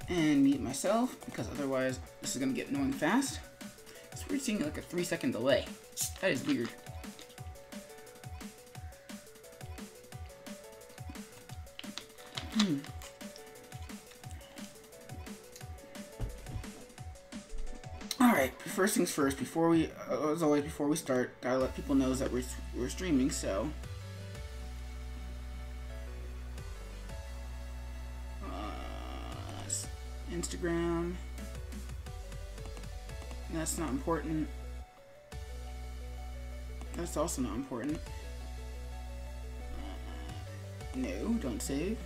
and mute myself, because otherwise this is gonna get annoying fast. So we're seeing like a 3-second delay. That is weird. Alright, first things first, before we, as always, before we start, gotta let people know that we're streaming, so. Instagram. That's not important. That's also not important. No, don't save.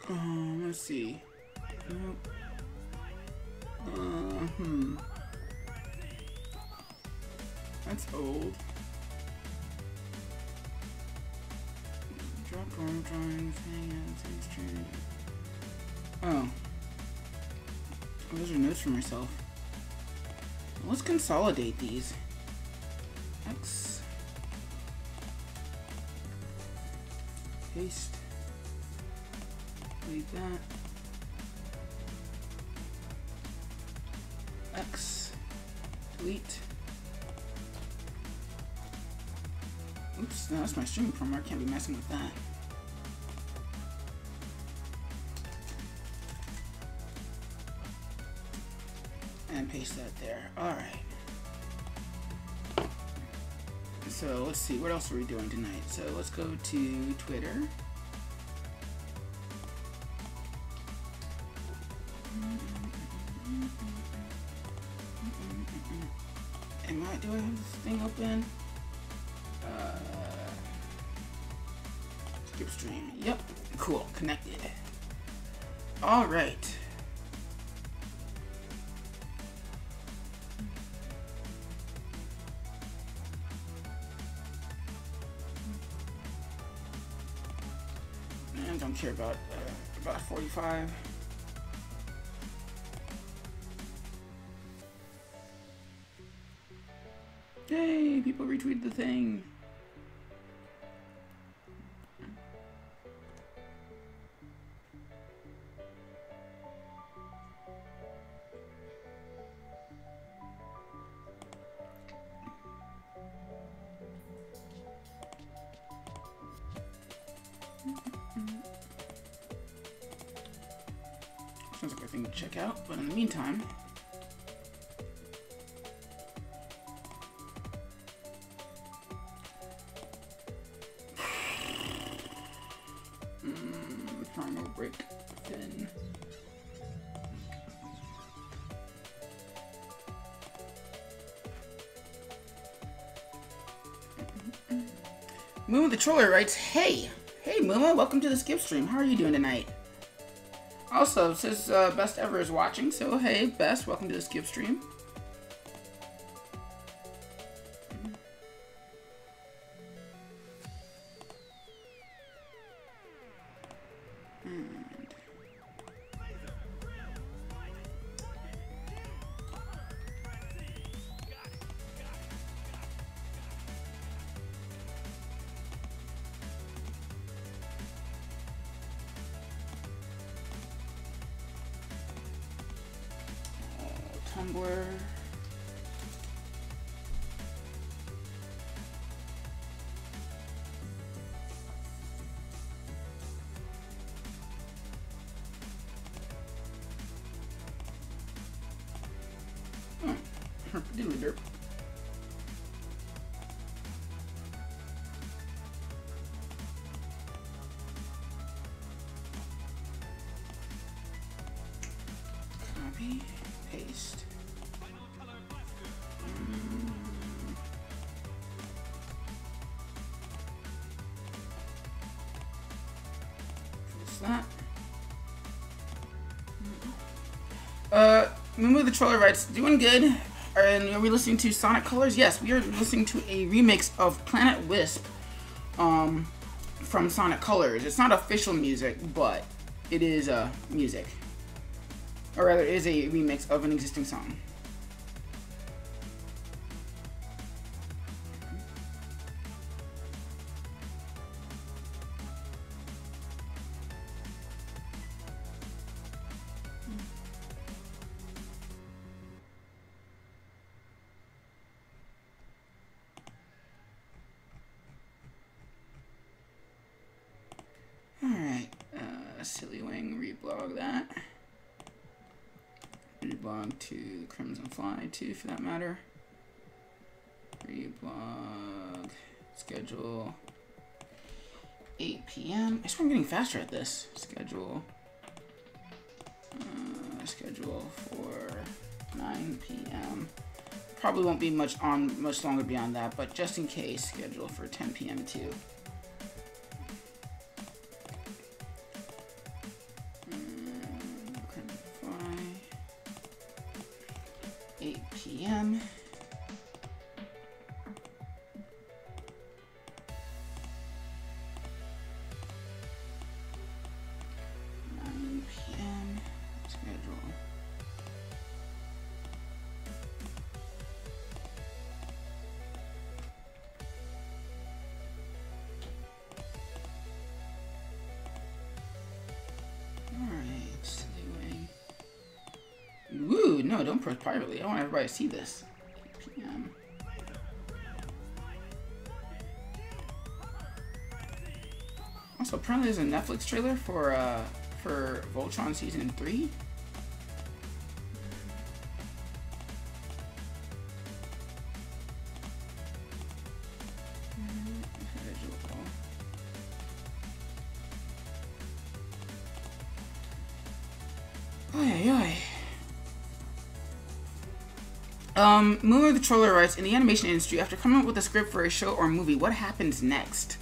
Let's see. Nope. That's old. Drop home drawings, hangouts, stream. Oh. Those are notes for myself. Let's consolidate these. X. Paste. Delete that. X. Delete. Oops, no, that's my streaming promo. I can't be messing with that. And paste that there. Alright. So let's see, what else are we doing tonight? So let's go to Twitter. Do I have this thing open? Skip stream. Yep. Cool. Connected. All right. And don't care about 45. Yay, people retweet the thing. Sounds like a thing to check out, but in the meantime, triangle break thin. Moo the Troller writes, Hey Moo, welcome to the Skip stream. How are you doing tonight? Also, it says Best Ever is watching, so hey Best, welcome to the Skip stream. Tumblr. Doodly derp. Copy, paste. That. Moo the Troller writes, doing good. And are we listening to Sonic Colors? Yes, we are listening to a remix of Planet Wisp from Sonic Colors. It's not official music, but it is music. Or rather, it is a remix of an existing song. SkipperWing, reblog that. Reblog to Crimson Fly too, for that matter. Reblog, schedule 8 p.m. I swear I'm getting faster at this. Schedule for 9 p.m. Probably won't be much longer beyond that, but just in case, schedule for 10 p.m. too. 8 p.m. Woo, no, don't post privately. I want everybody to see this. PM. Also, apparently there's a Netflix trailer for Voltron Season 3. Moomer the Troller writes, in the animation industry, after coming up with a script for a show or movie, what happens next?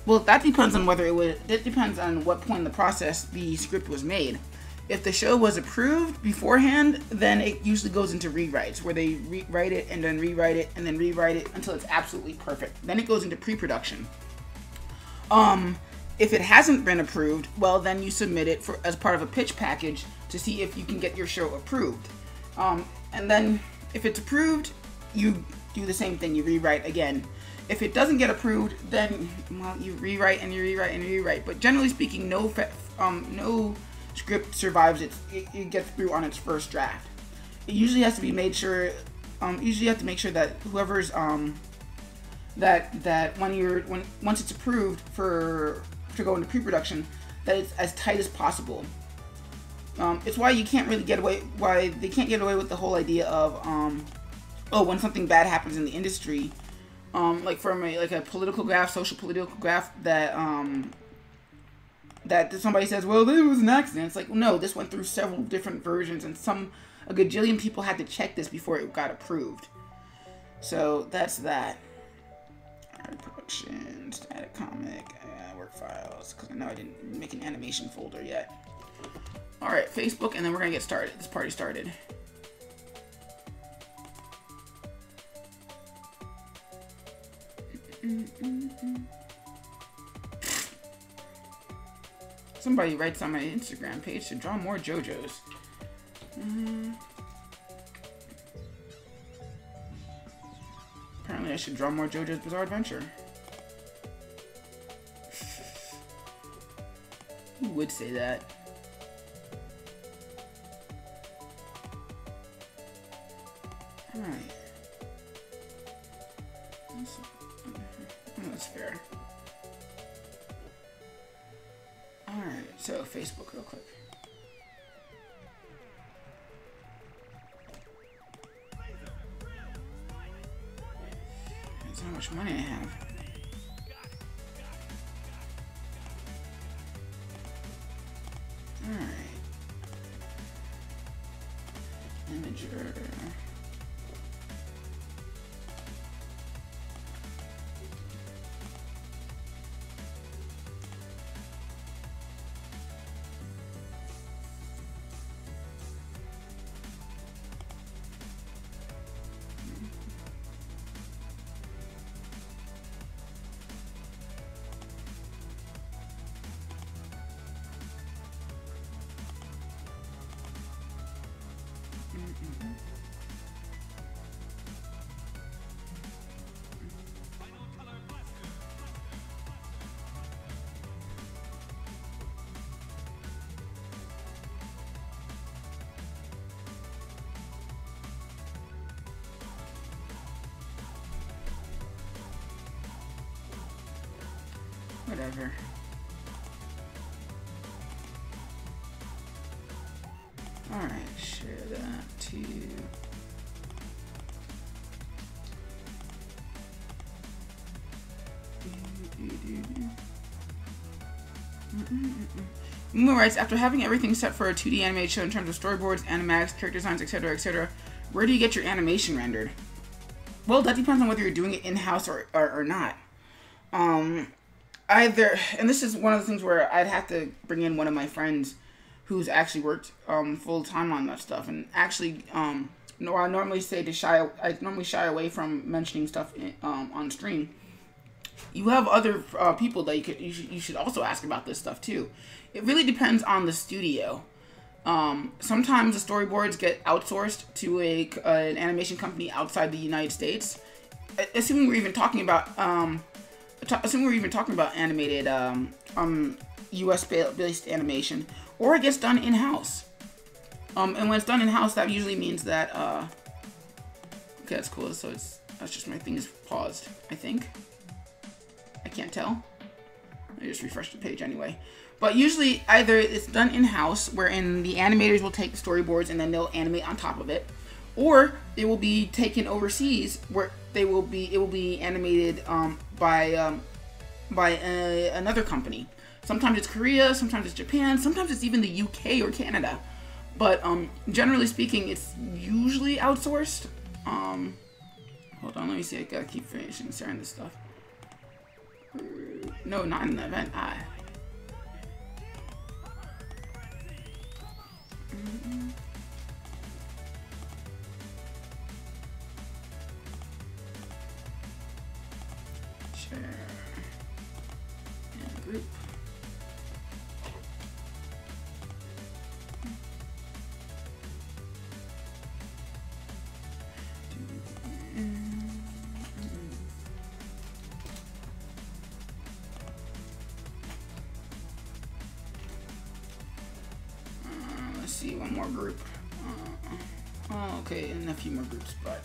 Well, that depends on it depends on what point in the process the script was made. If the show was approved beforehand, then it usually goes into rewrites, where they rewrite it and then rewrite it and then rewrite it until it's absolutely perfect. Then it goes into pre-production. If it hasn't been approved, well, then you submit it as part of a pitch package to see if you can get your show approved. And then if it's approved, you do the same thing, you rewrite again. If it doesn't get approved, then, well, you rewrite and you rewrite and you rewrite. But generally speaking, no script survives it gets through on its first draft. It usually has to be made sure, usually you have to make sure that whoever's, that once it's approved to go into pre-production, that it's as tight as possible. It's why you can't really why they can't get away with the whole idea of, oh, when something bad happens in the industry, like from a political graph, social political graph, that somebody says, well, this was an accident. It's like, no, this went through several different versions, and a gajillion people had to check this before it got approved. So that's that. Alright, production, static comic, work files, because I know I didn't make an animation folder yet. Alright, Facebook, and then we're gonna get started. This party started. Somebody writes on my Instagram page to draw more JoJo's. Apparently I should draw more JoJo's Bizarre Adventure. Who would say that? Alright. That's fair. Alright, so Facebook real quick. That's how much money I have. Alright. Imager. Whatever. Alright, share that to... Moon writes, after having everything set for a 2D animated show in terms of storyboards, animatics, character designs, etc., etc., where do you get your animation rendered? Well, that depends on whether you're doing it in-house or not. Either, and this is one of the things where I'd have to bring in one of my friends who's actually worked full-time on that stuff, and actually, no, I normally say I normally shy away from mentioning stuff on stream. You have other people that you should also ask about this stuff too. It really depends on the studio. Sometimes the storyboards get outsourced to an animation company outside the United States. Assuming we're even talking about animated US based animation, or it gets done in house. And when it's done in house, that usually means that okay, that's cool. So that's just my thing is paused, I think. I can't tell. I just refreshed the page anyway. But usually either it's done in-house, wherein the animators will take the storyboards and then they'll animate on top of it, or it will be taken overseas where it will be animated by another company. Sometimes it's Korea, sometimes it's Japan, sometimes it's even the UK or Canada. But generally speaking, it's usually outsourced. Hold on, let me see. I gotta keep finishing sharing this stuff. No, not in the event. Share and group. See one more group. Okay, and a few more groups, but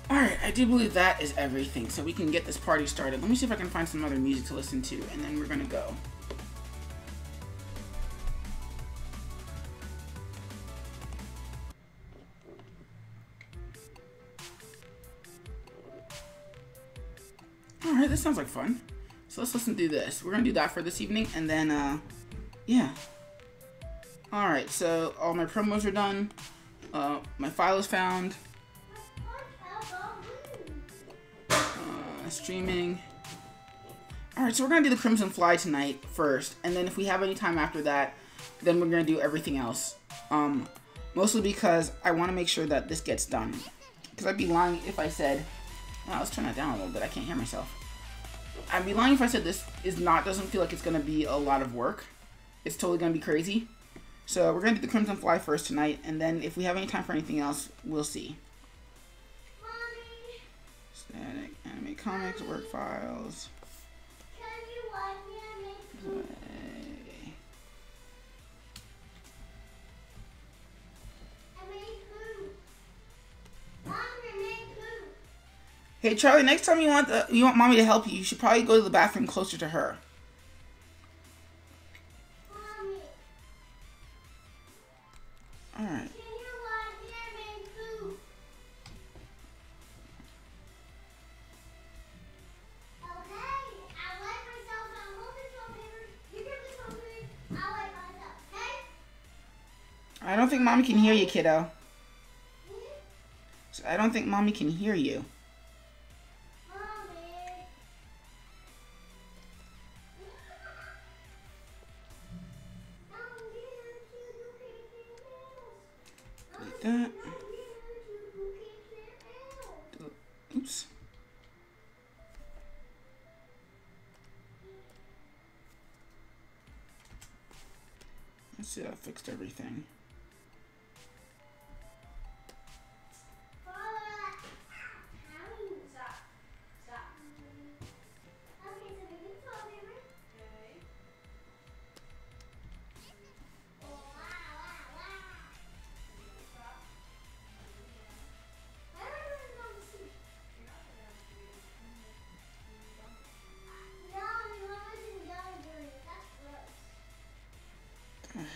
alright, I do believe that is everything, so we can get this party started. Let me see if I can find some other music to listen to, and then we're gonna go. Alright, this sounds like fun. So let's listen to this. We're gonna do that for this evening, and then, yeah. Alright, so all my promos are done. My file is found. Streaming. Alright, so we're gonna do the Crimson Fly tonight first, and then if we have any time after that, then we're gonna do everything else. Mostly because I want to make sure that this gets done. Because I'd be lying if I said... Oh, let's turn that down a little bit. I can't hear myself. I'd be lying if I said this doesn't feel like it's going to be a lot of work. It's totally going to be crazy. So we're going to do the Crimson Fly first tonight, and then if we have any time for anything else, we'll see. Mommy. Static, anime comics, work files. Can you watch anime? Hey Charlie, next time you want mommy to help you, you should probably go to the bathroom closer to her. Mommy. All right. Can you watch anime too? Okay. I like myself. I'm holding something. You get the something. I like myself. Okay? I don't think mommy can hear you, kiddo. So I don't think mommy can hear you. That. Oops. Let's see, I fixed everything.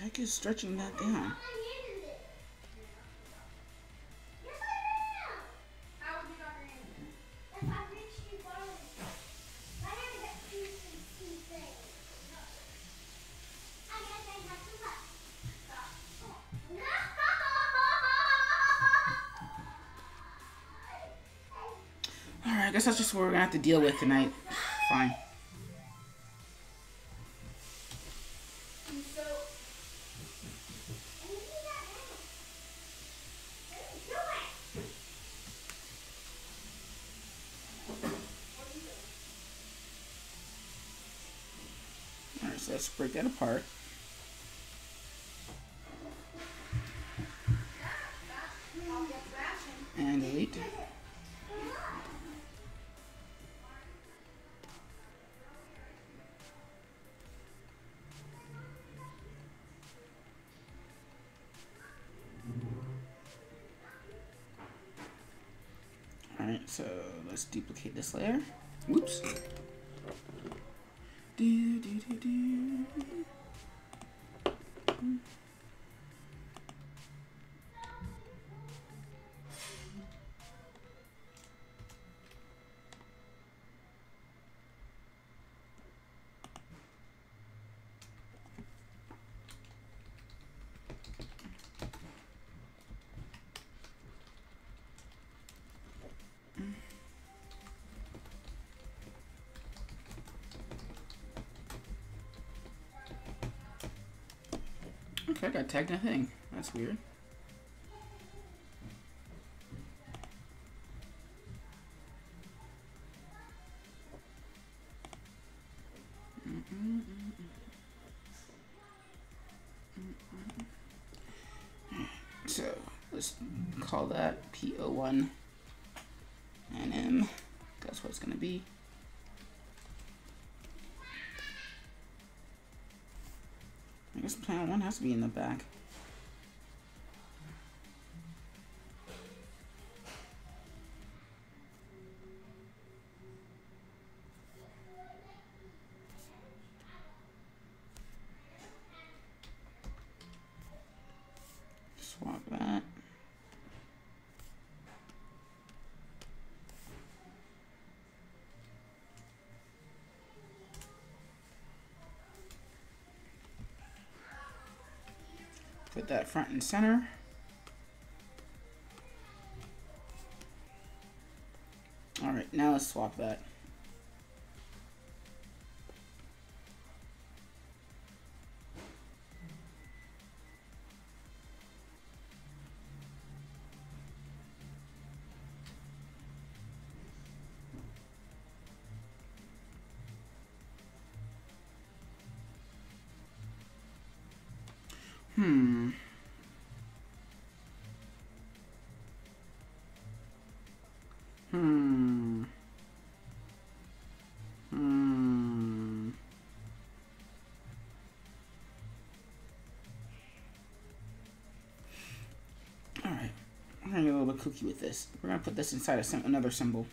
heck is stretching that down? Alright, I guess that's just what we're gonna have to deal with tonight. Fine. Alright, so let's break that apart. And delete. Alright, so let's duplicate this layer. Whoops. Do, do, do, do. Okay, I got tagged in a thing. That's weird. So let's call that PO1 Anim. That's what it's gonna be. I guess plan 1 has to be in the back. Swap that. Put that front and center. All right, now let's swap that. Hmm. All right, we're gonna get a little bit kooky with this. We're gonna put this inside another symbol.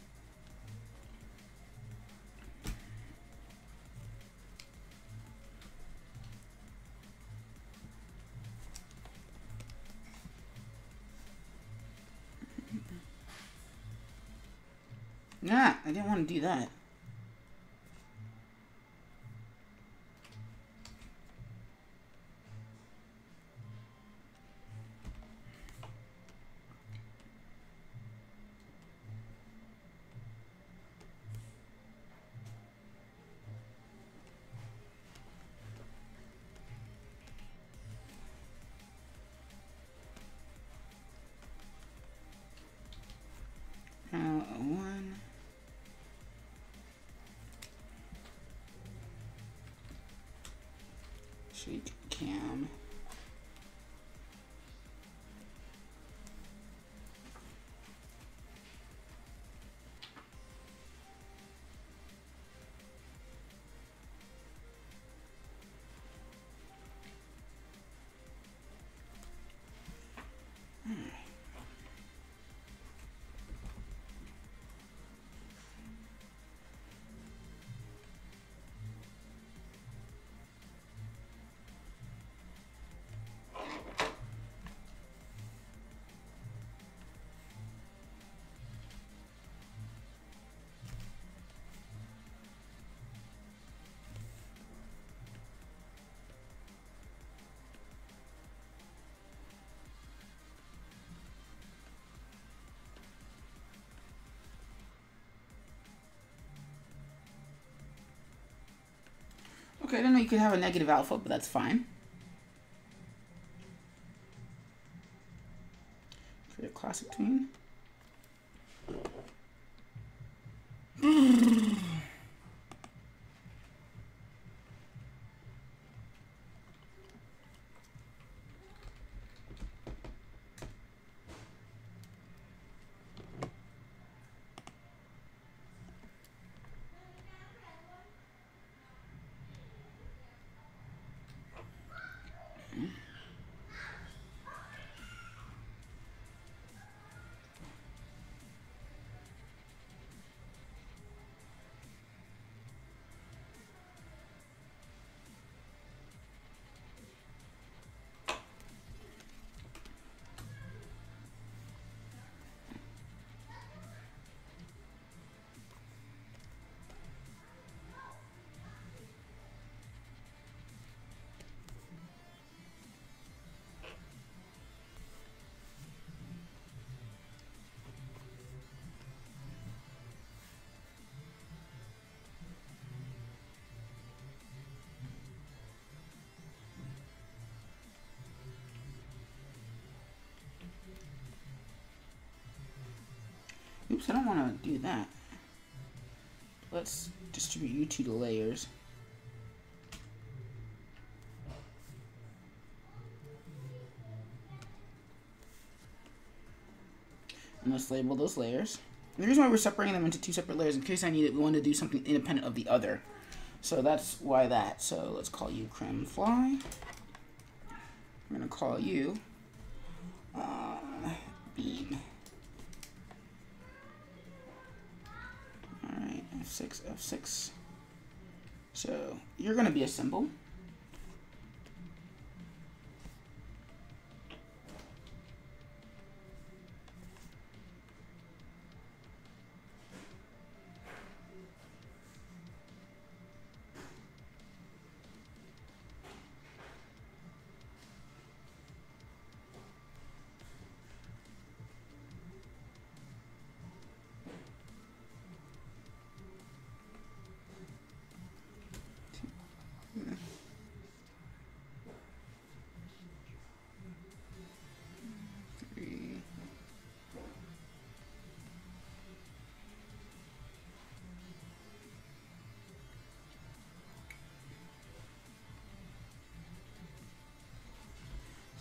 Nah, I didn't want to do that. One. Shake cam. Okay, I didn't know you could have a negative alpha, but that's fine. Create a classic tween. Oops, I don't want to do that. Let's distribute you to the layers. And let's label those layers. And the reason why we're separating them into two separate layers, in case I need it, we want to do something independent of the other. So that's why that. So let's call you Crim Fly. We're going to call you Beam. Alright, F6, F6. So you're going to be a symbol.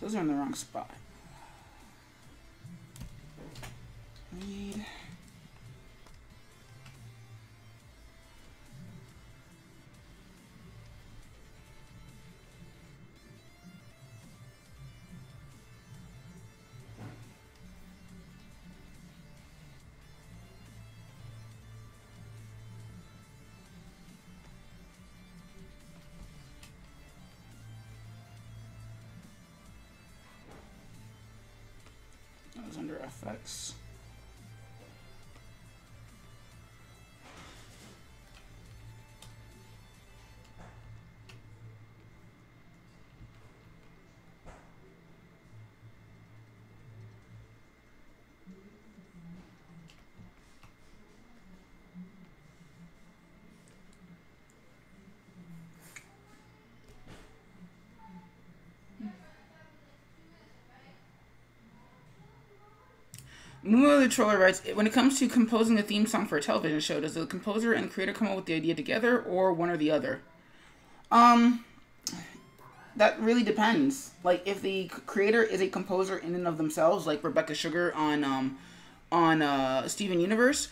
Those are in the wrong spot. Read. That was under FX. Moo the Troller writes, when it comes to composing a theme song for a television show, does the composer and creator come up with the idea together or one or the other? That really depends. Like, if the creator is a composer in and of themselves, like Rebecca Sugar on Steven Universe,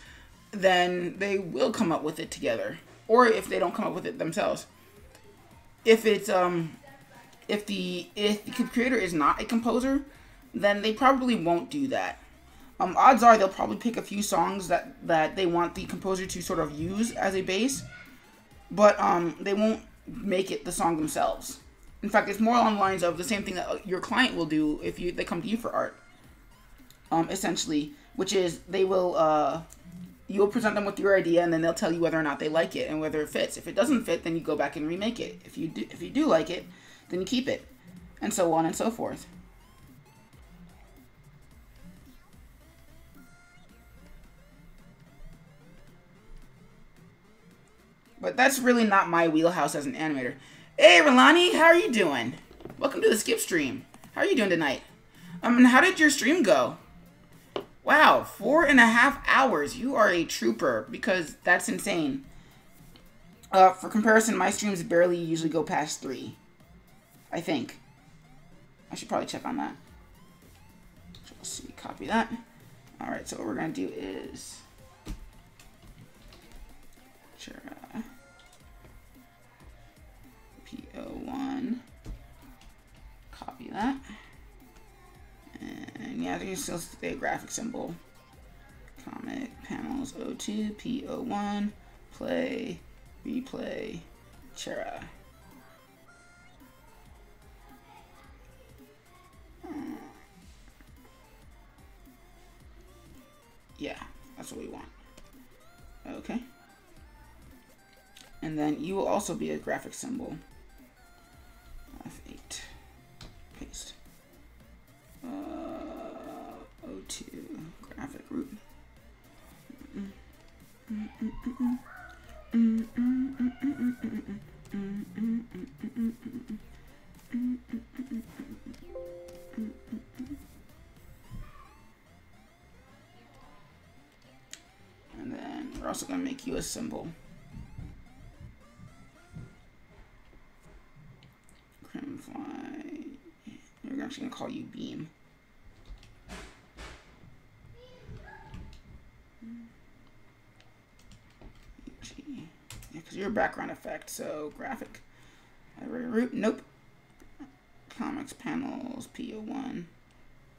then they will come up with it together. Or if they don't come up with it themselves. If it's if the creator is not a composer, then they probably won't do that. Odds are they'll probably pick a few songs that they want the composer to sort of use as a base, but they won't make it the song themselves. In fact, it's more along the lines of the same thing that your client will do if they come to you for art, essentially, which is they will you'll present them with your idea, and then they'll tell you whether or not they like it and whether it fits. If it doesn't fit, then you go back and remake it. If you do like it, then you keep it, and so on and so forth. But that's really not my wheelhouse as an animator. Hey, Rolani, how are you doing? Welcome to the Skip stream. How are you doing tonight? And how did your stream go? Wow, 4.5 hours. You are a trooper, because that's insane. For comparison, my streams barely usually go past 3. I think. I should probably check on that. So let's see, copy that. Alright, so what we're going to do is... Sure. PO1. Copy that. And yeah, there's still stay graphic symbol. Comic panels O2, PO1, play, replay, Chera. Yeah, that's what we want. Okay. And then you will also be a graphic symbol. F8. Paste. O2 graphic root. And then we're also going to make you a symbol. Crimfly. We're actually going to call you Beam. Yeah, because you're a background effect, so graphic. Root, nope. Comics panels, PO1,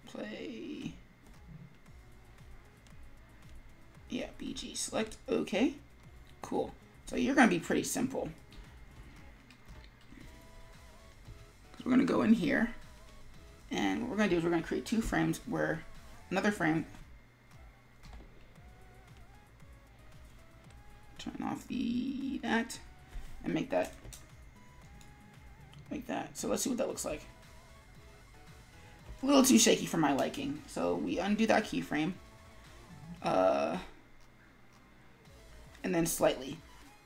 play. Yeah, BG, select, okay. Cool. So you're going to be pretty simple. We're going to go in here, and what we're going to do is we're going to create 2 frames where another frame, turn off that, and make that like that. So let's see what that looks like. A little too shaky for my liking. So we undo that keyframe, and then slightly.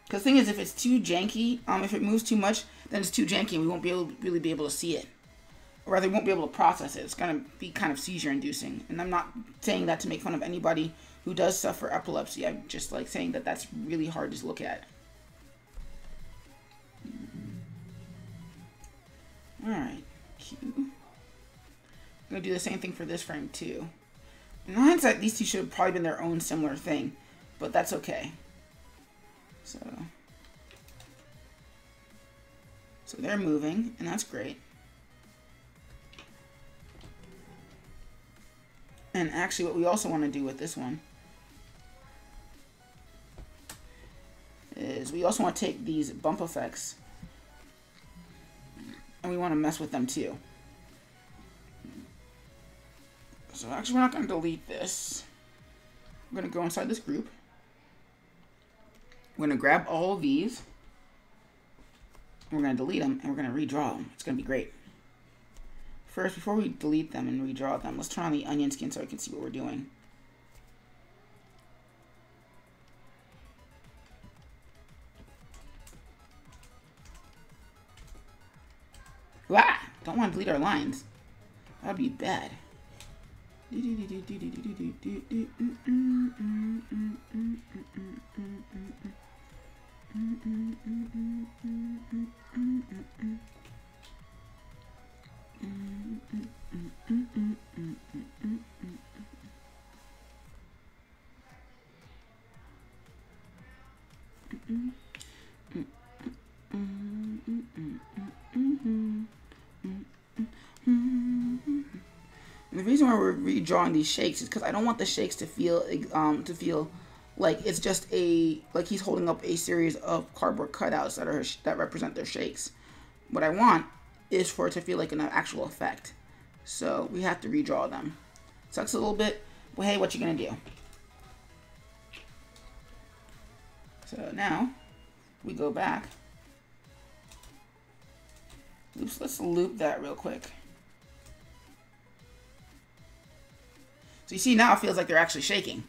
Because the thing is, if it's too janky, if it moves too much, then it's too janky and we won't really be able to see it. Or rather, we won't be able to process it. It's going to be kind of seizure-inducing. And I'm not saying that to make fun of anybody who does suffer epilepsy. I'm just like saying that that's really hard to look at. Alright, Q. I'm going to do the same thing for this frame too. In hindsight, these two should have probably been their own similar thing. But that's okay. So they're moving, and that's great. And actually, what we also want to do with this one is we also want to take these bump effects, and we want to mess with them too. So actually, we're not going to delete this. We're going to go inside this group. We're going to grab all of these. We're going to delete them, and we're going to redraw them. It's going to be great. First, before we delete them and redraw them, let's turn on the onion skin so I can see what we're doing. Ah! Don't want to delete our lines. That would be bad. The reason why we're redrawing these shakes is because I don't want the shakes to feel like it's just like he's holding up a series of cardboard cutouts that represent their shakes. What I want is for it to feel like an actual effect. So we have to redraw them. Sucks a little bit, but hey, what you gonna do? So now we go back. Oops, let's loop that real quick. So you see now it feels like they're actually shaking,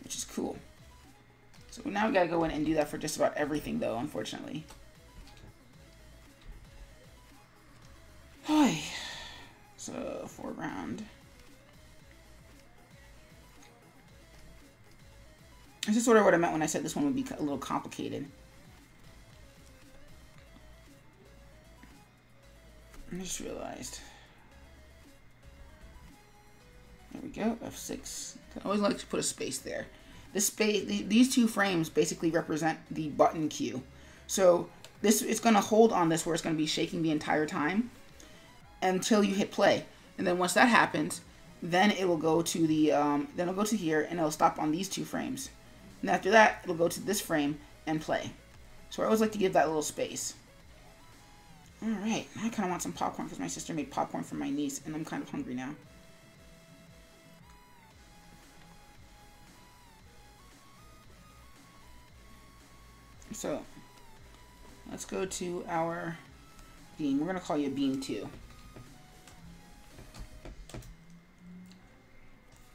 which is cool. So now we gotta go in and do that for just about everything though, unfortunately. Hi. So, foreground. This is sort of what I meant when I said this one would be a little complicated. I just realized. There we go, F6. I always like to put a space there. This space, these two frames basically represent the button queue. So this, it's going to hold on this where it's going to be shaking the entire time until you hit play. And then once that happens, then it will go to the, then it'll go to here and it'll stop on these two frames. And after that, it'll go to this frame and play. So I always like to give that little space. Alright, I kind of want some popcorn because my sister made popcorn for my niece and I'm kind of hungry now. So, let's go to our beam. We're going to call you beam 2.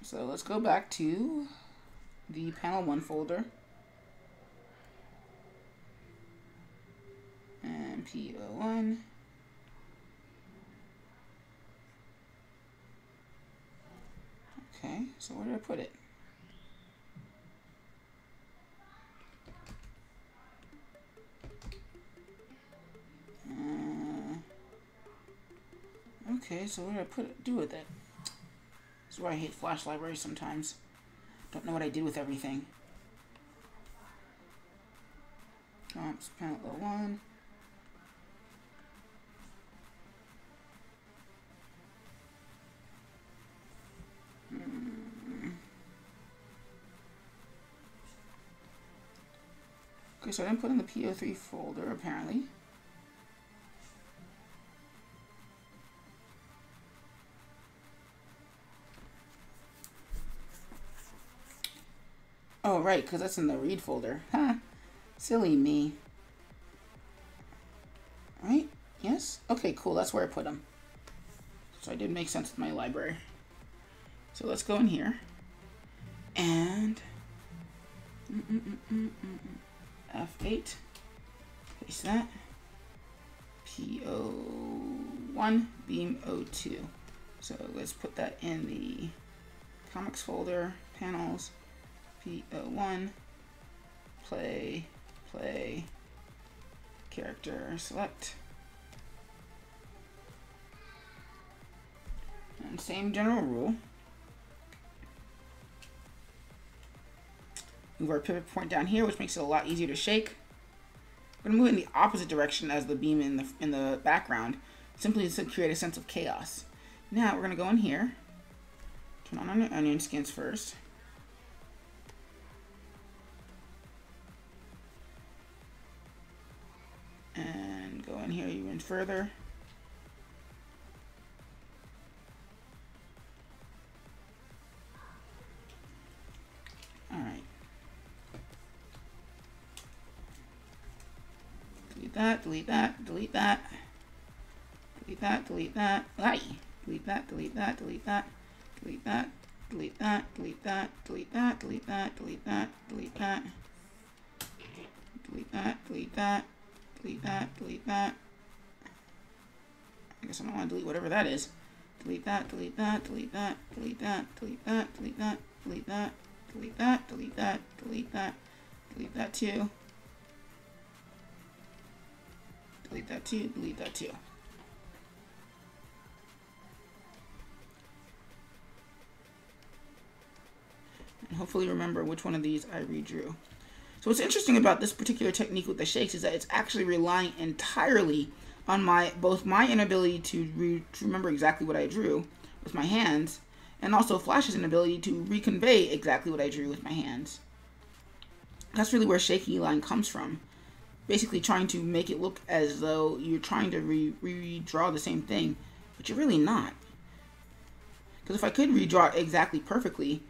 So let's go back to the panel 1 folder. And PO1. Okay, so where did I put it? Okay, so what did I do with it? This is why I hate Flash libraries sometimes. Don't know what I did with everything. Comps, panel 1. Okay, so I didn't put in the PO3 folder, apparently. Oh, right, because that's in the read folder. Huh. Silly me. Right? Yes? Okay, cool. That's where I put them. So I did make sense with my library. So let's go in here. And... F8. Paste that. PO1, beam O2. So let's put that in the comics folder, panels. PO1, play, character, select. And same general rule. Move our pivot point down here, which makes it a lot easier to shake. We're going to move in the opposite direction as the beam in the background, simply to create a sense of chaos. Now we're going to go in here, turn on our onion skins first. And go in here even further. Alright. Delete that, delete that, delete that. Delete that, delete that. Aye. Delete that, delete that, delete that. Delete that, delete that, delete that, delete that, delete that, delete that, delete that. Delete that, delete that. Delete that, delete that. I guess I don't want to delete whatever that is. Delete that, delete that, delete that, delete that, delete that, delete that, delete that, delete that, delete that, delete that, delete that too. Delete that too, delete that too. And hopefully remember which one of these I redrew. So what's interesting about this particular technique with the shakes is that it's actually relying entirely on both my inability to remember exactly what I drew with my hands, and also Flash's inability to reconvey exactly what I drew with my hands. That's really where shaky line comes from. Basically trying to make it look as though you're trying to redraw the same thing, but you're really not. Because if I could redraw it exactly perfectly,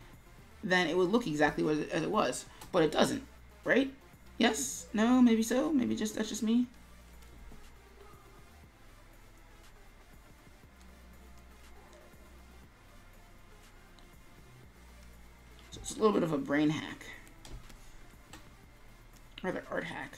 then it would look exactly as it was, but it doesn't. Right? Yes? No? Maybe so? Maybe that's just me? So it's a little bit of a brain hack. Another art hack.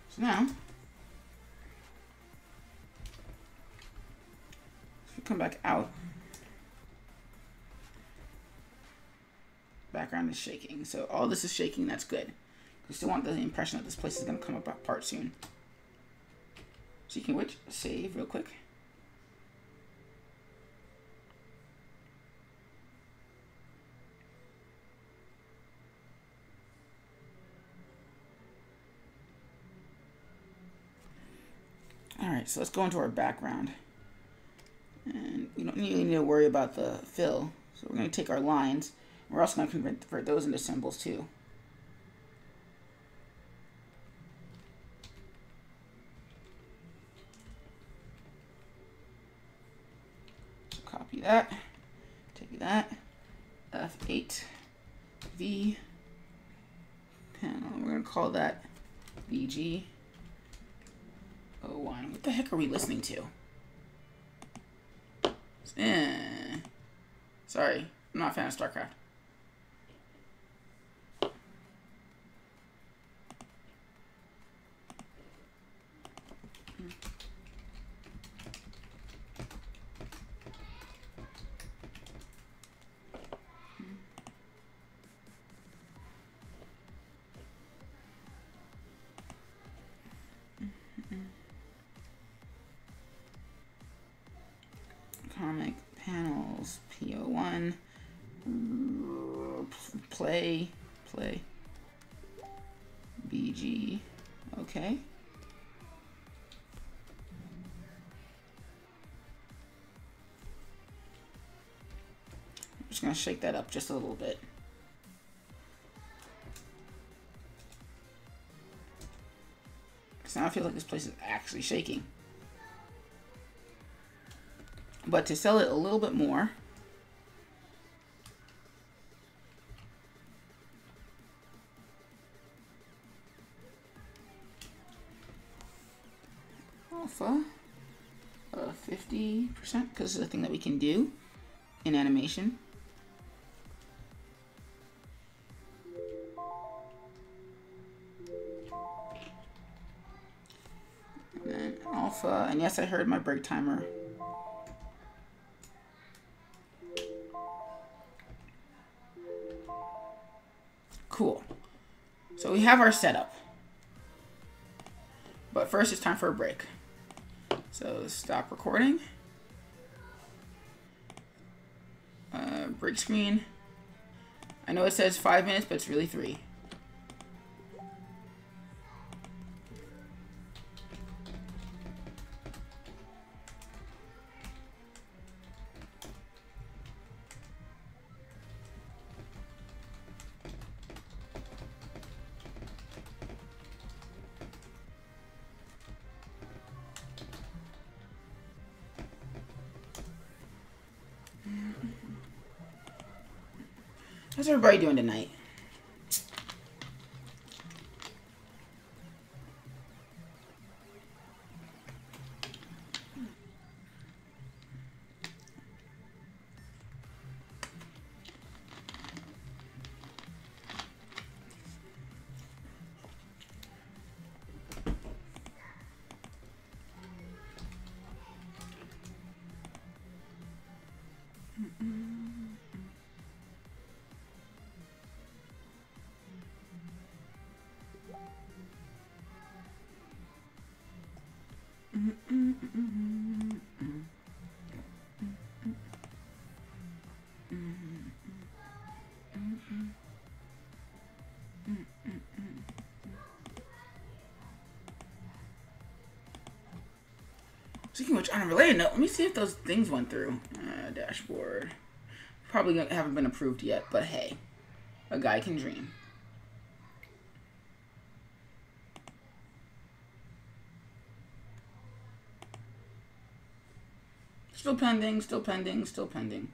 So now, if we come back out, background is shaking. So all this is shaking, that's good. We still want the impression that this place is going to come apart soon. Speaking of which, save real quick. Alright, so let's go into our background. And we don't really need to worry about the fill. So we're going to take our lines. We're also going to convert those into symbols too. So copy that. Take that. F8. V. Panel. We're going to call that VG. 01. What the heck are we listening to? Sorry, I'm not a fan of StarCraft. Comic panels, PO1, play, BG, okay. I'm just gonna shake that up just a little bit. Because now I feel like this place is actually shaking. But to sell it a little bit more, alpha 50%, because it's a thing that we can do in animation. And then alpha, and yes, I heard my break timer. Cool. So we have our setup. But first it's time for a break. So stop recording. Break screen. I know it says 5 minutes, but it's really 3. How's everybody doing tonight? Speaking of which, on a related note, let me see if those things went through. Dashboard. Probably haven't been approved yet, but hey, a guy can dream. Still pending, still pending, still pending.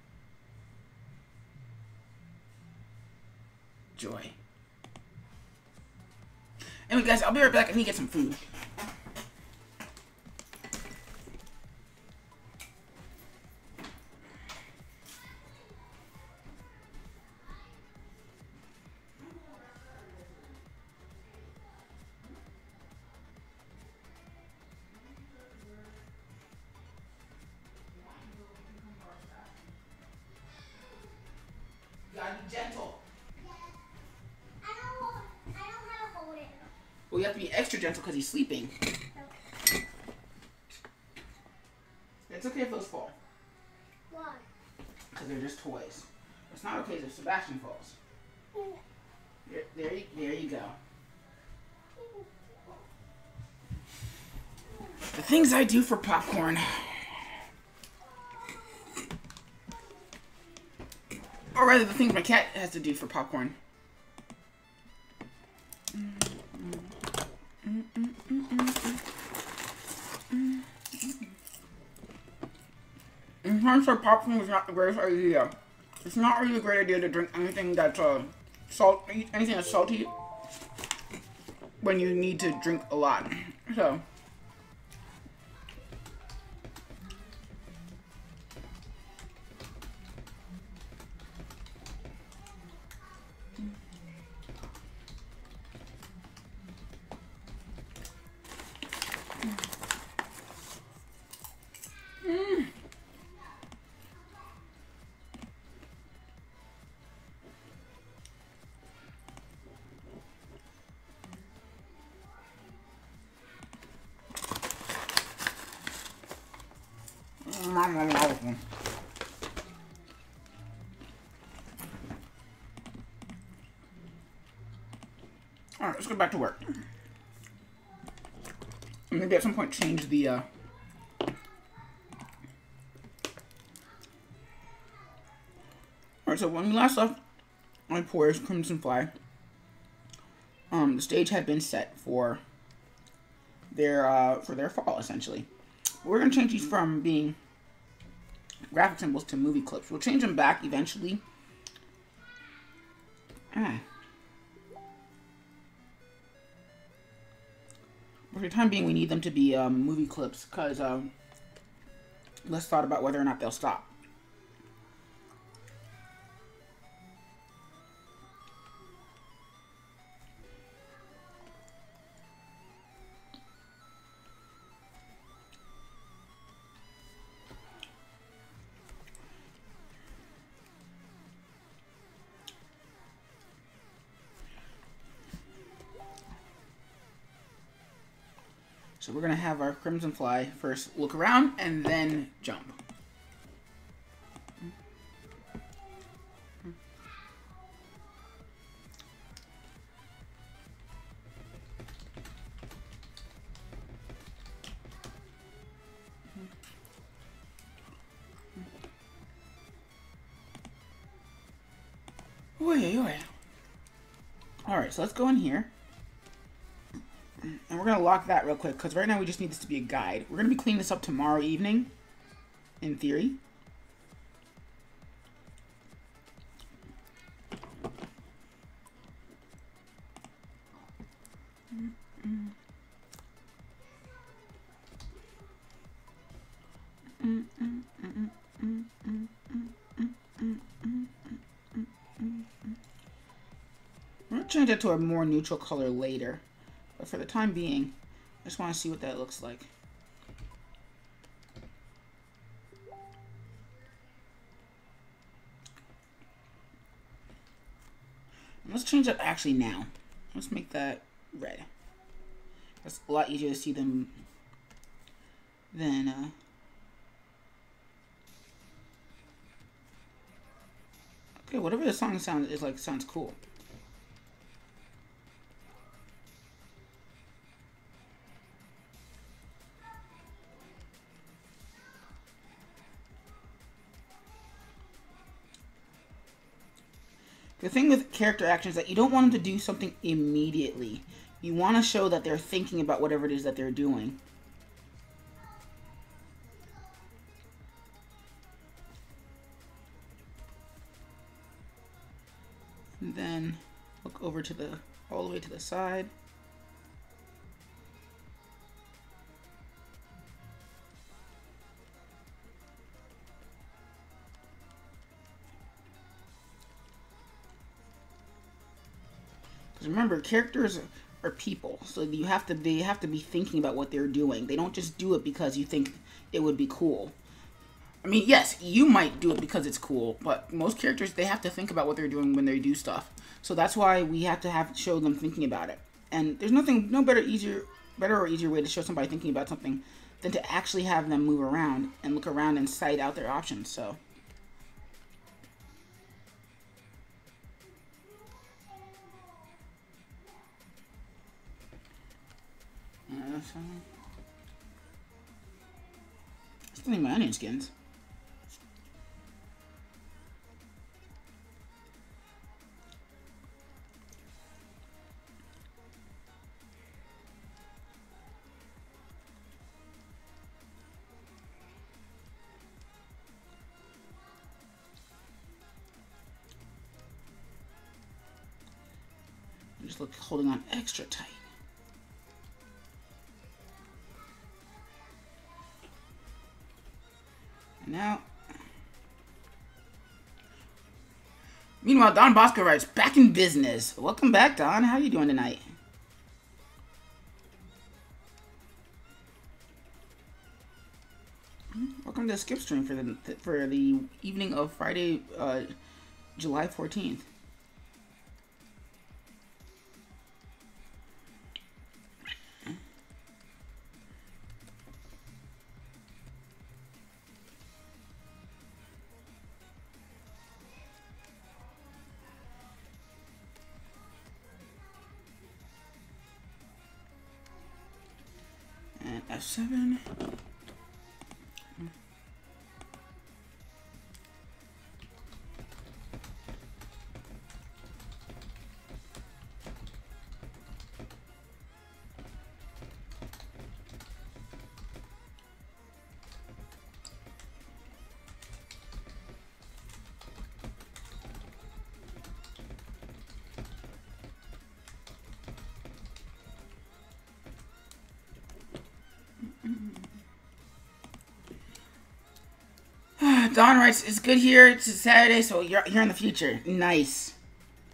Joy. Anyway, guys, I'll be right back. I need to get some food. have to be extra gentle because he's sleeping. It's okay if those fall. Why? Because they're just toys. It's not okay if Sebastian falls. There you go. The things I do for popcorn. Or rather, the things my cat has to do for popcorn. In terms of popcorn, is not the greatest idea. It's not really a great idea to drink anything that's anything that's salty when you need to drink a lot. So. Alright, let's go back to work. I'm gonna at some point change the Alright, so when we last left my Poor's Crimson Fly, the stage had been set for their fall, essentially. We're gonna change these from being graphic symbols to movie clips. We'll change them back eventually. But for the time being, we need them to be movie clips because let's thought about whether or not they'll stop. So we're going to have our Crimson Fly first look around and then jump. Alright, so let's go in here. And we're going to lock that real quick, because right now we just need this to be a guide. We're going to be cleaning this up tomorrow evening, in theory. We're going to change it to a more neutral color later. But for the time being, I just want to see what that looks like. And let's change that actually now. Let's make that red. That's a lot easier to see them than okay, whatever the song sounds is like sounds cool. The thing with character actions is that you don't want them to do something immediately. You want to show that they're thinking about whatever it is that they're doing. And then look over to all the way to the side. Remember, characters are people, so they have to be thinking about what they're doing. They don't just do it because you think it would be cool. I mean, yes, you might do it because it's cool, but most characters, they have to think about what they're doing when they do stuff. So that's why we have to show them thinking about it. And there's no better or easier way to show somebody thinking about something than to actually have them move around and look around and sight out their options. So. Still need my onion skins. I'm just holding on extra tight. And now, meanwhile, Don Bosco writes, back in business. Welcome back, Don. How are you doing tonight? Welcome to the Skip stream for the evening of Friday, July 14th. And F7. Don writes, it's good here. It's a Saturday, so you're here in the future. Nice.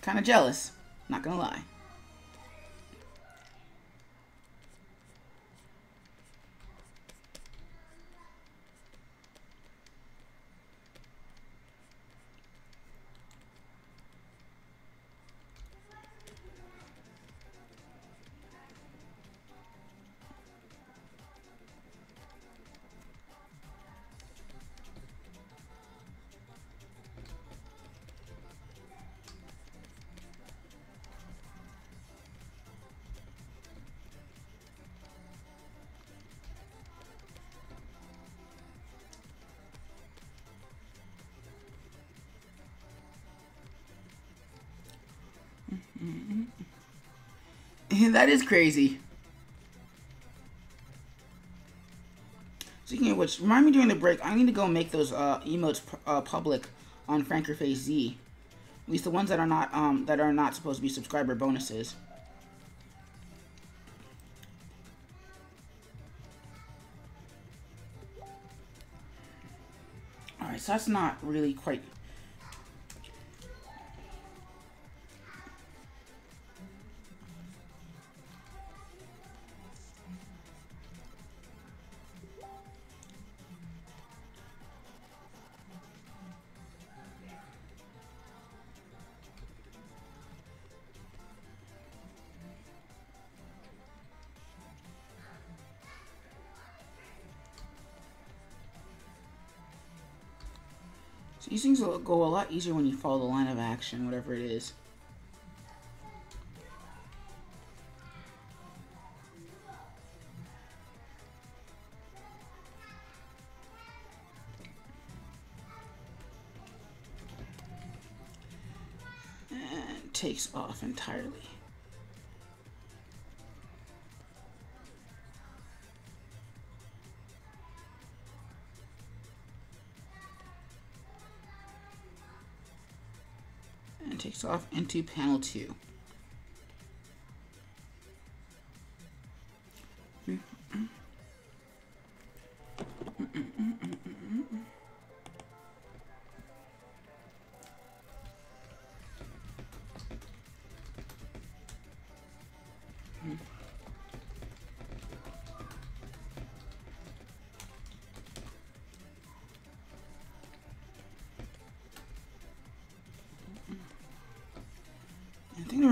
Kind of jealous. Not gonna lie. That is crazy. Speaking of which, remind me during the break, I need to go make those emotes public on Frankerface Z. At least the ones that are not supposed to be subscriber bonuses. Alright, so that's not really quite... These things will go a lot easier when you follow the line of action, whatever it is. And takes off entirely. Takes off into panel 2.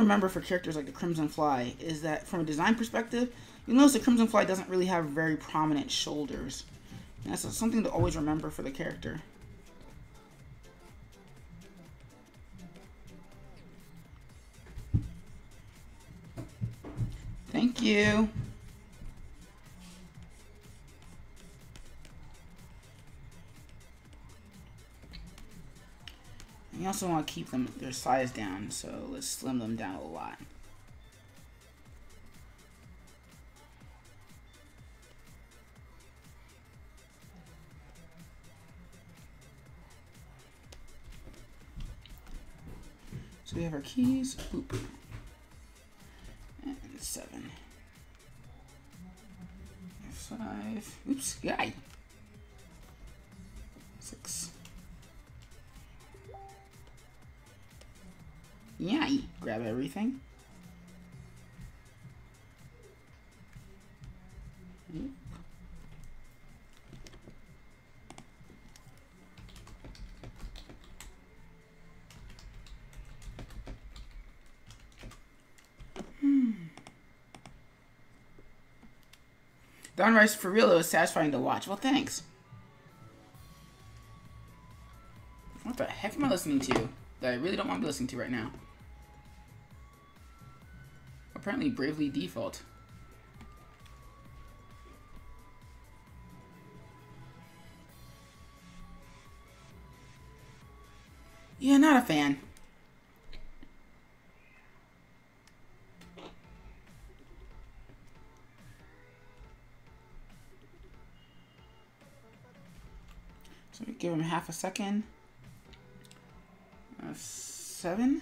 remember for characters like the Crimson Fly is that from a design perspective, you'll notice the Crimson Fly doesn't really have very prominent shoulders. And that's something to always remember for the character. Thank you. And you also want to keep their size down, so let's slim them down a lot. So we have our keys. Oop. And 7. 5. Oops. Yay. 6. Yay. Grab everything. Oop. Don Rice, for real, it was satisfying to watch. Well, thanks. What the heck am I listening to that I really don't want to be listening to right now? Apparently, Bravely Default. Yeah, not a fan. So we give him half a second. 7.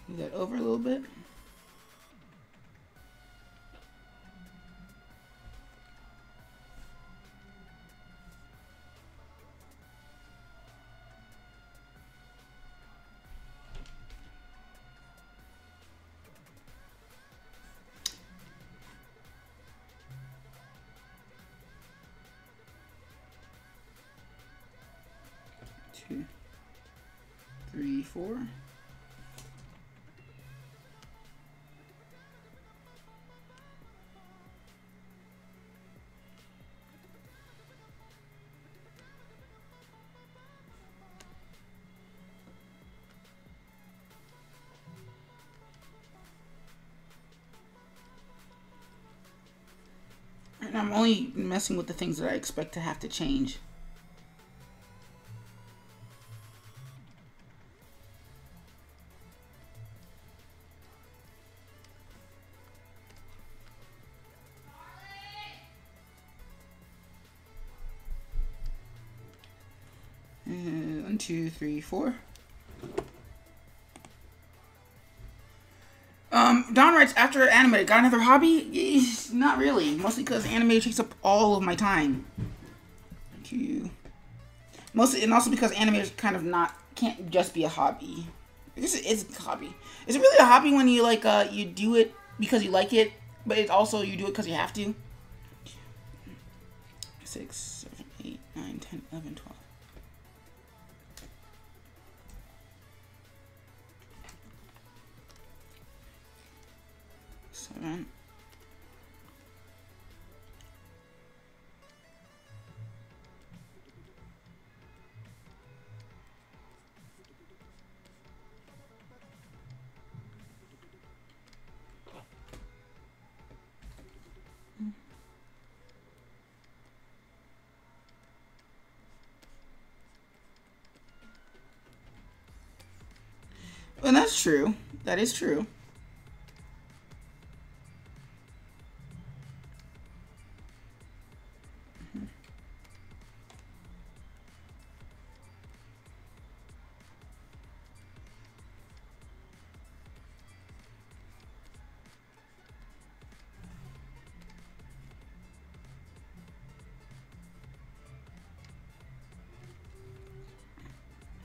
Move that over a little bit. Two, 3, 4. And I'm only messing with the things that I expect to have to change. And 1, 2, 3, 4. Don writes, after animated, got another hobby? Not really. Mostly because animated takes up all of my time. Mostly, and also because animators kind of can't just be a hobby. This is a hobby. Is it really a hobby when you like you do it because you like it, but it's also you do it because you have to? 6, 7, 8, 9, 10, 11, 12. 7. And that's true. That is true.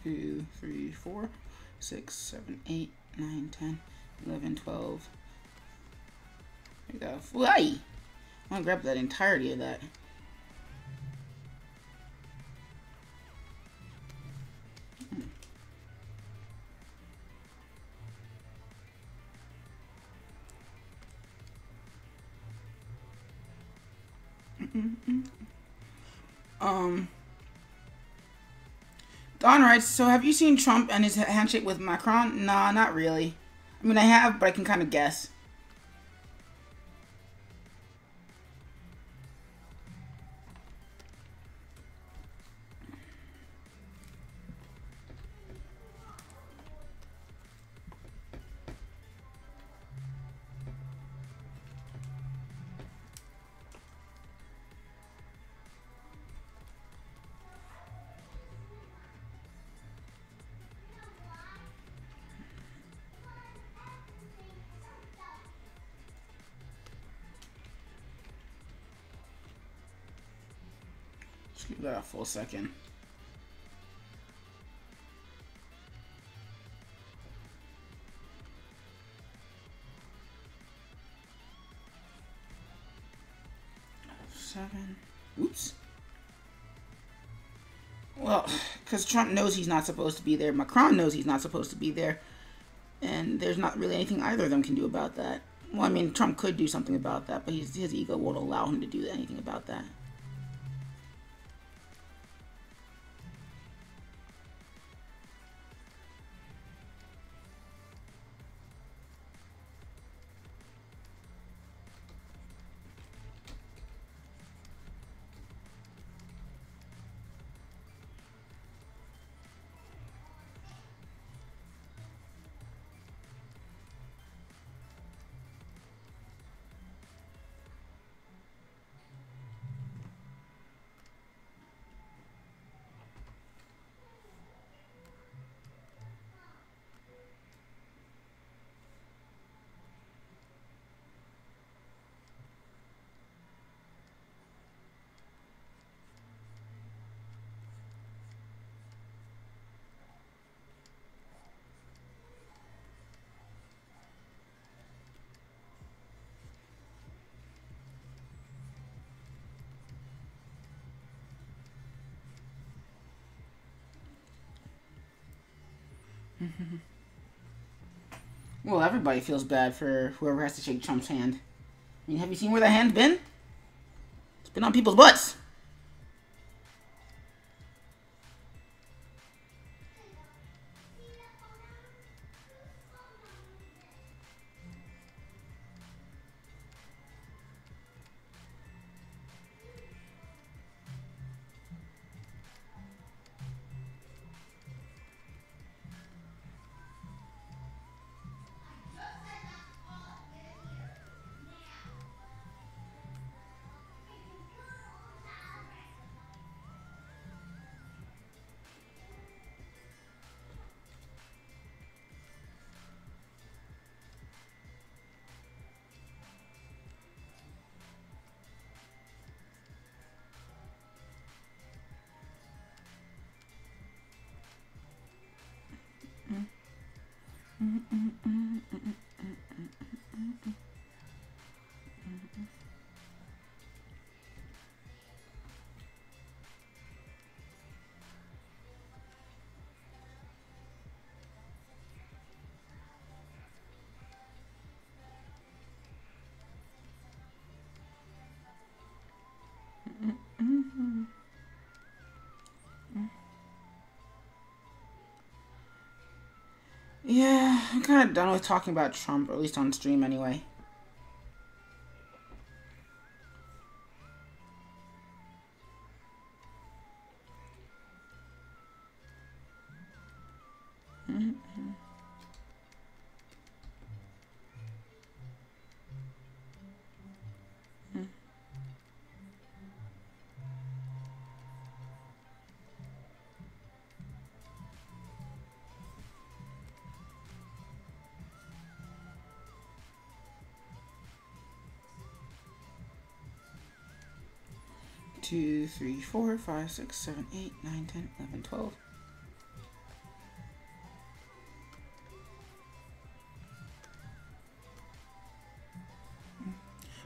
2, 3, 4, 6, 7, 8, 9, 10, 11, 12. There we go. Why? I want to grab that entirety of that. Don writes, so have you seen Trump and his handshake with Macron? Nah, not really. I mean, I have, but I can kind of guess. Just give that a full second. Seven. Oops. Well, because Trump knows he's not supposed to be there. Macron knows he's not supposed to be there. And there's not really anything either of them can do about that. Well, I mean, Trump could do something about that, but his ego won't allow him to do anything about that. Well, everybody feels bad for whoever has to shake Trump's hand. I mean, have you seen where that hand's been? It's been on people's butts. Yeah, I'm kind of done with talking about Trump, or at least on stream anyway. Two, 3, 4, 5, 6, 7, 8, 9, 10, 11, 12.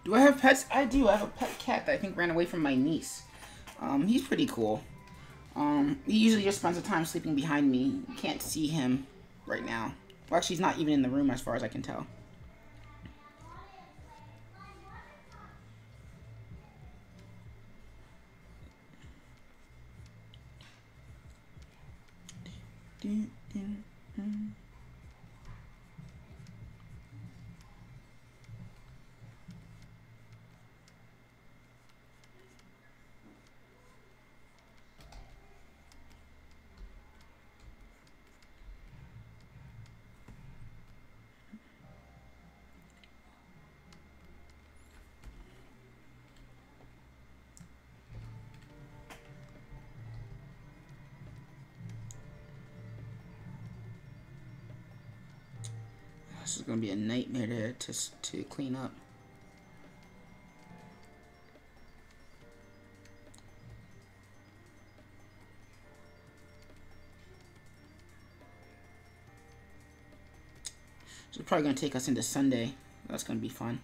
Do I have pets? I do. I have a pet cat that I think ran away from my niece. He's pretty cool. He usually just spends the time sleeping behind me. You can't see him right now. Well, actually, he's not even in the room as far as I can tell. This is gonna be a nightmare to clean up. So it's probably gonna take us into Sunday. That's gonna be fun.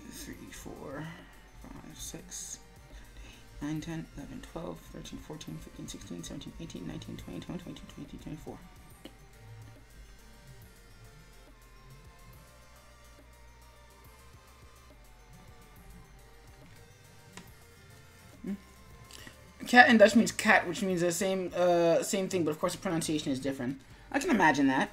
Three, 4, 5, 6, 9, 10, 11, 12, 13, 14, 15, 16, 17, 18, 19, 20, 21, 22, 23, 24. Cat in Dutch means cat, which means the same thing, but of course the pronunciation is different. I can imagine that.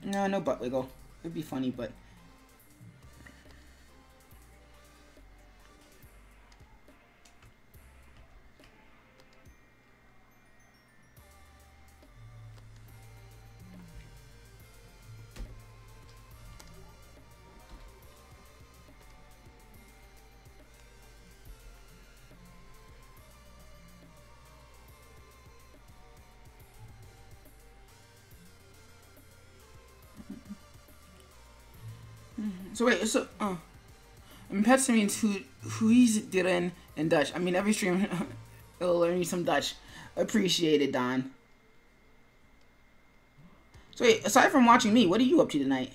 No, no butt wiggle. It'd be funny, but... So wait, so pets means who is diren in Dutch. I mean, every stream it'll learn you some Dutch. Appreciate it, Don. So wait, aside from watching me, what are you up to tonight?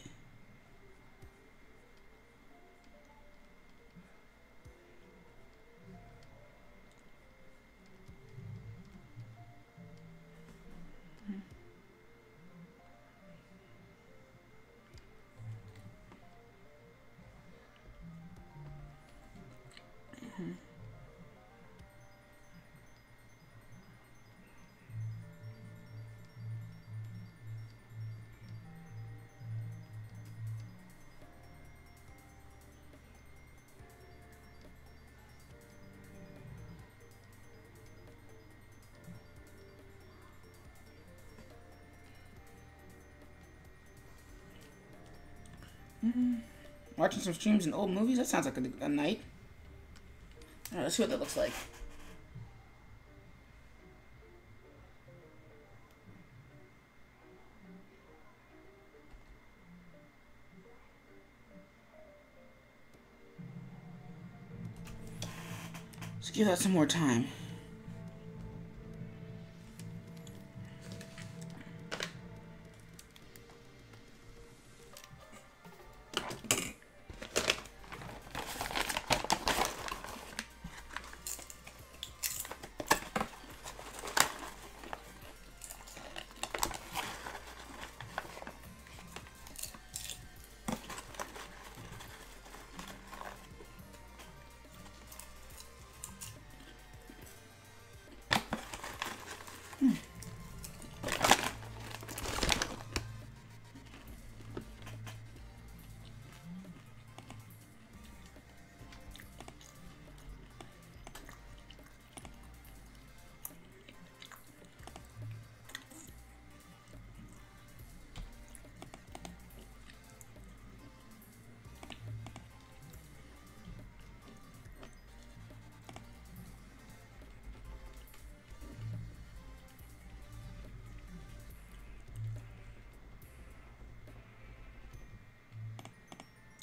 Watching some streams and old movies? That sounds like a night. Alright, let's see what that looks like. Let's give that some more time.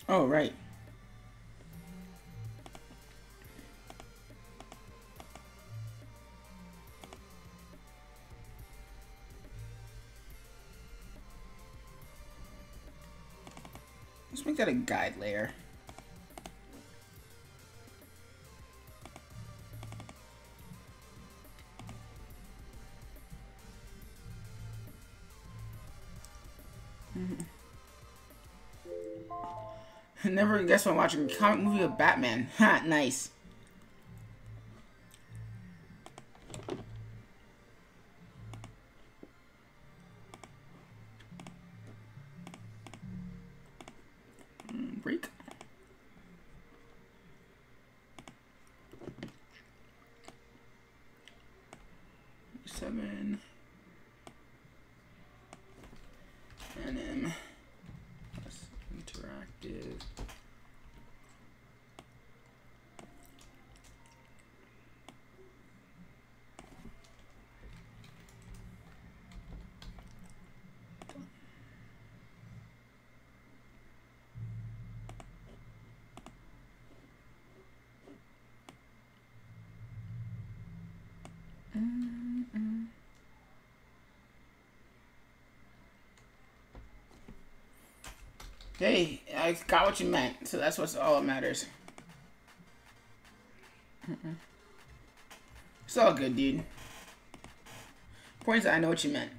Oh, right. Let's make that a guide layer. Never guess when watching a comic movie of Batman. Ha, nice. Break. Seven. Anim. Plus interactive. Hey, I got what you meant, so that's what's all that matters. It's all good, dude. Point is, I know what you meant.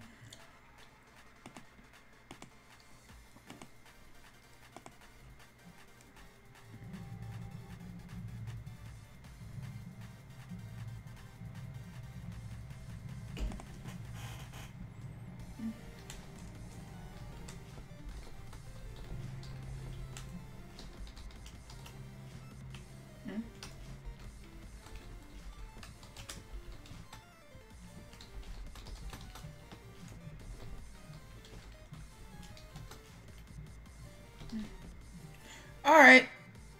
Alright.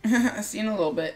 I'll see you in a little bit.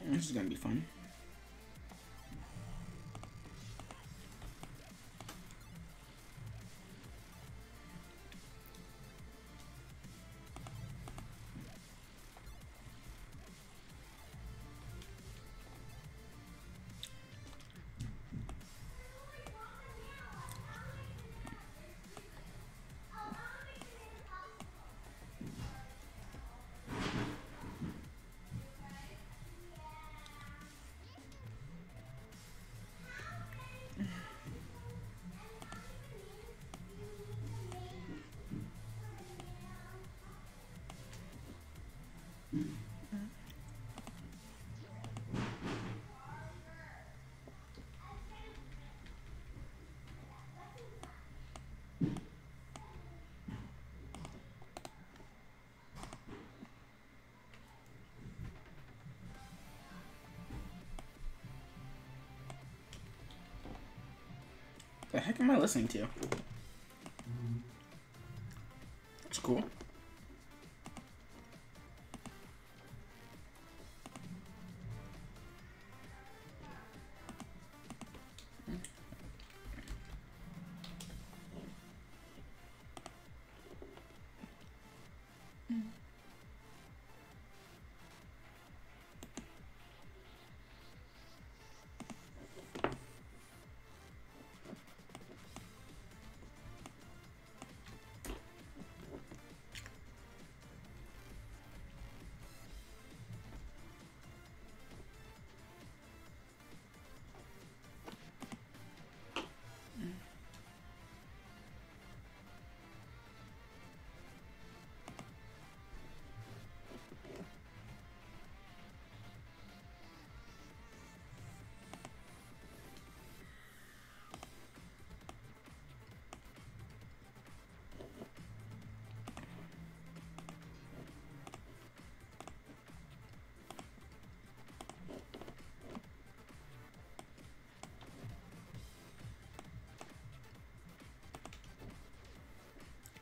This is gonna be fun. The heck am I listening to? That's cool.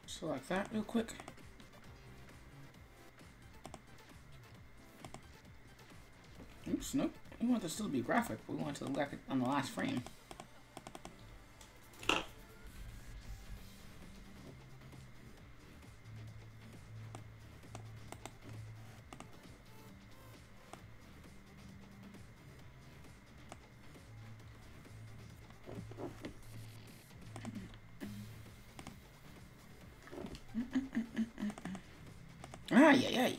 Select that real quick. Oops, nope. We want this still to be graphic. We want it to look on the last frame. Ay, ay, ay.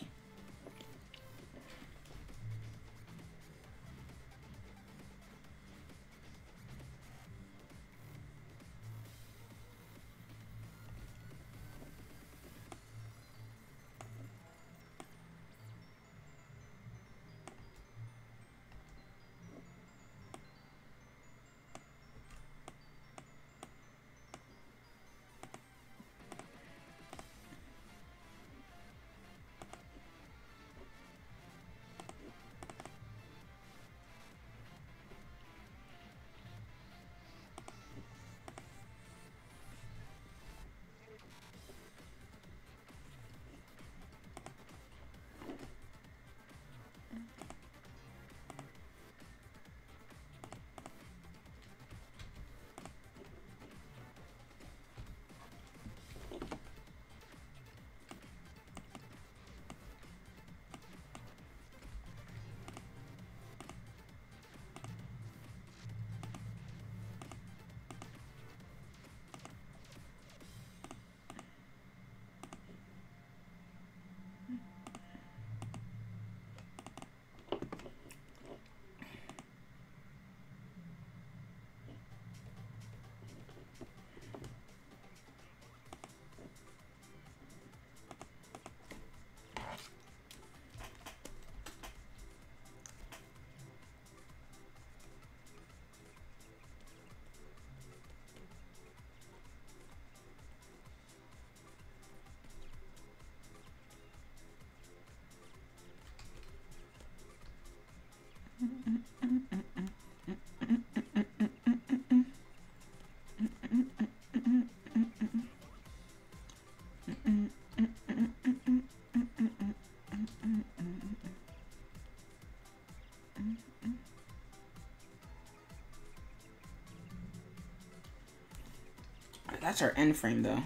That's our end frame, though.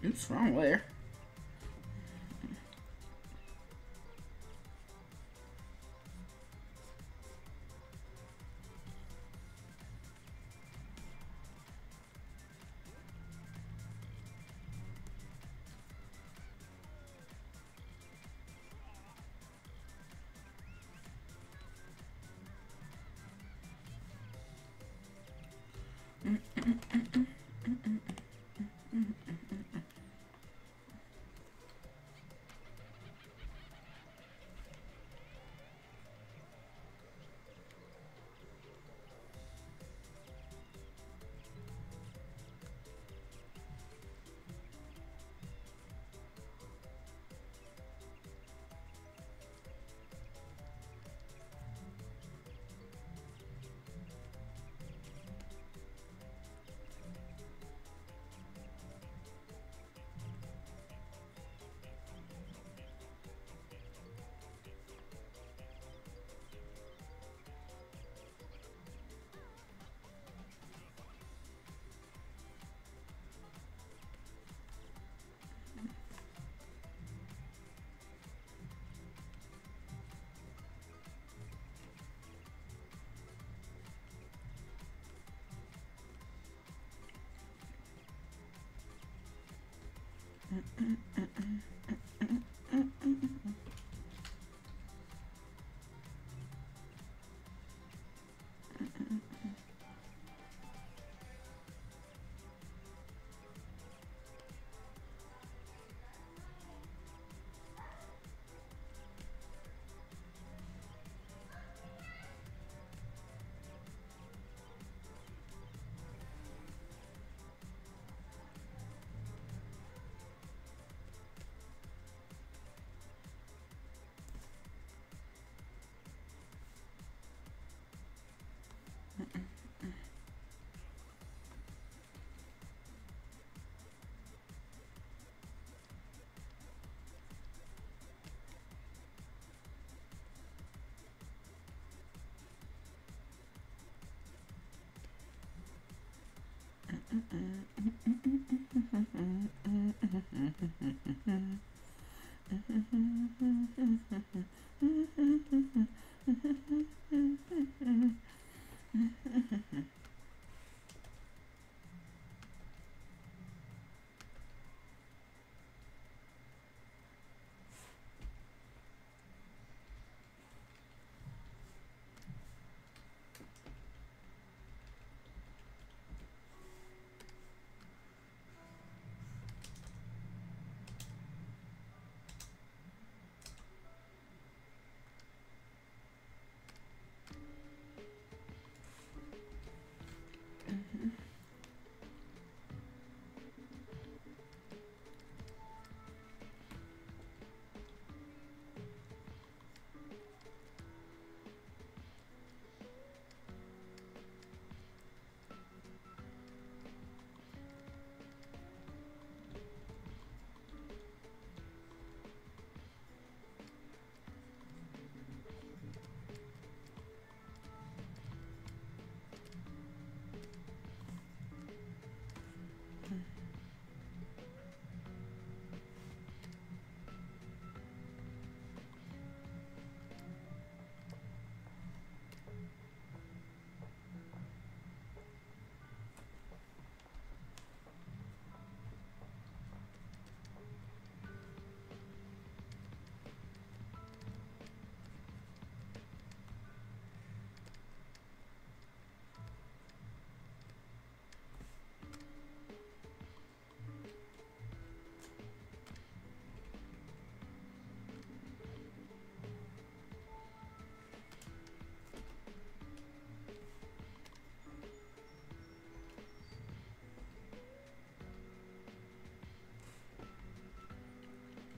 Oops, wrong layer.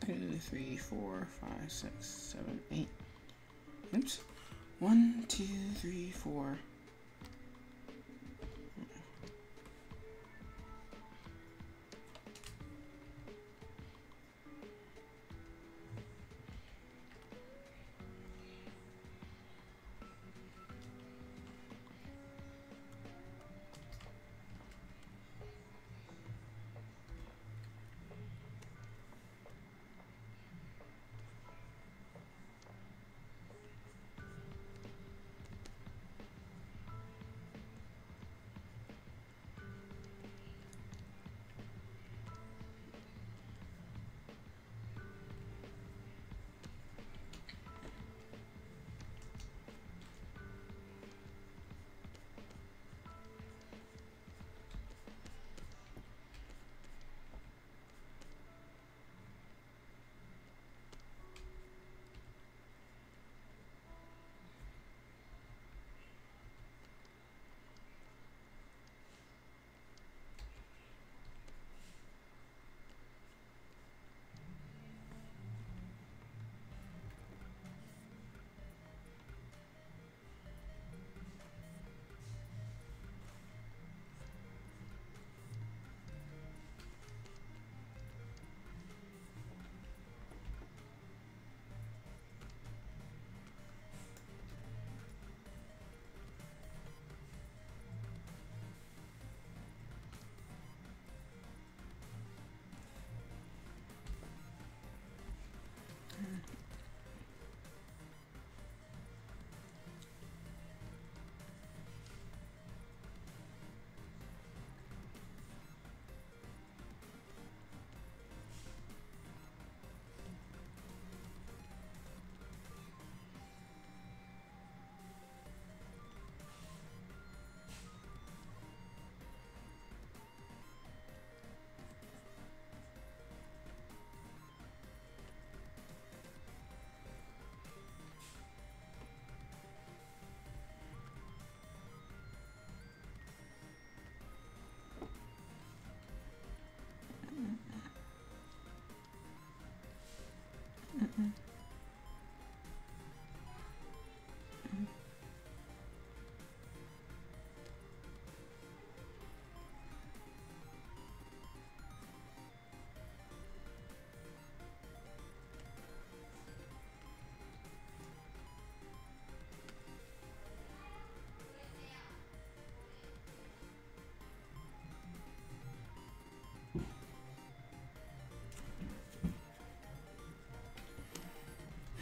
2, 3, 4, 5, 6, 7, 8. Oops. 1, 2, 3, 4.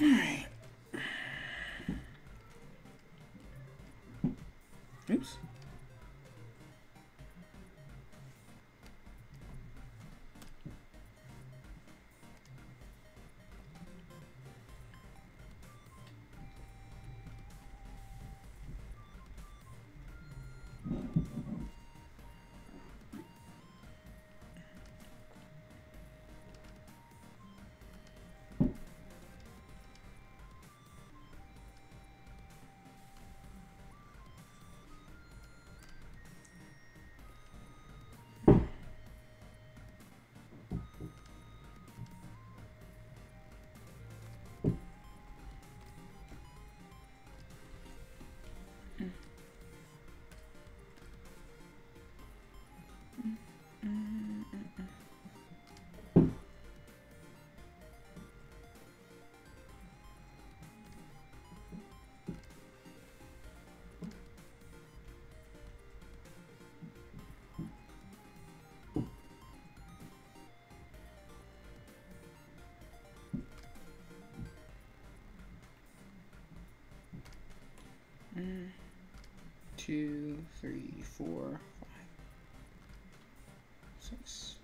Alright. Oops. Two, three, four, five, six.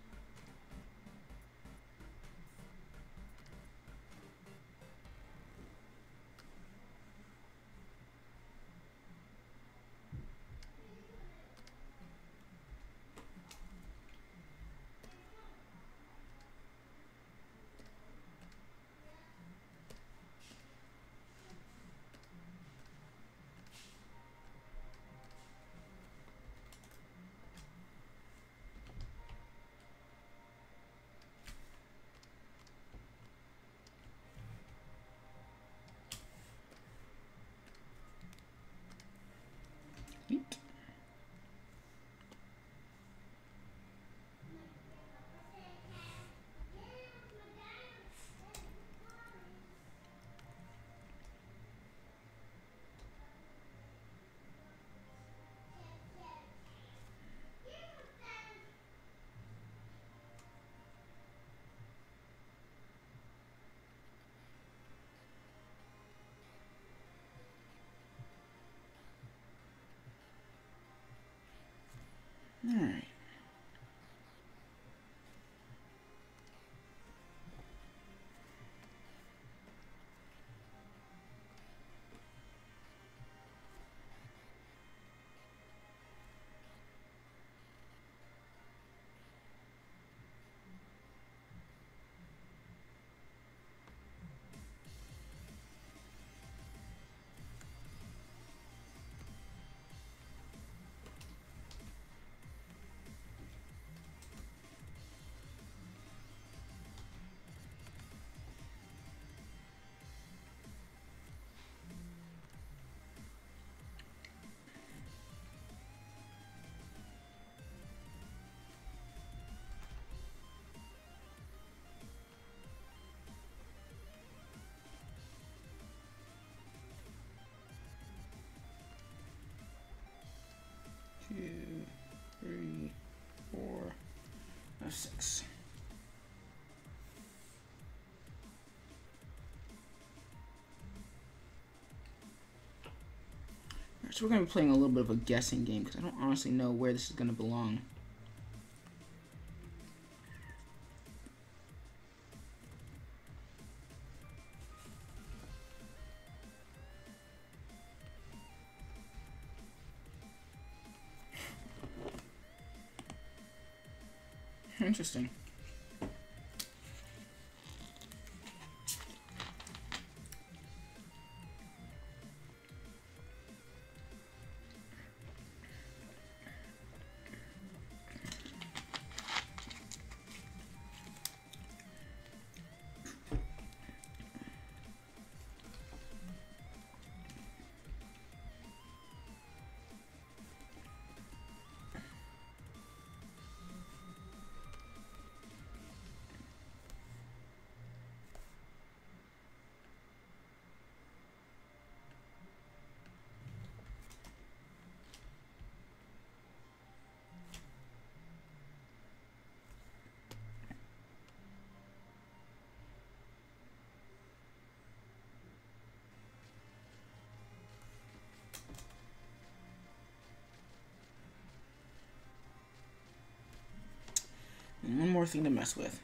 So we're going to be playing a little bit of a guessing game because I don't honestly know where this is going to belong. Interesting. And one more thing to mess with.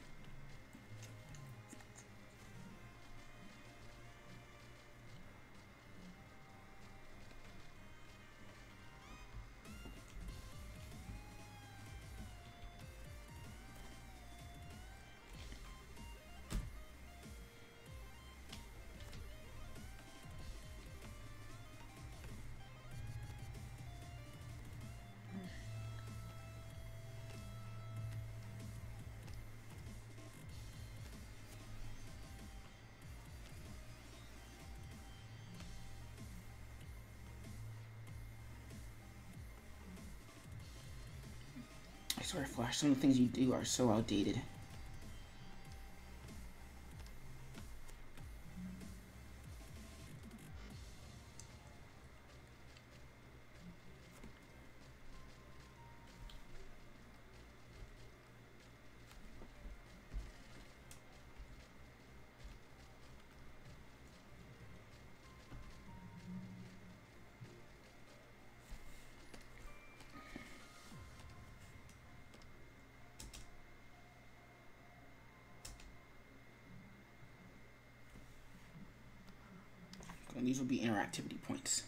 I swear, Flash, some of the things you do are so outdated. And these will be interactivity points.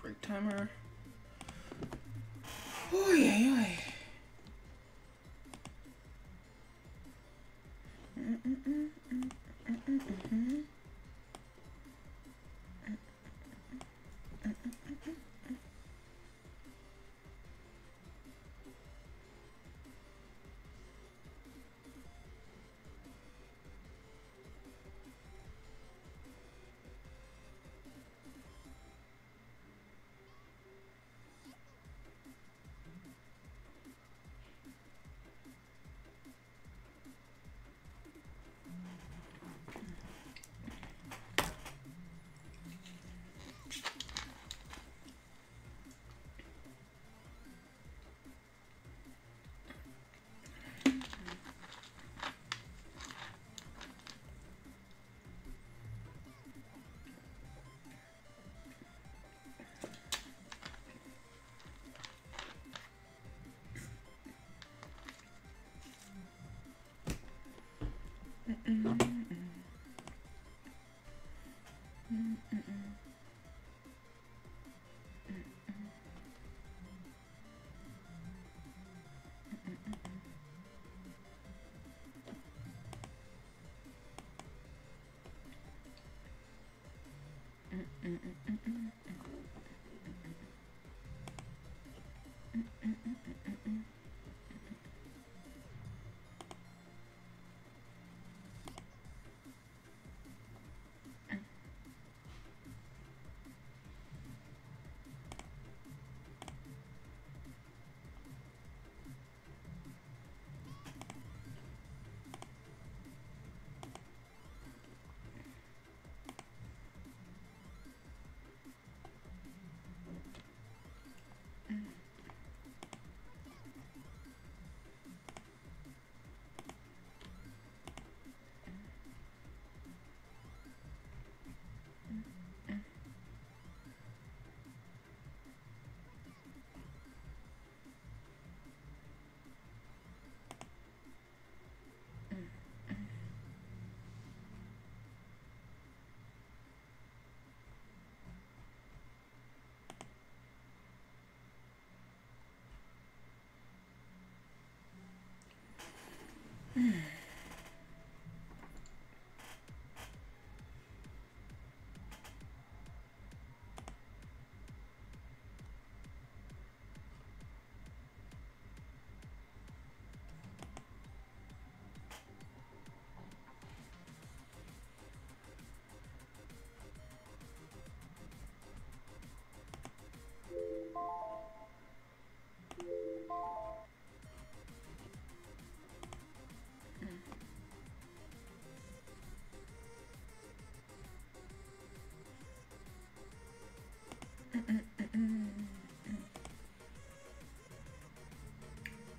Break timer. Oh yeah,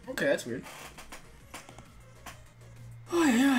Okay, that's weird. Oh, yeah.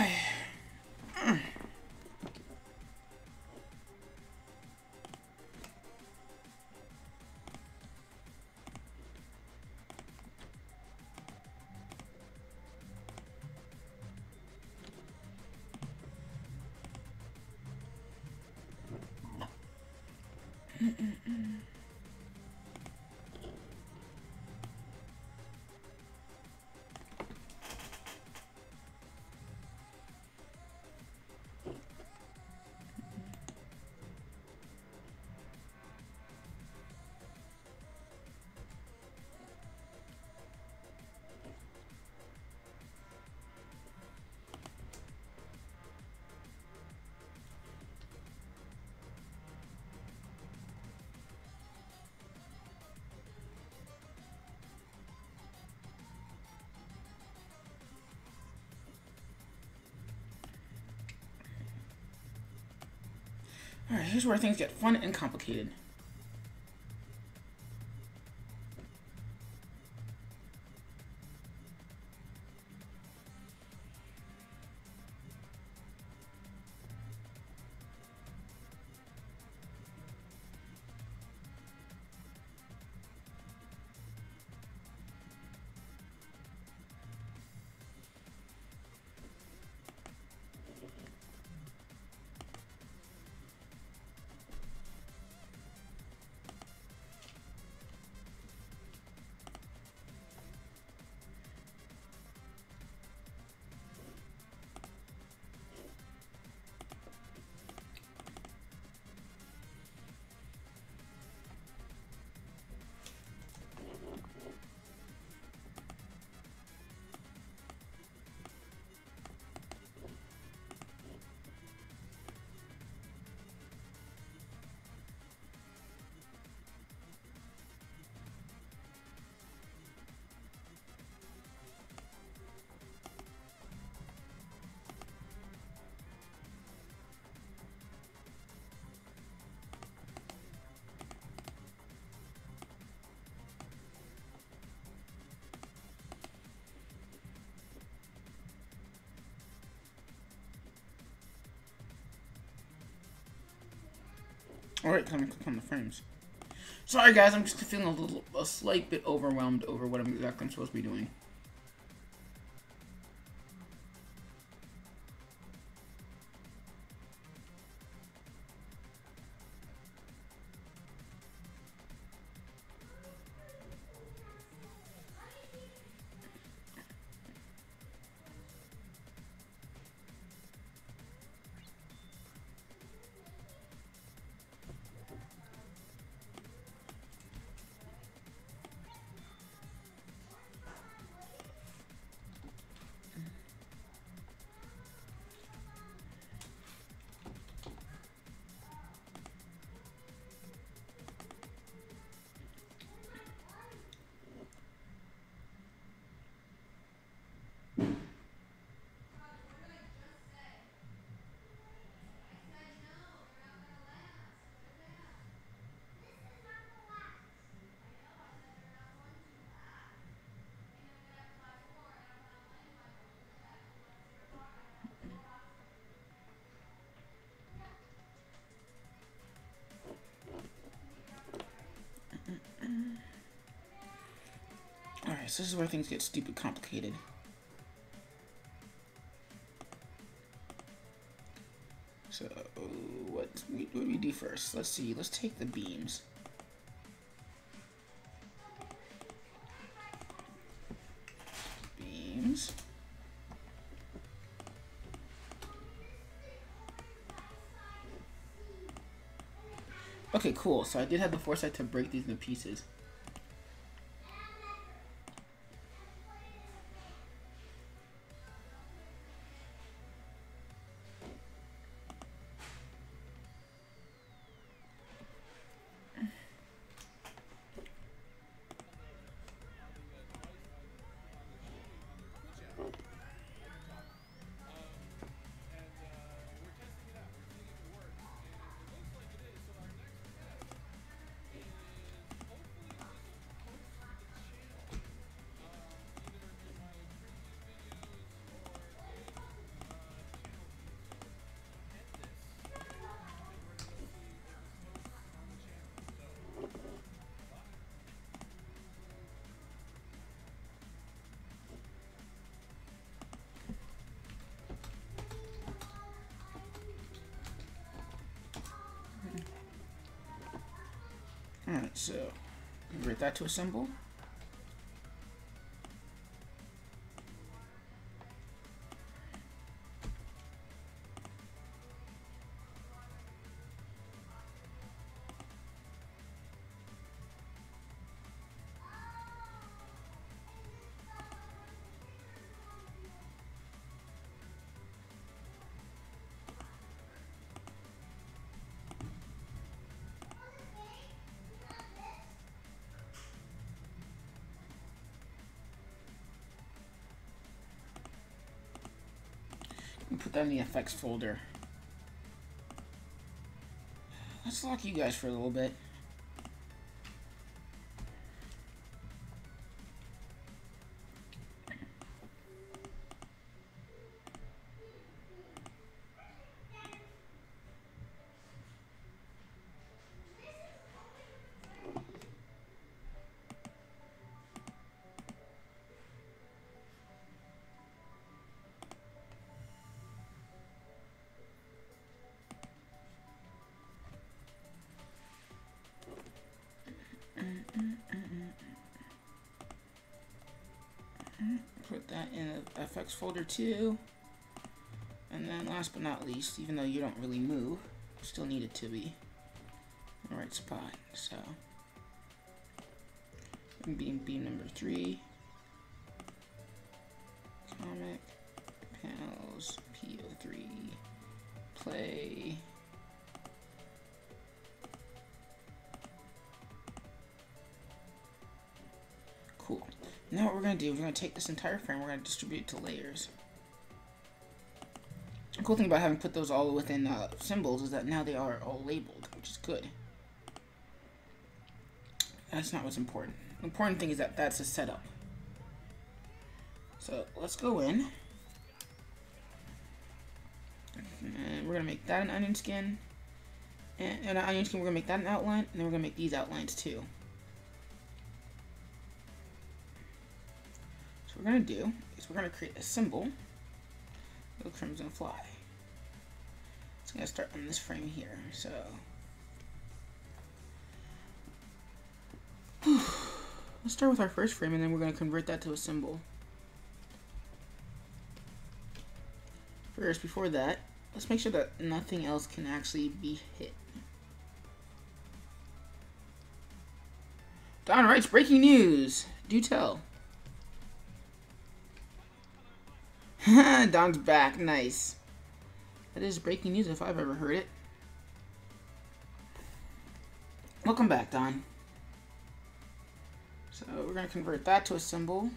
Alright, here's where things get fun and complicated. Alright, time to click on the frames. Sorry guys, I'm just feeling a slight bit overwhelmed over what exactly I'm supposed to be doing. Alright, so this is where things get stupid complicated. So, what do we do first? Let's see, let's take the beams. Beams. Okay, cool. So I did have the foresight to break these into pieces. Alright, so convert that to a symbol. And put that in the effects folder. Let's lock you guys for a little bit. Put that in the FX folder too. And then last but not least, even though you don't really move, still need it to be in the right spot. So beam number 3. Comic panels PO3 play. Cool. Now what we're going to do, we're going to take this entire frame, we're going to distribute it to layers. The cool thing about having put those all within symbols is that now they are all labeled, which is good. That's not what's important. The important thing is that that's a setup. So let's go in. And we're going to make that an onion skin. And an onion skin, we're going to make that an outline, and then we're going to make these outlines too. What we're going to do is we're going to create a symbol of Crimson Fly. It's going to start on this frame here. So let's start with our first frame, and then we're going to convert that to a symbol. First, before that, let's make sure that nothing else can actually be hit. Don writes, breaking news. Do tell. Don's back. Nice. That is breaking news if I've ever heard it. Welcome back, Don. So we're going to convert that to a symbol.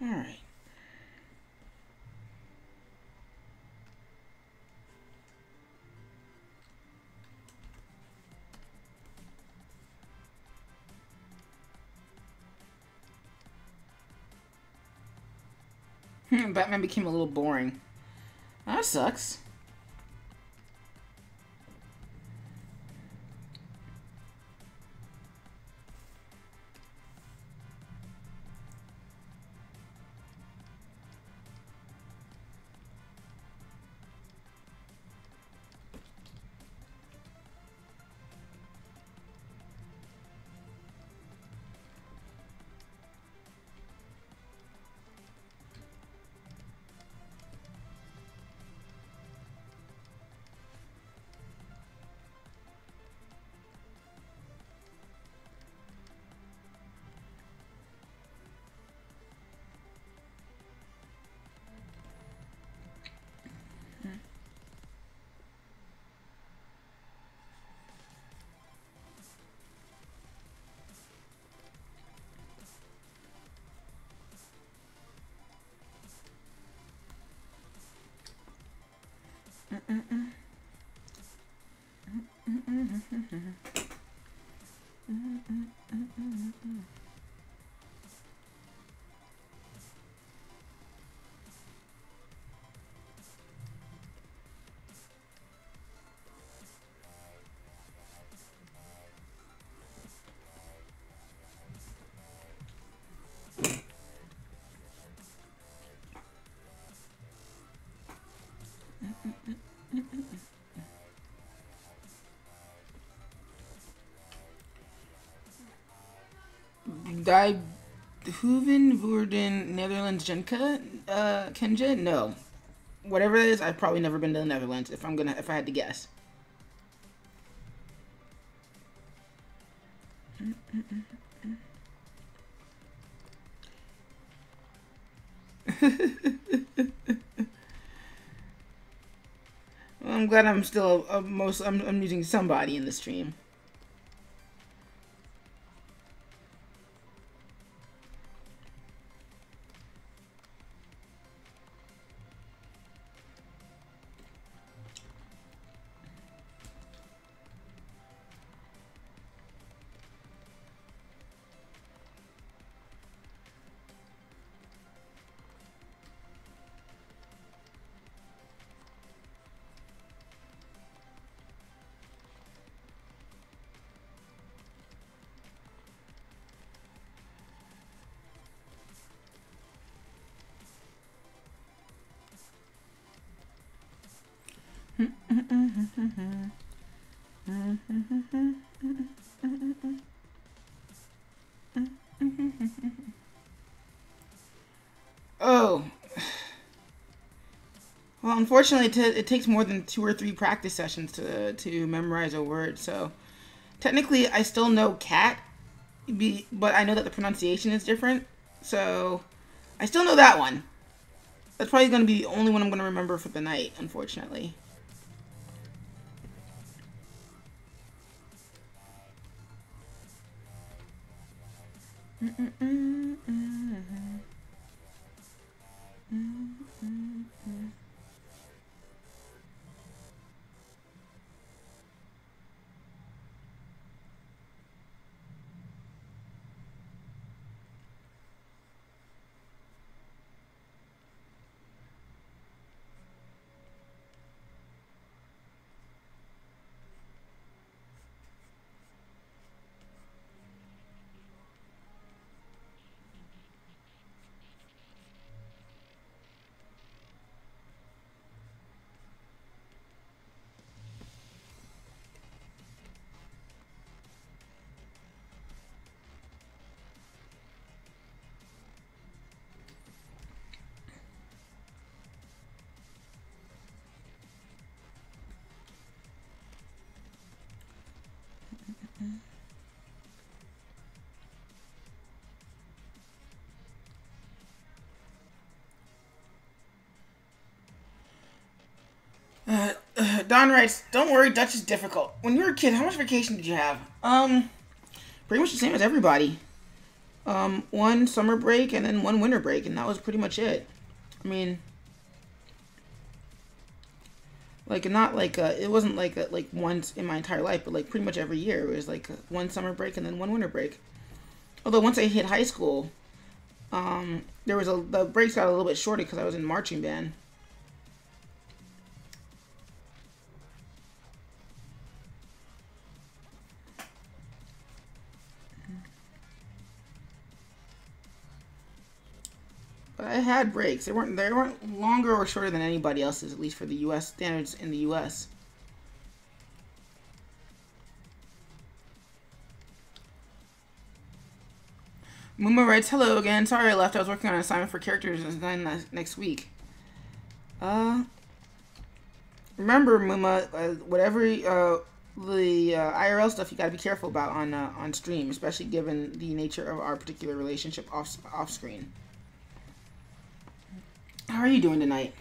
Alright. Batman became a little boring. That sucks. Hoeven Woerden Netherlands Genka Kenja? No. Whatever it is, I've probably never been to the Netherlands if I had to guess. Well, I'm glad I'm still I'm using somebody in the stream. Oh. Well, unfortunately, it takes more than 2 or 3 practice sessions to memorize a word. So, technically, I still know cat, but I know that the pronunciation is different. So, I still know that one. That's probably going to be the only one I'm going to remember for the night, unfortunately. Don writes, "Don't worry, Dutch is difficult. When you were a kid, how much vacation did you have?" Pretty much the same as everybody. 1 summer break and then 1 winter break, and that was pretty much it. I mean, like not like it wasn't like once in my entire life, but like pretty much every year it was like 1 summer break and then 1 winter break. Although once I hit high school, the breaks got a little bit shorter because I was in marching band. But I had breaks. They weren't longer or shorter than anybody else's, at least for the U.S. standards in the U.S. Muma writes, hello again. Sorry I left. I was working on an assignment for characters design next week. Remember, Muma, whatever the IRL stuff, you gotta be careful about on stream, especially given the nature of our particular relationship off screen. How are you doing tonight?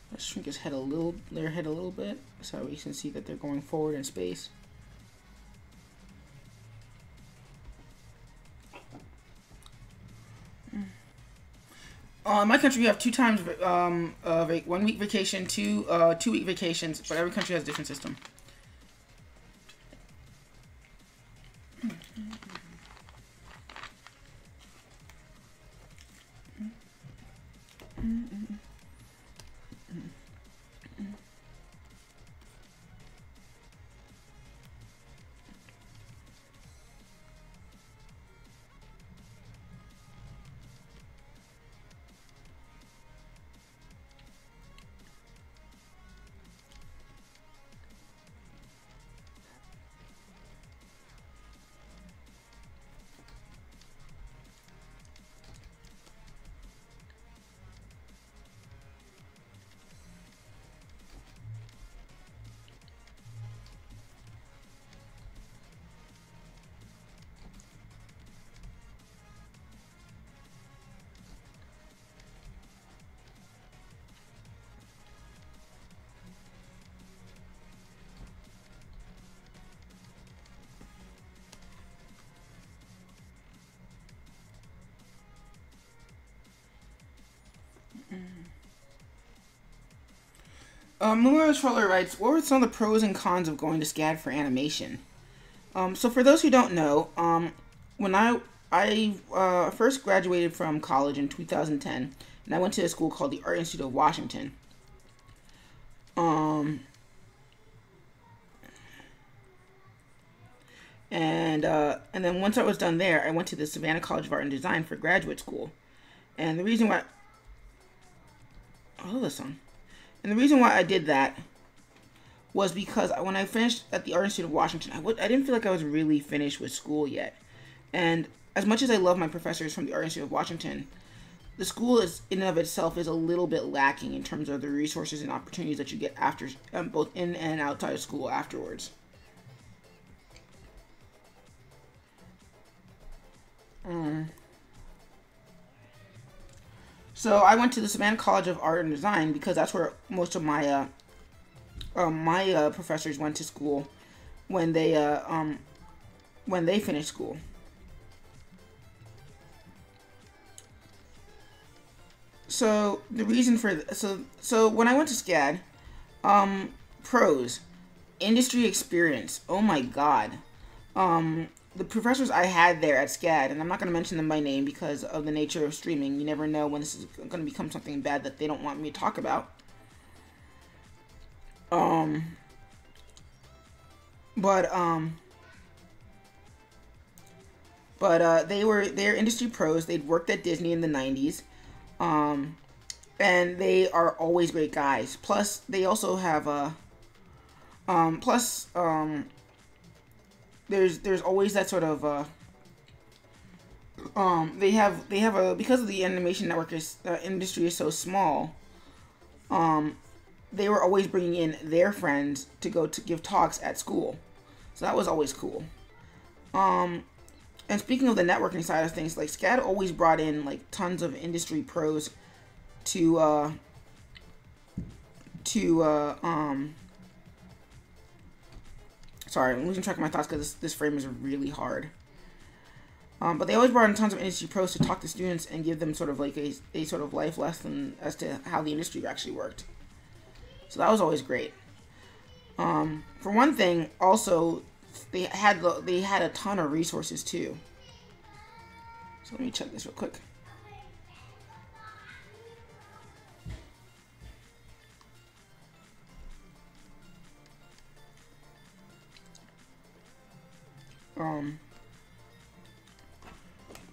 Let's shrink his head their head a little bit, so we can see that they're going forward in space. In my country, we have 2 times 1 week vacation, 2 week vacations, but every country has a different system. Mumura Troller writes, what were some of the pros and cons of going to SCAD for animation? So for those who don't know, when I first graduated from college in 2010, and I went to a school called the Art Institute of Washington. And then once I was done there, I went to the Savannah College of Art and Design for graduate school. And the reason why... I love this song. And the reason why I did that was because when I finished at the Art Institute of Washington, I didn't feel like I was really finished with school yet. And as much as I love my professors from the Art Institute of Washington, the school is in and of itself is a little bit lacking in terms of the resources and opportunities that you get after, both in and outside of school afterwards. So I went to the Savannah College of Art and Design because that's where most of my professors went to school when they finished school. So the reason for so when I went to SCAD, pros, industry experience. Oh my god. The professors I had there at SCAD, and I'm not going to mention them by name because of the nature of streaming. You never know when this is going to become something bad that they don't want me to talk about. They're industry pros. They'd worked at Disney in the 90s. And they are always great guys. Plus, they also have there's always that sort of they have a, because of the animation network industry is so small, they were always bringing in their friends to go to give talks at school, so that was always cool. And speaking of the networking side of things, like SCAD always brought in like tons of industry pros to Sorry, I'm losing track of my thoughts because this frame is really hard. But they always brought in tons of industry pros to talk to students and give them sort of like a sort of life lesson as to how the industry actually worked. So that was always great. For one thing, also they had a ton of resources too. So let me check this real quick.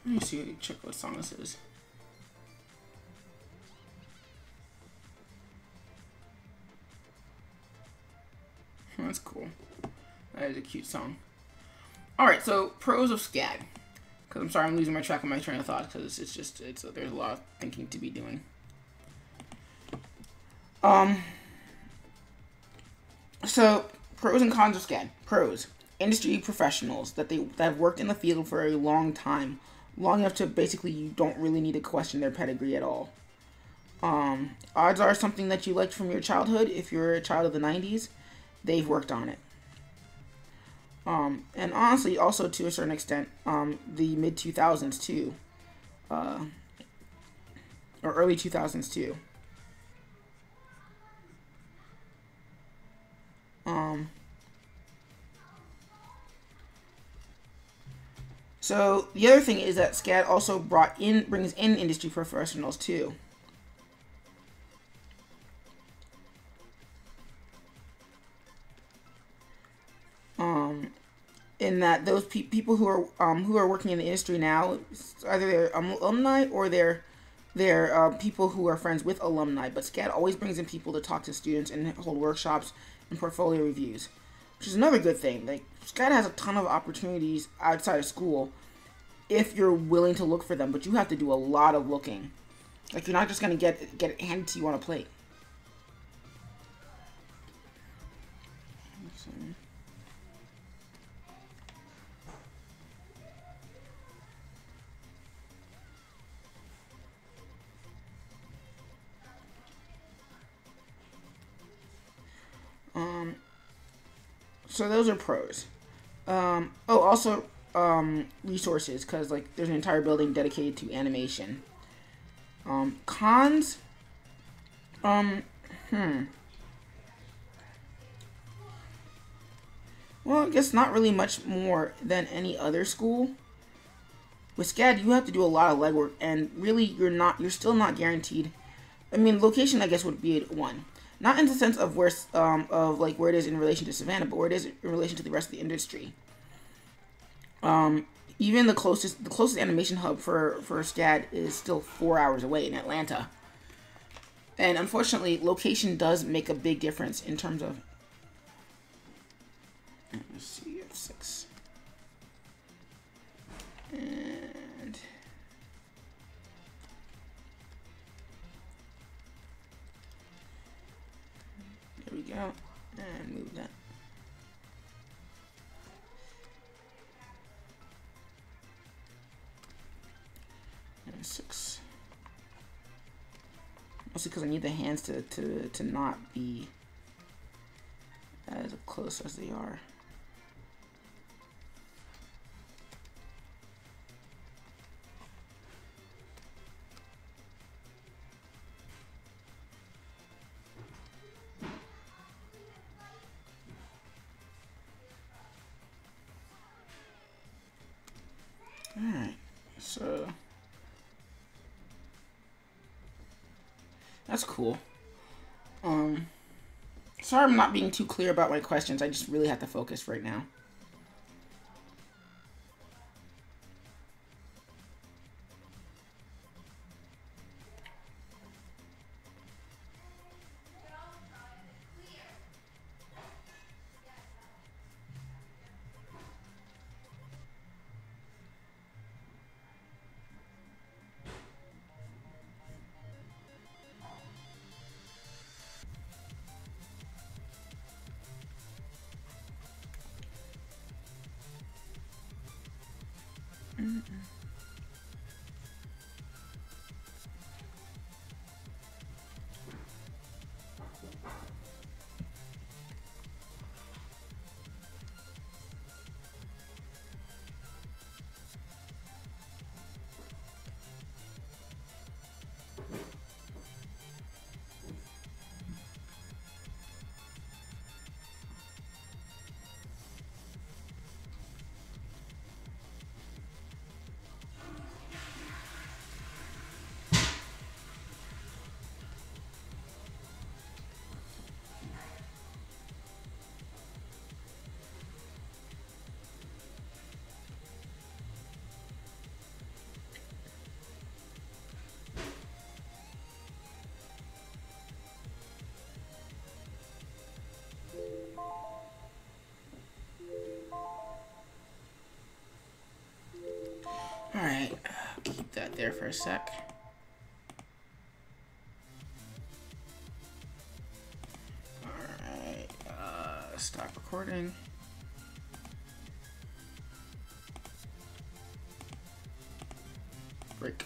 Let me see, check what song this is. That's cool. That is a cute song. Alright, so pros of SCAD. Because I'm sorry, I'm losing my track of my train of thought because there's a lot of thinking to be doing. So pros and cons of SCAD. Pros: industry professionals that have worked in the field for a long time, long enough to basically you don't really need to question their pedigree at all. Odds are something that you liked from your childhood. If you're a child of the 90s, they've worked on it. And honestly, also to a certain extent, the mid 2000s too, or early 2000s too. So the other thing is that SCAD also brings in industry professionals too. In that those people who are working in the industry now, either they're alumni or they're people who are friends with alumni. But SCAD always brings in people to talk to students and hold workshops and portfolio reviews, which is another good thing. Like SCAD has a ton of opportunities outside of school if you're willing to look for them, but you have to do a lot of looking. Like you're not just gonna get it handed to you on a plate. So those are pros. Also resources, because like there's an entire building dedicated to animation. Cons. Well, I guess not really much more than any other school. With SCAD, you have to do a lot of legwork, and really, you're still not guaranteed. I mean, location, I guess, would be one. Not in the sense of where it is in relation to Savannah, but where it is in relation to the rest of the industry. Even the closest animation hub for SCAD is still 4 hours away in Atlanta. And unfortunately, location does make a big difference in terms of. Let's see, F6. And there we go. And move that. And 6. Mostly because I need the hands to not be as close as they are. Alright, so that's cool. Sorry I'm not being too clear about my questions. I just really have to focus right now. for a sec. Alright, stop recording. Break.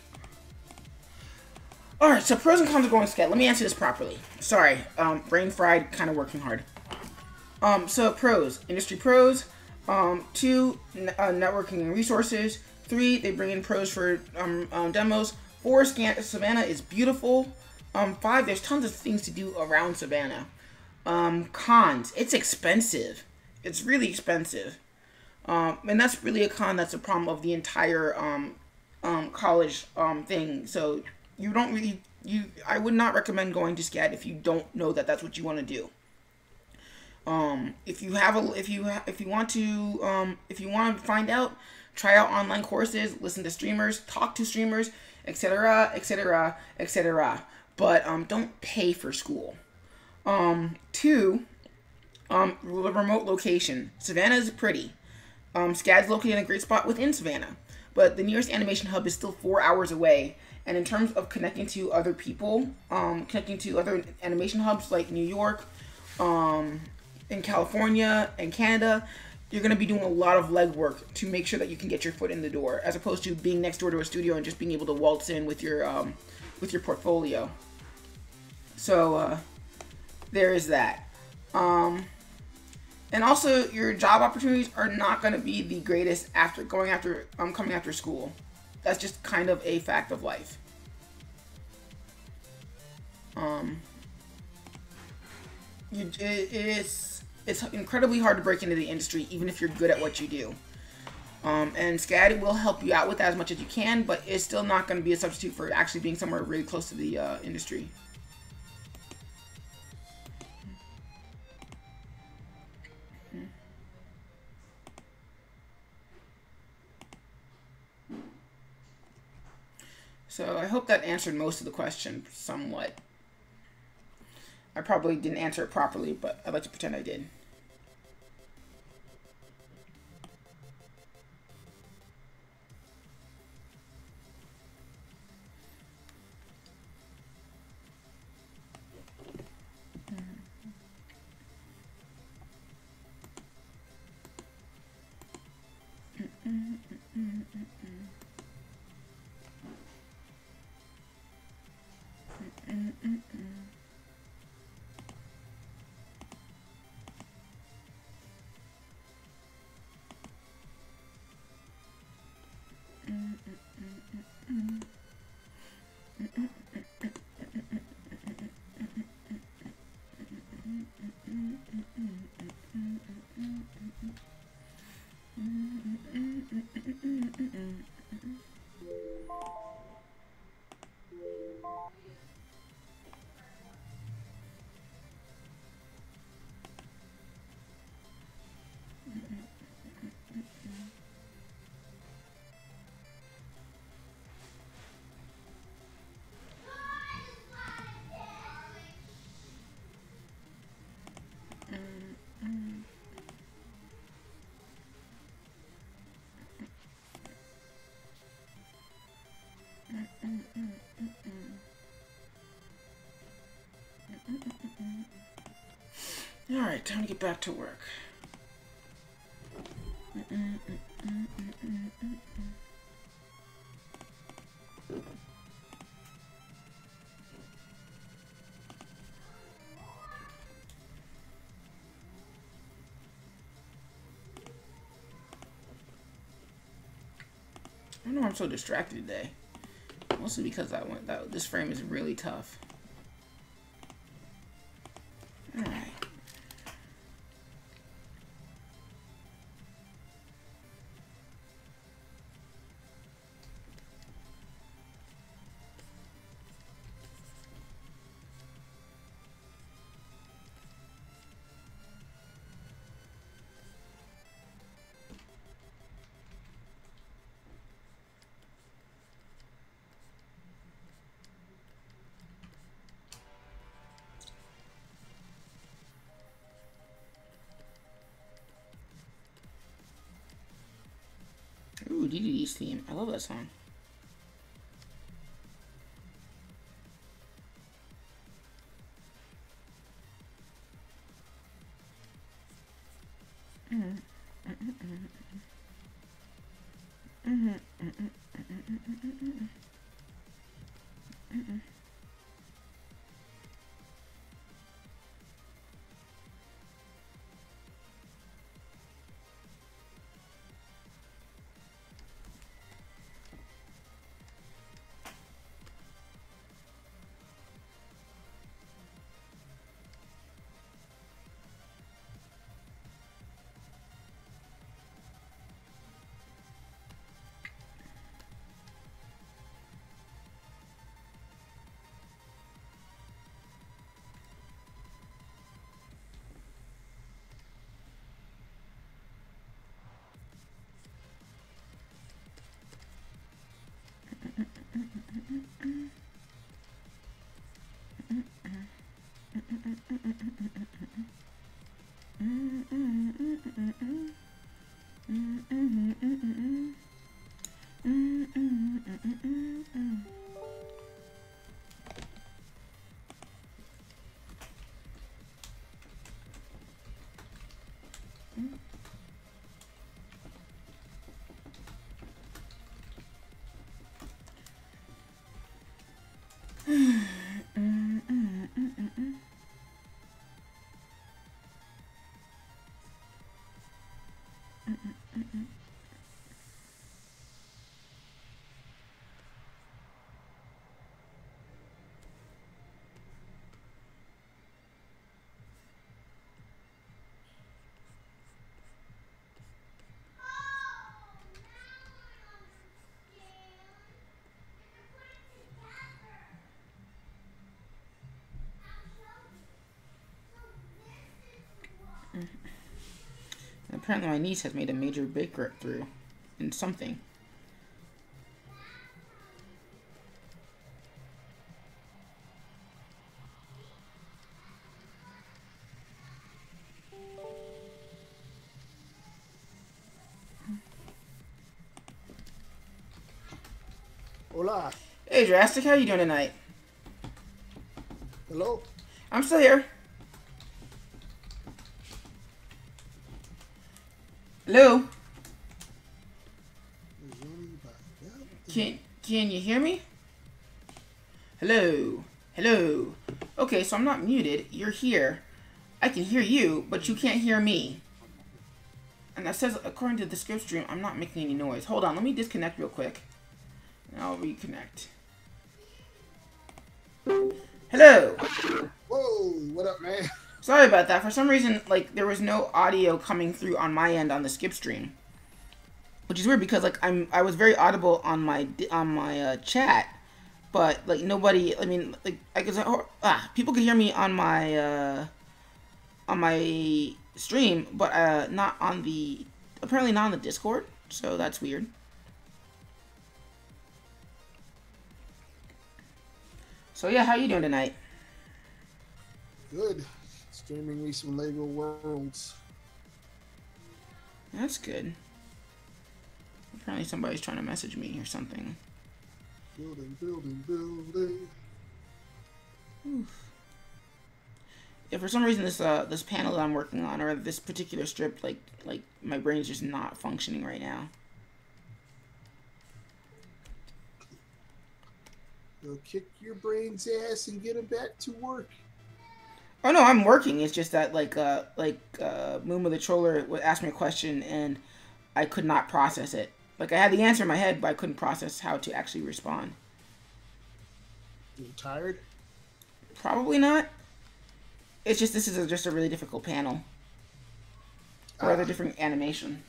Alright, so pros and cons of going SCAD. Let me answer this properly. Sorry, brain fried, kind of working hard. So pros, industry pros. 2, networking and resources. 3, they bring in pros for demos. 4, Savannah is beautiful. 5, there's tons of things to do around Savannah. Cons, it's expensive. It's really expensive. And that's really a con. That's a problem of the entire college thing. So you don't really, I would not recommend going to SCAD if you don't know that that's what you want to do. If you want to find out, try out online courses, listen to streamers, talk to streamers, etc., etc., etc. But don't pay for school. 2, remote location. Savannah is pretty. SCAD's located in a great spot within Savannah, but the nearest animation hub is still 4 hours away. And in terms of connecting to other people, connecting to other animation hubs like New York, in California and Canada, you're going to be doing a lot of legwork to make sure that you can get your foot in the door, as opposed to being next door to a studio and just being able to waltz in with your portfolio. So there is that. And also, your job opportunities are not going to be the greatest after coming after school. That's just kind of a fact of life. It's incredibly hard to break into the industry, even if you're good at what you do. And SCAD will help you out with that as much as you can, but it's still not going to be a substitute for actually being somewhere really close to the industry. So I hope that answered most of the question somewhat. I probably didn't answer it properly, but I'd like to pretend I did. Alright, time to get back to work. I don't know why I'm so distracted today. Mostly because this frame is really tough. Alright. Ooh, DDD's theme. I love that song. Apparently my niece has made a major breakthrough in something. Hola. Hey Drastic, how you doing tonight? Hello. I'm still here. Hello? Can you hear me? Hello? Hello? Okay, so I'm not muted. You're here. I can hear you, but you can't hear me. And that says, according to the skip stream, I'm not making any noise. Hold on, let me disconnect real quick. And I'll reconnect. Hello? Whoa, what up, man? Sorry about that. For some reason, like, there was no audio coming through on my end on the skip stream. Which is weird because, like, I was very audible on my chat, but, like, nobody, I mean, like, I guess, people could hear me on my stream, but, not on the, apparently not on the Discord, so that's weird. So, yeah, how you doing tonight? Good. Streaming me some Lego Worlds. That's good. Apparently somebody's trying to message me or something. Building. Oof. Yeah, for some reason this panel that I'm working on, or this particular strip, like my brain's just not functioning right now. Go kick your brain's ass and get it back to work. Oh no, I'm working. It's just that Mooma the Troller asked me a question and I could not process it. Like I had the answer in my head, but I couldn't process how to actually respond. You tired? Probably not. It's just this is just a really difficult panel. Or rather different animation.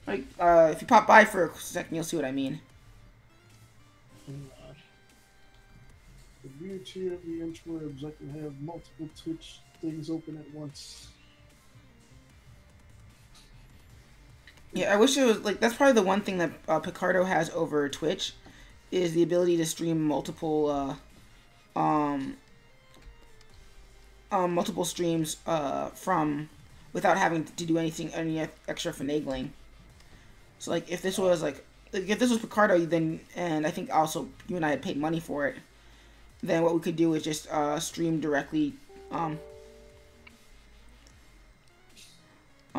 Like if you pop by for a second, you'll see what I mean. The beauty of the interwebs, I can have multiple Twitch things open at once. Yeah, I wish it was like that's probably the one thing that Picardo has over Twitch is the ability to stream multiple multiple streams from without having to do any extra finagling. So like if this was if this was Picardo, then and I think also you and I had paid money for it, then what we could do is just stream directly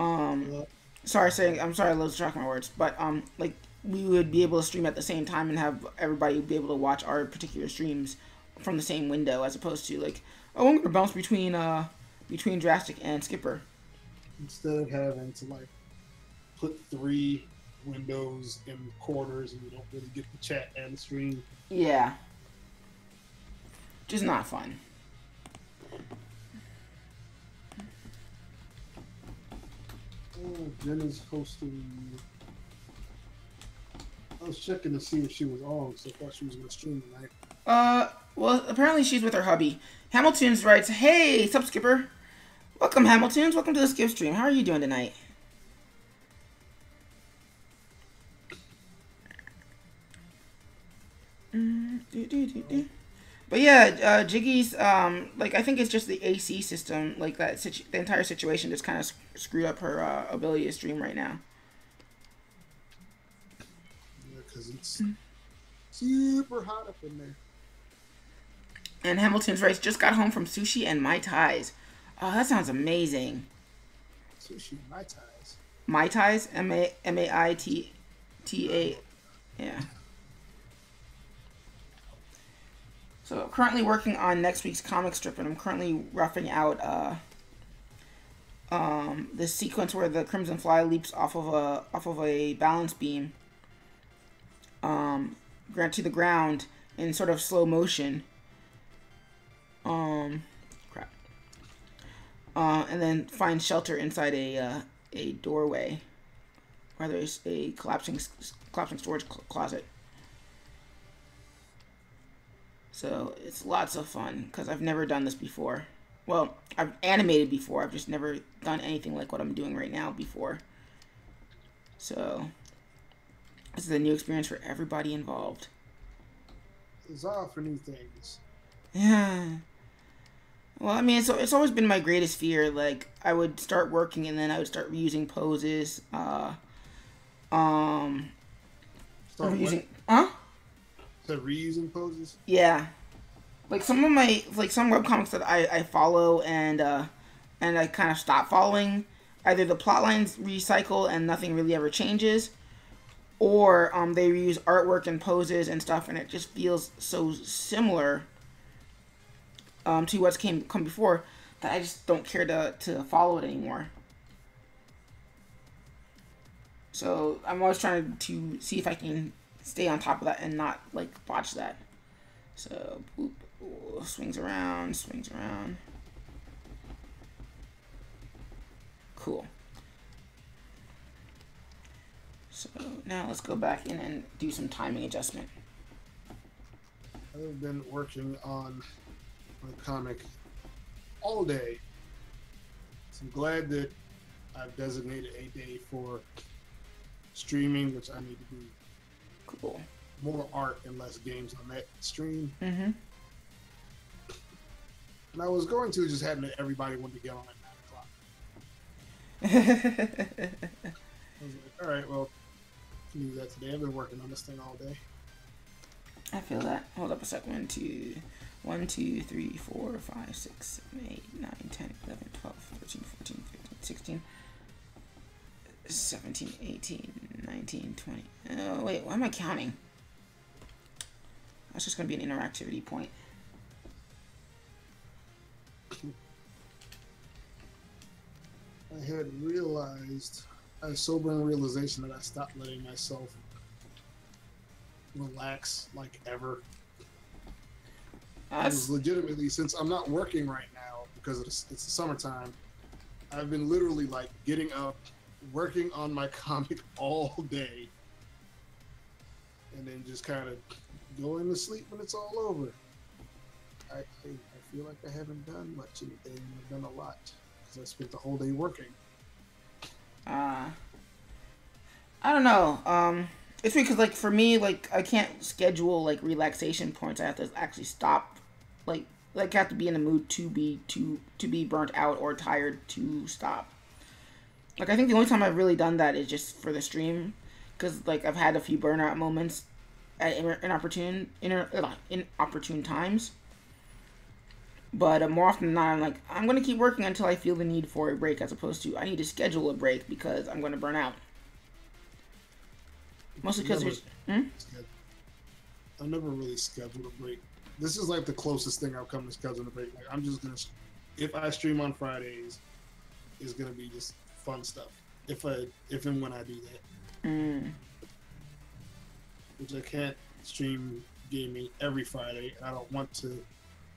I'm sorry, I lost track of my words, but like we would be able to stream at the same time and have everybody be able to watch our particular streams from the same window, as opposed to like, oh, I'm gonna bounce between Drastic and Skipper. Instead of having to like put 3 windows in corners and you don't really get the chat and the stream. Yeah. Just not fun. Oh, Jenna's hosting. I was checking to see if she was on, so I thought she was going to stream tonight. Well, apparently she's with her hubby. Hamilton's writes, "Hey, sup, Skipper? Welcome, Hamiltons. Welcome to the Skip stream. How are you doing tonight?" But yeah, Jiggy's, like, I think it's just the AC system, like, the entire situation just kind of screwed up her ability to stream right now. Yeah, because it's super hot up in there. And Hamilton's race just got home from sushi and Mai Tais. Oh, that sounds amazing. Sushi and Mai Tais? Mai Tais? M-A-I-T-A. Yeah. So currently working on next week's comic strip, and I'm currently roughing out this sequence where the Crimson Fly leaps off of a balance beam to the ground in sort of slow motion. Crap. And then find shelter inside a doorway, where there's a collapsing storage closet. So it's lots of fun, because I've never done this before. Well, I've animated before. I've just never done anything like what I'm doing right now before. So this is a new experience for everybody involved. It's all for new things. Yeah. Well, I mean, it's always been my greatest fear. Like, I would start working and then I would start reusing poses. Reusing, huh? So reusing poses? Yeah. Like some webcomics that I follow and I kind of stop following, either the plot lines recycle and nothing really ever changes, or they reuse artwork and poses and stuff, and it just feels so similar to what's come before that I just don't care to follow it anymore. So I'm always trying to see if I can stay on top of that and not like botch that. So boop, ooh, swings around. Cool. So now let's go back in and do some timing adjustment. I've been working on my comic all day. So I'm glad that I've designated a day for streaming, which I need to do Cool. more art and less games on that stream. Mm-hmm. And I was going to just have everybody want to get on at 9 o'clock. I was like, all right, well, I can do that today. I've been working on this thing all day. I feel that. Hold up a sec. 1, 2, 3, 4, 5, 6, 7, 8, 9, 10, 11, 12, 13, 14, 15, 16, 17, 18, 19, 20. Oh, wait, why am I counting? That's just going to be an interactivity point. I had realized, a sobering realization that I stopped letting myself relax like ever. I was legitimately, since I'm not working right now because it's the summertime, I've been literally like getting up, working on my comic all day, and then just kind of going to sleep when it's all over. I feel like I haven't done much in the day, and I've done a lot because I spent the whole day working. I don't know. It's because like for me, like I can't schedule like relaxation points. I have to actually stop. Like I have to be in the mood to be burnt out or tired to stop. Like I think the only time I've really done that is just for the stream, because like I've had a few burnout moments at inopportune times. But more often than not, I'm like, I'm going to keep working until I feel the need for a break, as opposed to I need to schedule a break because I'm going to burn out. Mostly because there's... I've never really scheduled a break. This is like the closest thing I've come to scheduling a break. Like, I'm just going to... If I stream on Fridays, it's going to be just fun stuff. If and when I do that. Which I can't stream gaming every Friday. I don't want to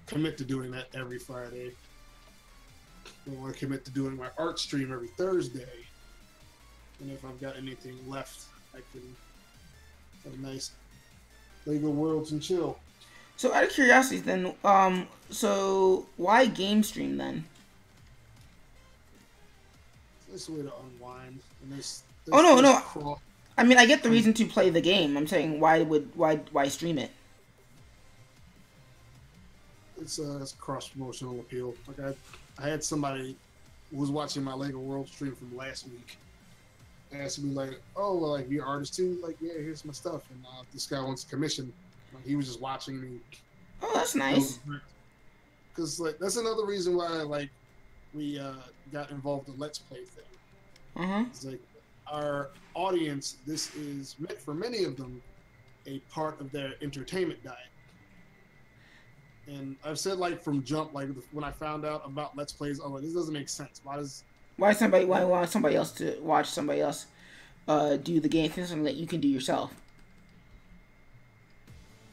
commit to doing that every Friday. I want to commit to doing my art stream every Thursday. And if I've got anything left, I can have a nice Lego Worlds and chill. So out of curiosity then, so why game stream then? It's a way to unwind. And there's no. I mean, I get the reason to play the game. I'm saying why stream it? It's cross promotional appeal. Like I had somebody who was watching my Lego World stream from last week asked me like, "Oh, well, like you're an artist too?" Like, yeah, here's my stuff. And this guy wants a commission. Like, he was just watching me. Oh, that's nice. Because like that's another reason why like we got involved in Let's Play thing. It's like our audience. This is meant for many of them a part of their entertainment diet. And I've said like from jump, like when I found out about Let's Plays, I'm like, this doesn't make sense. Why want somebody else to watch somebody else do the game thing, something that you can do yourself?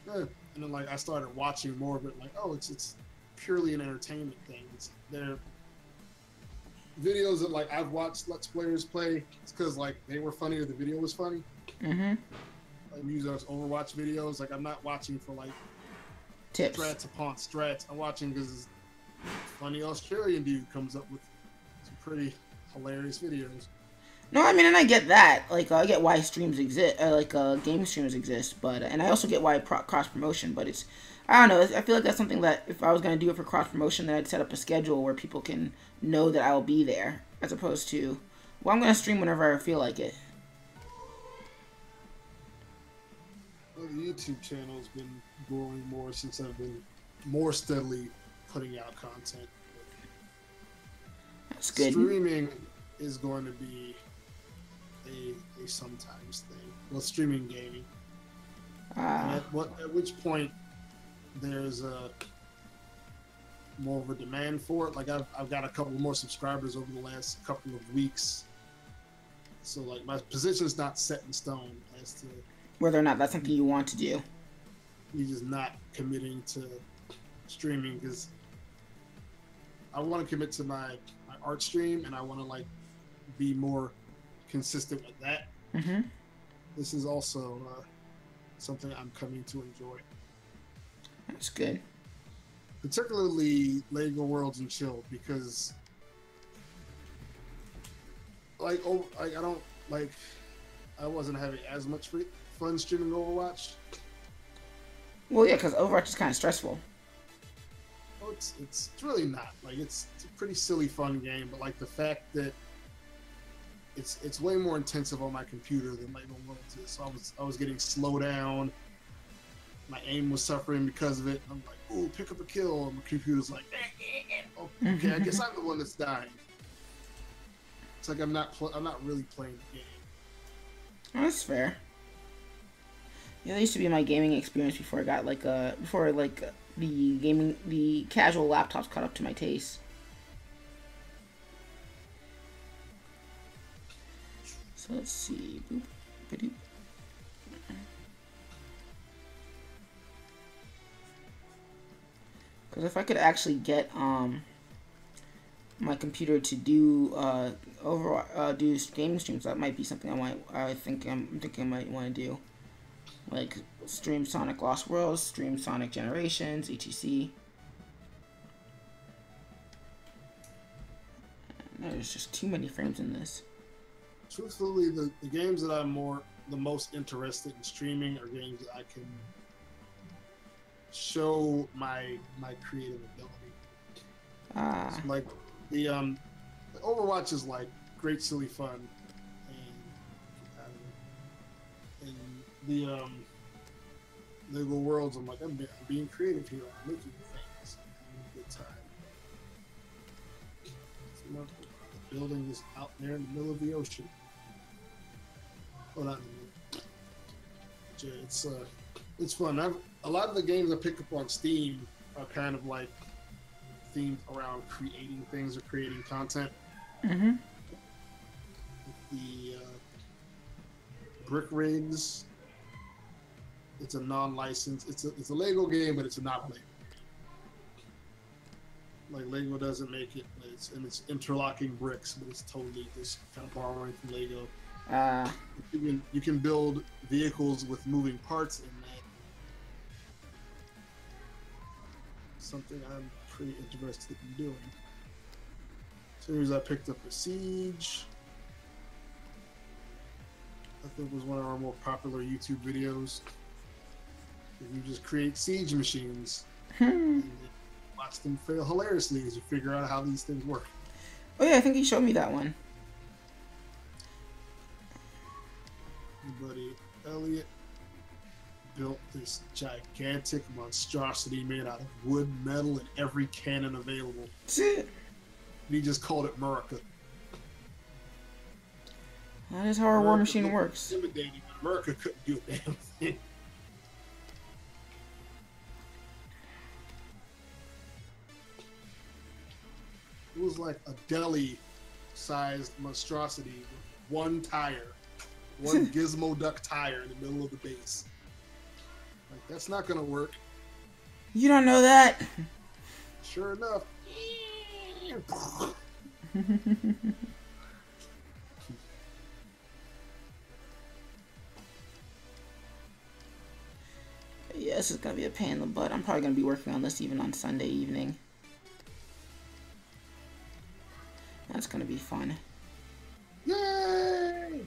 Yeah. And then like I started watching more of it, like, oh, it's purely an entertainment thing. They're videos that like I've watched Let's Players play. It's because like they were funny or the video was funny. Like music Overwatch videos. Like I'm not watching for like tips, strats upon strats. I'm watching because funny Australian dude comes up with some pretty hilarious videos. No, I mean, and I get that. Like, I get why streams exist, game streams exist, but and I also get why cross promotion. But it's, I don't know. I feel like that's something that if I was gonna do it for cross promotion, then I'd set up a schedule where people can know that I will be there, as opposed to, well, I'm gonna stream whenever I feel like it. Well, the YouTube channel has been growing more since I've been more steadily putting out content. That's good. Streaming is going to be a sometimes thing. Well, streaming gaming. At which point there's more of a demand for it. Like I've got a couple more subscribers over the last couple of weeks, so like my position's not set in stone as to whether or not that's something you want to do. You're just not committing to streaming because I want to commit to my art stream and I want to like be more consistent with that. This is also something I'm coming to enjoy. That's good. Particularly Lego Worlds and Chill because I wasn't having as much fun streaming Overwatch. Well, yeah, because Overwatch is kind of stressful. Well, it's really not. Like it's a pretty silly fun game, but like the fact that it's way more intensive on my computer than Lego Worlds is. So I was getting slowed down. My aim was suffering because of it. I'm like, "Ooh, pick up a kill," and my computer's like, "Okay, I guess I'm the one that's dying." It's like I'm not really playing the game. That's fair. Yeah, that used to be my gaming experience before I got the casual laptops caught up to my taste. So let's see. Boop, ba-doop. Because if I could actually get my computer to do do gaming streams, that might be something I'm thinking I might want to do. Like stream Sonic Lost Worlds, stream Sonic Generations, etc. There's just too many frames in this. Truthfully, the games that I'm the most interested in streaming are games that I can show my creative ability. So like the Overwatch is like great silly fun, and the Lego Worlds, I'm like I'm being creative here, I'm making things, I'm having a good time. building this out there in the middle of the ocean. Well, not in the middle. It's fun. A lot of the games I pick up on Steam are kind of like themed around creating things or creating content. Mm-hmm. The Brick Rigs. It's a non-licensed. It's a Lego game, but it's not Lego. Like Lego doesn't make it, but it's interlocking bricks, but it's totally just kind of borrowing from Lego. You can build vehicles with moving parts in that. Something I'm pretty interested in doing. As soon as I picked up a Siege, I think it was one of our more popular YouTube videos. You just create siege machines and watch them fail hilariously as you figure out how these things work. Oh yeah, I think he showed me that one. My buddy Elliot built this gigantic monstrosity made out of wood, metal, and every cannon available. And he just called it America. That is how our war machine works. Intimidating, but America couldn't do a damn thing. It was like a deli-sized monstrosity with one tire, one gizmo duck tire in the middle of the base. Like, that's not gonna work. You don't know that. Sure enough. Yeah, this is gonna be a pain in the butt. I'm probably gonna be working on this even on Sunday evening. That's gonna be fun. Yay!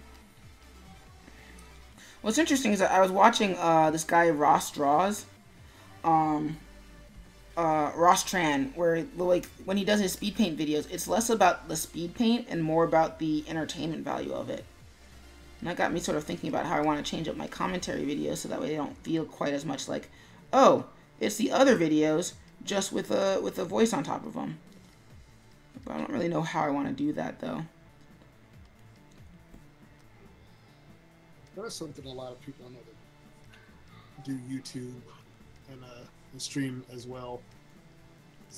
What's interesting is that I was watching this guy Ross Draws, Ross Tran, where like when he does his speed paint videos, it's less about the speed paint and more about the entertainment value of it. And that got me sort of thinking about how I want to change up my commentary videos so that way they don't feel quite as much like, oh, it's the other videos just with a voice on top of them. But I don't really know how I want to do that though. That's something a lot of people I know that do YouTube and stream as well.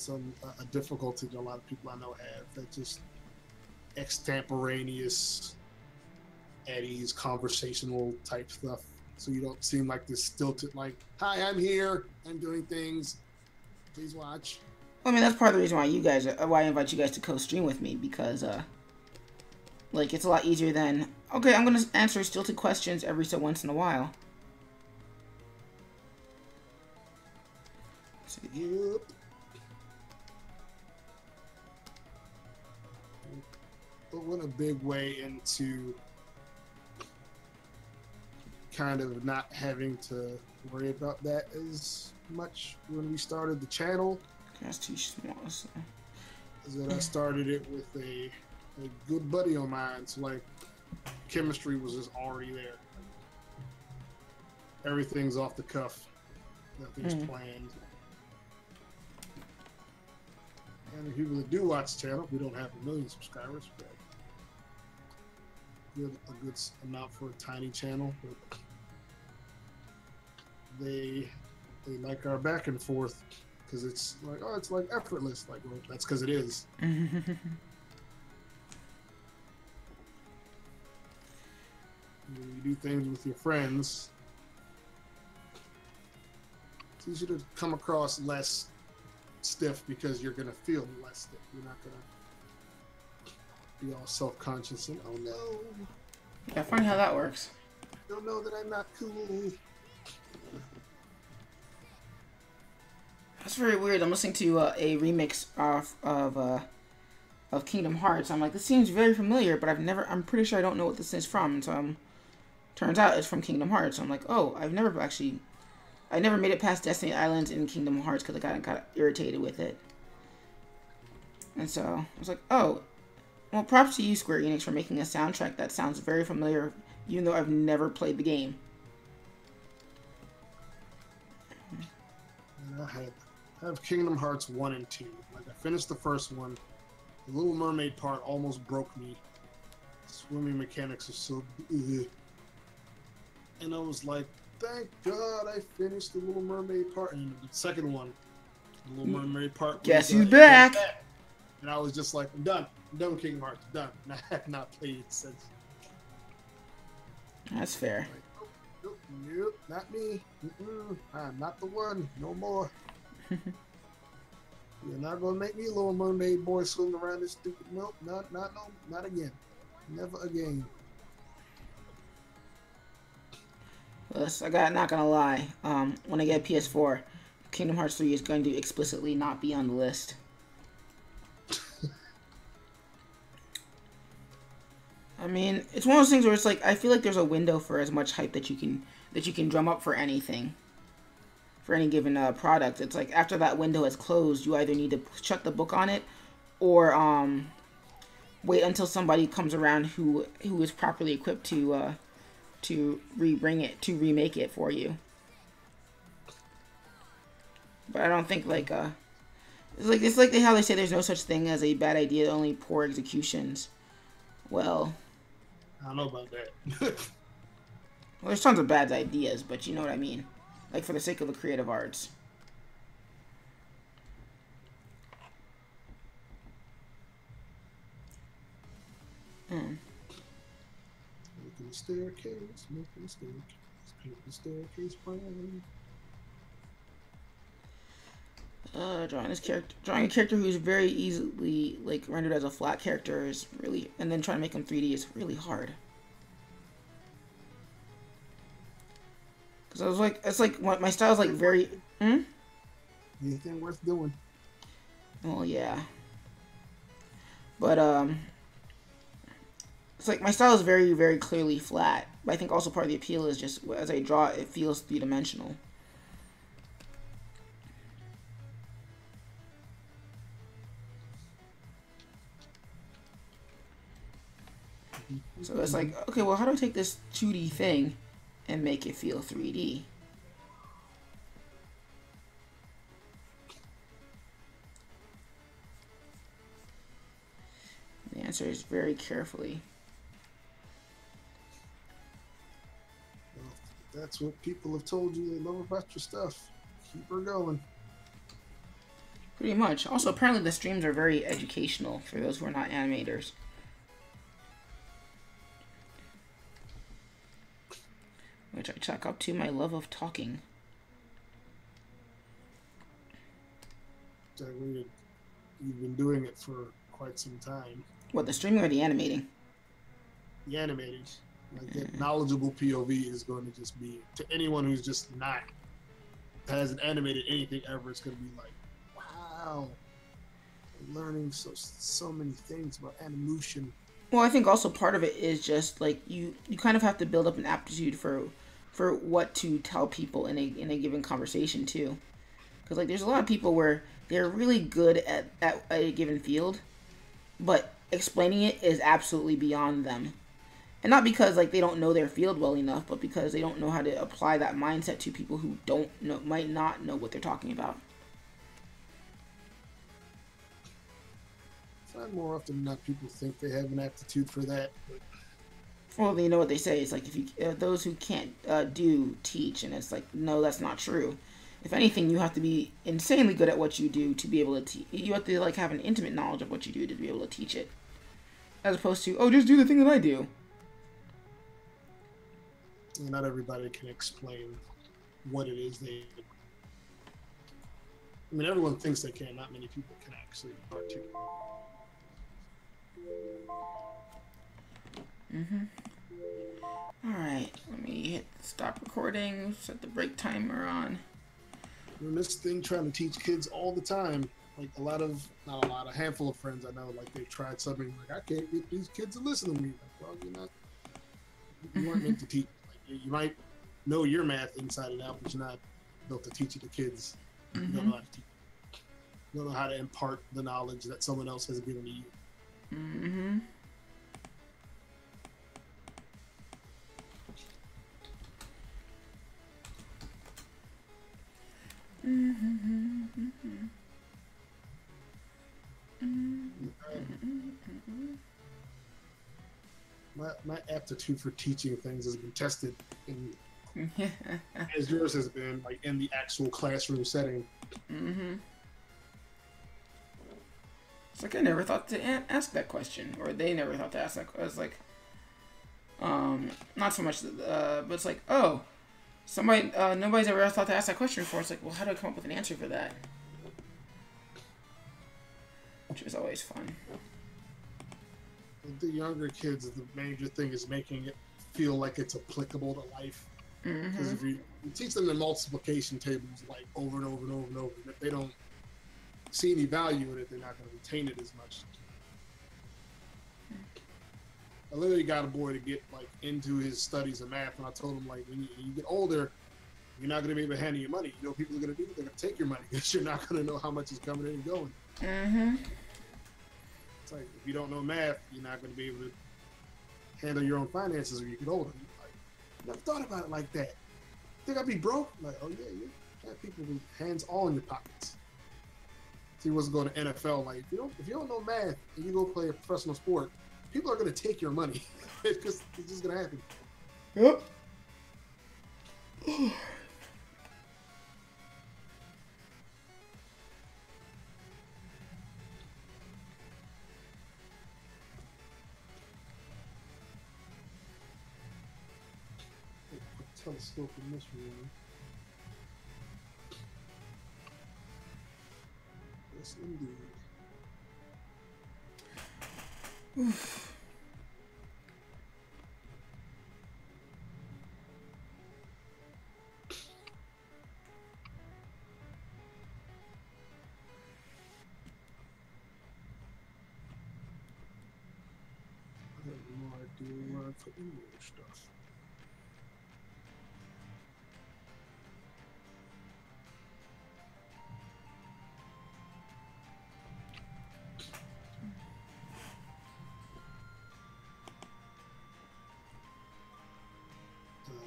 A difficulty that a lot of people I know have. That just extemporaneous, at ease, conversational type stuff. So you don't seem like this stilted, like, hi, I'm here, I'm doing things, please watch. Well, I mean, that's part of the reason why I invite you guys to co-stream with me, because, like, it's a lot easier than, okay, I'm going to answer stilted questions every so once in a while. Yep. But went a big way into kind of not having to worry about that as much when we started the channel. That's too small. So. Is that I started it with a good buddy of mine, so like chemistry was just already there. Everything's off the cuff, nothing's planned. And the people that do watch the channel, we don't have 1 million subscribers, but a good amount for a tiny channel. But they like our back and forth. Because it's like, oh, it's like effortless. Like, well, that's because it is. You do things with your friends, it's easy to come across less stiff because you're going to feel less stiff. You're not going to be all self-conscious and, oh no. Yeah, funny how that works. I don't know that I'm not cool. That's very weird. I'm listening to a remix of Kingdom Hearts. I'm like, this seems very familiar, but I'm pretty sure I don't know what this is from. So turns out it's from Kingdom Hearts. I'm like, oh, I never made it past Destiny Islands in Kingdom Hearts because I got irritated with it. And so I was like, oh, well, props to you, Square Enix, for making a soundtrack that sounds very familiar, even though I've never played the game. I have Kingdom Hearts 1 and 2. Like, I finished the first one, The Little Mermaid part almost broke me. Swimming mechanics are so... Ugh. And I was like, thank God I finished the Little Mermaid part. And the second one, the Little Mermaid part... Guess who's back? And I was just like, I'm done. I'm done with Kingdom Hearts. I'm done. And I have not played it since. That's fair. Like, nope, not me. I'm not the one. No more. You're not gonna make me a Little Mermaid boy swimming around this stupid milk. Not again. Never again. I got not gonna lie. When I get PS4, Kingdom Hearts 3 is going to explicitly not be on the list. I mean, it's one of those things where it's like I feel like there's a window for as much hype that you can drum up for anything, for any given product. It's like after that window is closed, you either need to shut the book on it, or wait until somebody comes around who is properly equipped to remake it for you. But I don't think like it's like how they say there's no such thing as a bad idea, only poor executions. Well, I don't know about that. well, there's tons of bad ideas, but you know what I mean. Like for the sake of the creative arts. Making the staircase, paint the staircase brown. Drawing a character who's very easily like rendered as a flat character is really, and then trying to make him 3D is really hard. Because I was like, it's like my style is like very. Anything worth doing? Well, yeah. But it's like my style is very, very clearly flat. But I think also part of the appeal is just as I draw, it feels three-dimensional. So it's like, okay, well, how do I take this 2D thing and make it feel 3D? The answer is very carefully. Well, that's what people have told you they love about your stuff. Keep her going. Pretty much. Also, apparently the streams are very educational for those who are not animators. Which I chalk up to my love of talking. You've been doing it for quite some time. What, the streaming or the animating? The animating. Like that knowledgeable POV is going to just be, to anyone who's just not, hasn't animated anything ever, it's going to be like, wow, I'm learning so many things about animation. Well, I think also part of it is just like you kind of have to build up an aptitude for what to tell people in a given conversation too, because like there's a lot of people where they're really good at a given field, but explaining it is absolutely beyond them, and not because like they don't know their field well enough, but because they don't know how to apply that mindset to people who might not know what they're talking about. I find more often than not people think they have an aptitude for that. But... Well, you know what they say. It's like if you those who can't do teach, and it's like no, that's not true. If anything, you have to be insanely good at what you do to be able to teach. You have to like have an intimate knowledge of what you do to be able to teach it, as opposed to just do the thing that I do. Not everybody can explain what it is they. I mean, everyone thinks they can. Not many people can actually articulate. Alright, let me hit stop recording, set the break timer on. We're this thing trying to teach kids all the time. Like a handful of friends I know, like they've tried something, like I can't get these kids to listen to me. Like, well, you weren't meant to teach. Like, you might know your math inside and out, but you're not built to teach it to kids. You don't know how to teach. You don't know how to impart the knowledge that someone else has given to you. my aptitude for teaching things has been tested in, as yours has been, like in the actual classroom setting. It's like I never thought to ask that question, or they never thought to ask that. I was like, not so much, but it's like, oh, somebody, nobody's ever thought to ask that question before. It's like, well, how do I come up with an answer for that? Which was always fun. With the younger kids, the major thing is making it feel like it's applicable to life. Because if you teach them the multiplication tables like over and over and over and over, if they don't see any value in it, they're not going to retain it as much. I literally got a boy to get like into his studies of math, and I told him, like, when you get older, you're not going to be able to handle your money. You know what people are going to do? They're going to take your money because you're not going to know how much is coming in and going. It's like, if you don't know math, you're not going to be able to handle your own finances when you get older. Like, never thought about it like that. Think I'd be broke? Like, oh yeah, you have people with hands all in your pockets. So he wasn't going to NFL. Like, if you don't know math and you go play a professional sport, people are going to take your money. It's just going to happen. Yep. Telescope in this room. Yes, indeed. I have no idea where I put any of this stuff.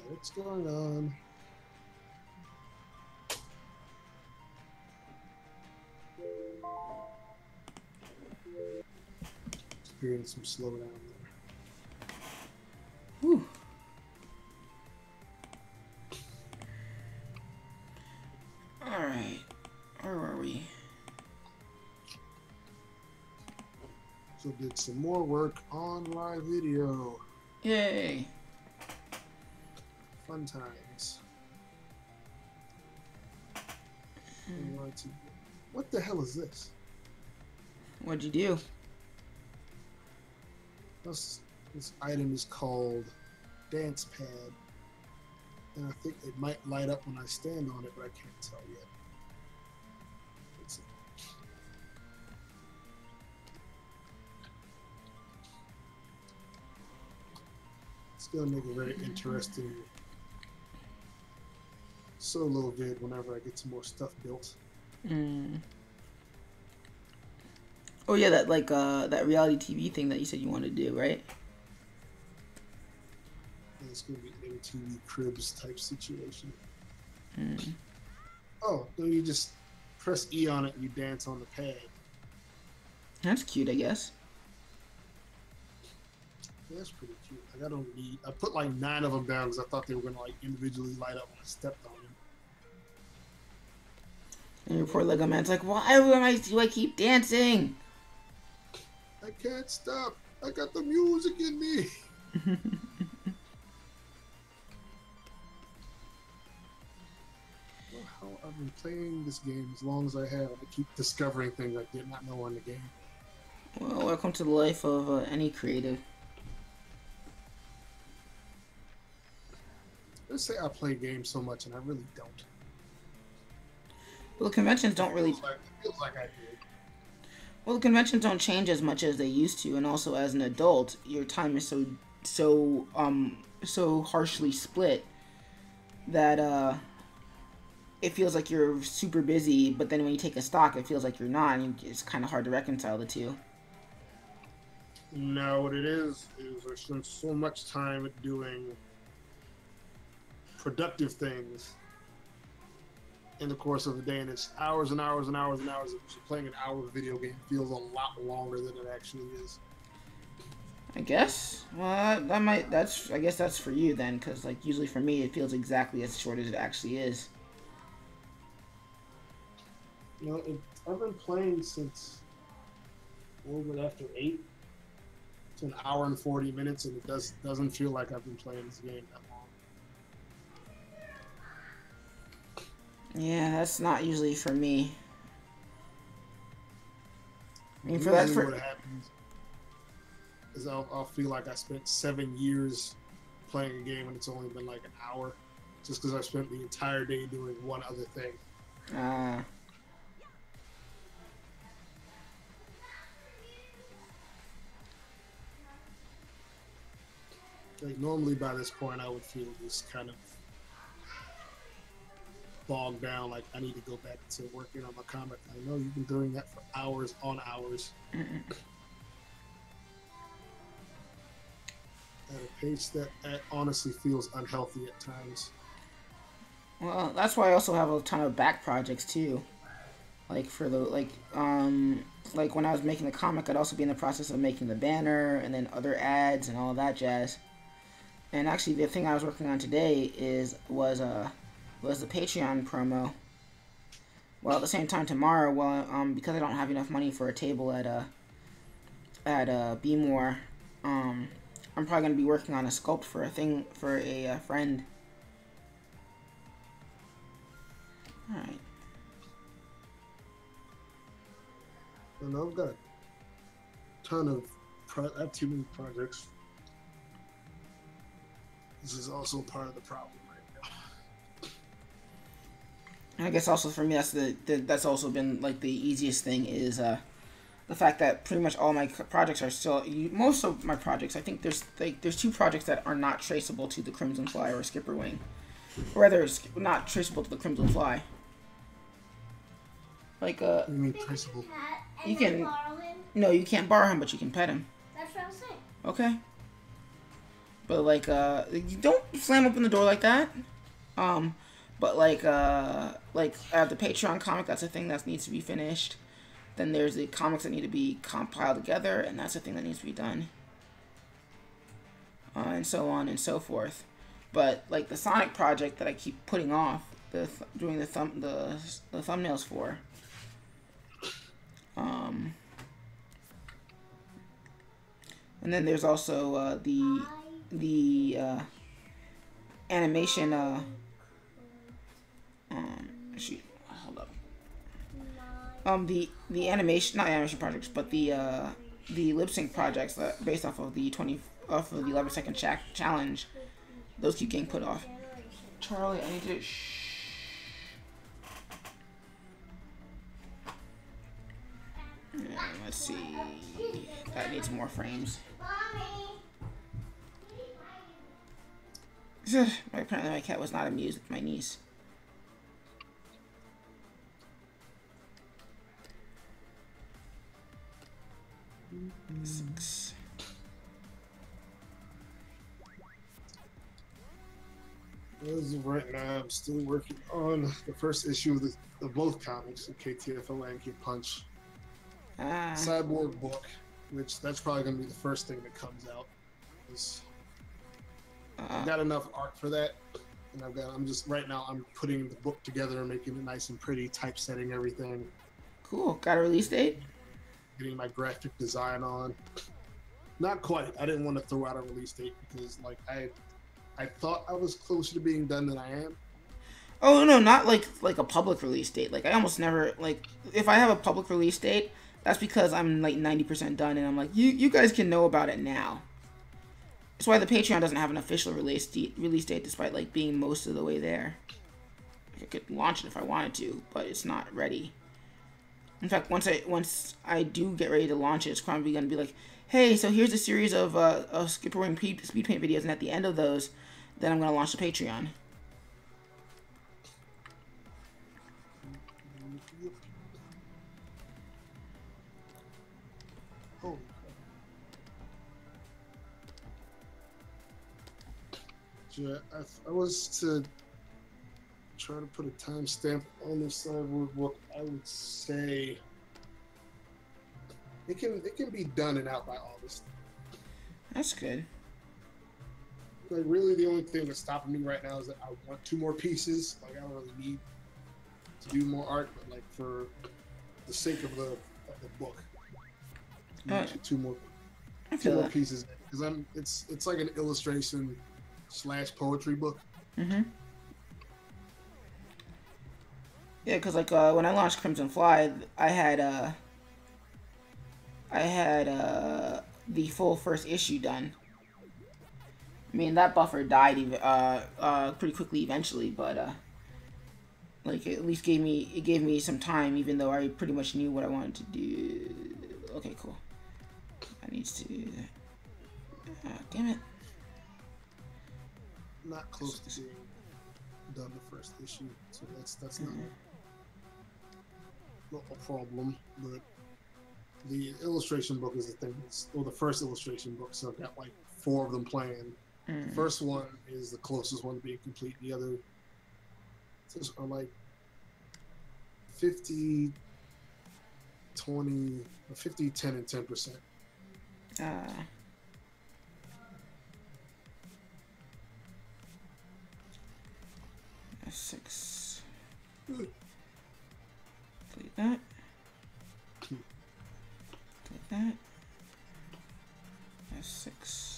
What's going on? Experiencing some slowdown there. Whew. All right, where were we? So did some more work on live video. Yay! Fun times. What the hell is this? What'd you do? This item is called Dance Pad. And I think it might light up when I stand on it, but I can't tell yet. Let's see. It's gonna make a very interesting solo vid whenever I get some more stuff built. Oh yeah, that that reality TV thing that you said you wanted to do, right? And it's gonna be an MTV Cribs type situation. Oh, then you just press E on it and you dance on the pad. That's cute, I guess. Yeah, that's pretty cute. Like, I put like 9 of them down because I thought they were gonna like individually light up when I stepped on them. And your poor Lego man's like, why do I keep dancing? I can't stop. I got the music in me. Well, how I've been playing this game as long as I have. I keep discovering things I did not know on the game. Well, welcome to the life of any creative. Let's say I play games so much and I really don't. Well, the conventions don't really. It feels like I did. Well, the conventions don't change as much as they used to, and also as an adult, your time is so harshly split that it feels like you're super busy, but then when you take a stock, it feels like you're not, and it's kind of hard to reconcile the two. No, what it is I spend so much time doing productive things in the course of the day, and it's hours and hours and hours and hours. So playing an hour of a video game feels a lot longer than it actually is. I guess. Well, that might. That's. I guess that's for you then, because like usually for me it feels exactly as short as it actually is. You know, I've been playing since a little bit after 8. It's an hour and 40 minutes, and it doesn't feel like I've been playing this game that long. Yeah, that's not usually for me. I mean, for Usually that, what happens is I'll feel like I spent 7 years playing a game and it's only been like an hour, just because I spent the entire day doing one other thing. Like normally by this point I would feel just kind of bogged down, like I need to go back to working on my comic. I know you've been doing that for hours on hours. At a pace that honestly feels unhealthy at times. well, that's why I also have a ton of back projects too. Like for the like when I was making the comic, I'd also be in the process of making the banner and then other ads and all that jazz. And actually, the thing I was working on today was the Patreon promo. Well, at the same time tomorrow, because I don't have enough money for a table at Be More, I'm probably gonna be working on a sculpt for a friend. All right. And I've got a ton of I have too many projects. This is also part of the problem right now. I guess also for me, that's also been like the easiest thing is the fact that pretty much all my projects are still most of my projects. I think there's 2 projects that are not traceable to the Crimson Fly or SkipperWing, or rather, not traceable to the Crimson Fly. Like you mean traceable? You can. No, you can't borrow him, but you can pet him. That's what I was saying. Okay. But like you don't slam open the door like that. But like I have the Patreon comic, that's a thing that needs to be finished. Then there's the comics that need to be compiled together, and that's a thing that needs to be done. And so on and so forth. But like the Sonic project that I keep putting off, doing the thumbnails for. And then there's also the animation. Shoot, hold up. The animation, not animation projects, but the lip sync projects that based off of the 11-second challenge. Those keep getting put off. Charlie, I need to. Let's see. That needs more frames. Apparently my cat was not amused with my niece. Six. As of right now, I'm still working on the first issue of both comics, the KTFO and Kid Punch. Cyborg book, which that's probably going to be the first thing that comes out. I've got enough art for that, and I'm putting the book together and making it nice and pretty, typesetting everything. Cool. Got a release date? Getting my graphic design on. Not quite. I didn't want to throw out a release date because like I thought I was closer to being done than I am. Oh no, not like a public release date. Like I almost never if I have a public release date, that's because I'm like 90% done, and I'm like, you guys can know about it now. That's why the Patreon doesn't have an official release date, despite like being most of the way there. I could launch it if I wanted to, but it's not ready. In fact, once I do get ready to launch it, it's probably going to be like, hey, so here's a series of SkipperWing speed paint videos, and at the end of those, then I'm going to launch the Patreon. Oh. Yeah, I was to try to put a timestamp on this cyborg book. I would say it can be done and out by August. That's good. Like, really, the only thing that's stopping me right now is that I want 2 more pieces. Like, I don't really need to do more art, but like for the sake of the book, I need 2 more pieces. Because it's like an illustration / poetry book. Mm-hmm. Yeah, because like when I launched Crimson Fly, I had the full first issue done. I mean, that buffer died pretty quickly eventually, but like it at least gave me some time, even though I pretty much knew what I wanted to do. Okay, cool. I need to do that. Damn it. Not close to being done the first issue, so that's not a problem. But the illustration book is the thing. Or the first illustration book, so I've got like 4 of them planned. The first one is the closest one to being complete. The other are like 50, 20, 50, 10, and 10%. 6. Delete that. Delete that. That's 6.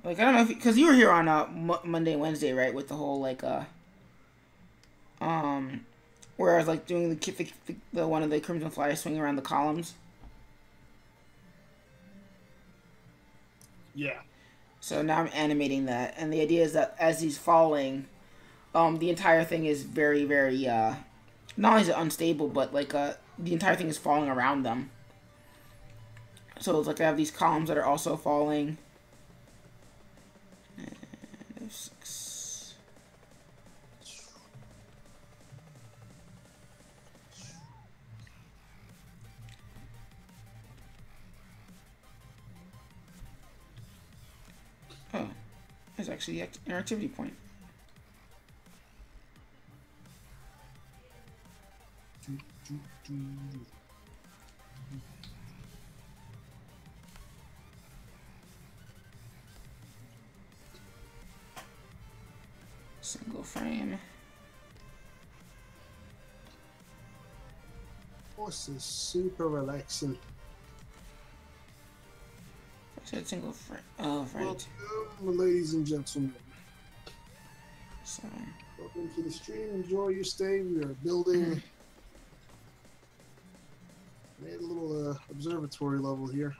Like, I don't know if, because you were here on Monday and Wednesday, right, with the whole like where I was like doing the one of the Crimson Fly swinging around the columns. Yeah. So now I'm animating that, and the idea is that as he's falling, the entire thing is very, very not only is it unstable, but like the entire thing is falling around them. So it's like I have these columns that are also falling. And 6. Oh, there's actually an activity point. Single frame. This is super relaxing. I said single frame. Oh, right. Welcome, ladies and gentlemen. So. Welcome to the stream. Enjoy your stay. We are building. Made a little observatory level here.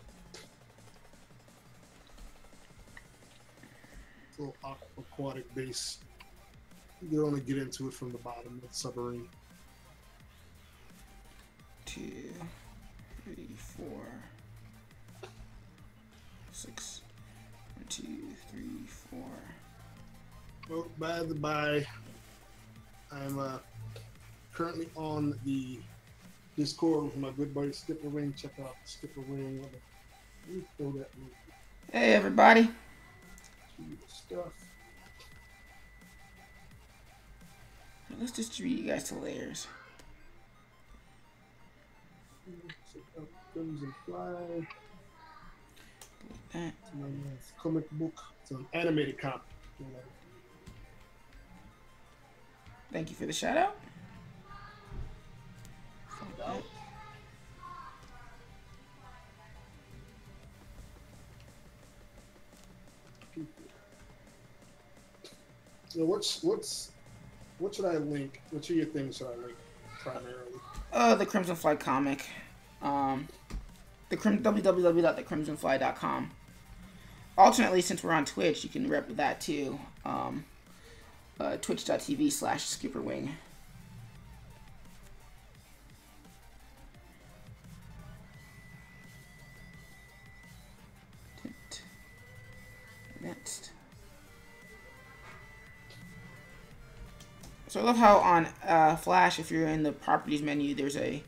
A little aquatic base. You can only get into it from the bottom of the submarine. 2, 3, 4, 6. 1, 2, 3, 4. Well, by the by, I'm currently on the Discord with my good buddy SkipperWing. Check out SkipperWing. Let me throw that link. Hey, everybody. Stuff. Let's distribute you guys to layers. Check out Crimson Fly. That. It's a comic book. It's an animated comic. Thank you for the shout out. So what should I link? Which of your things should I link primarily? The Crimson Fly comic. www.thecrimsonfly.com. Alternately, since we're on Twitch, you can rep that too. Twitch.tv/SkipperWing. Next. So I love how on Flash, if you're in the properties menu, there's a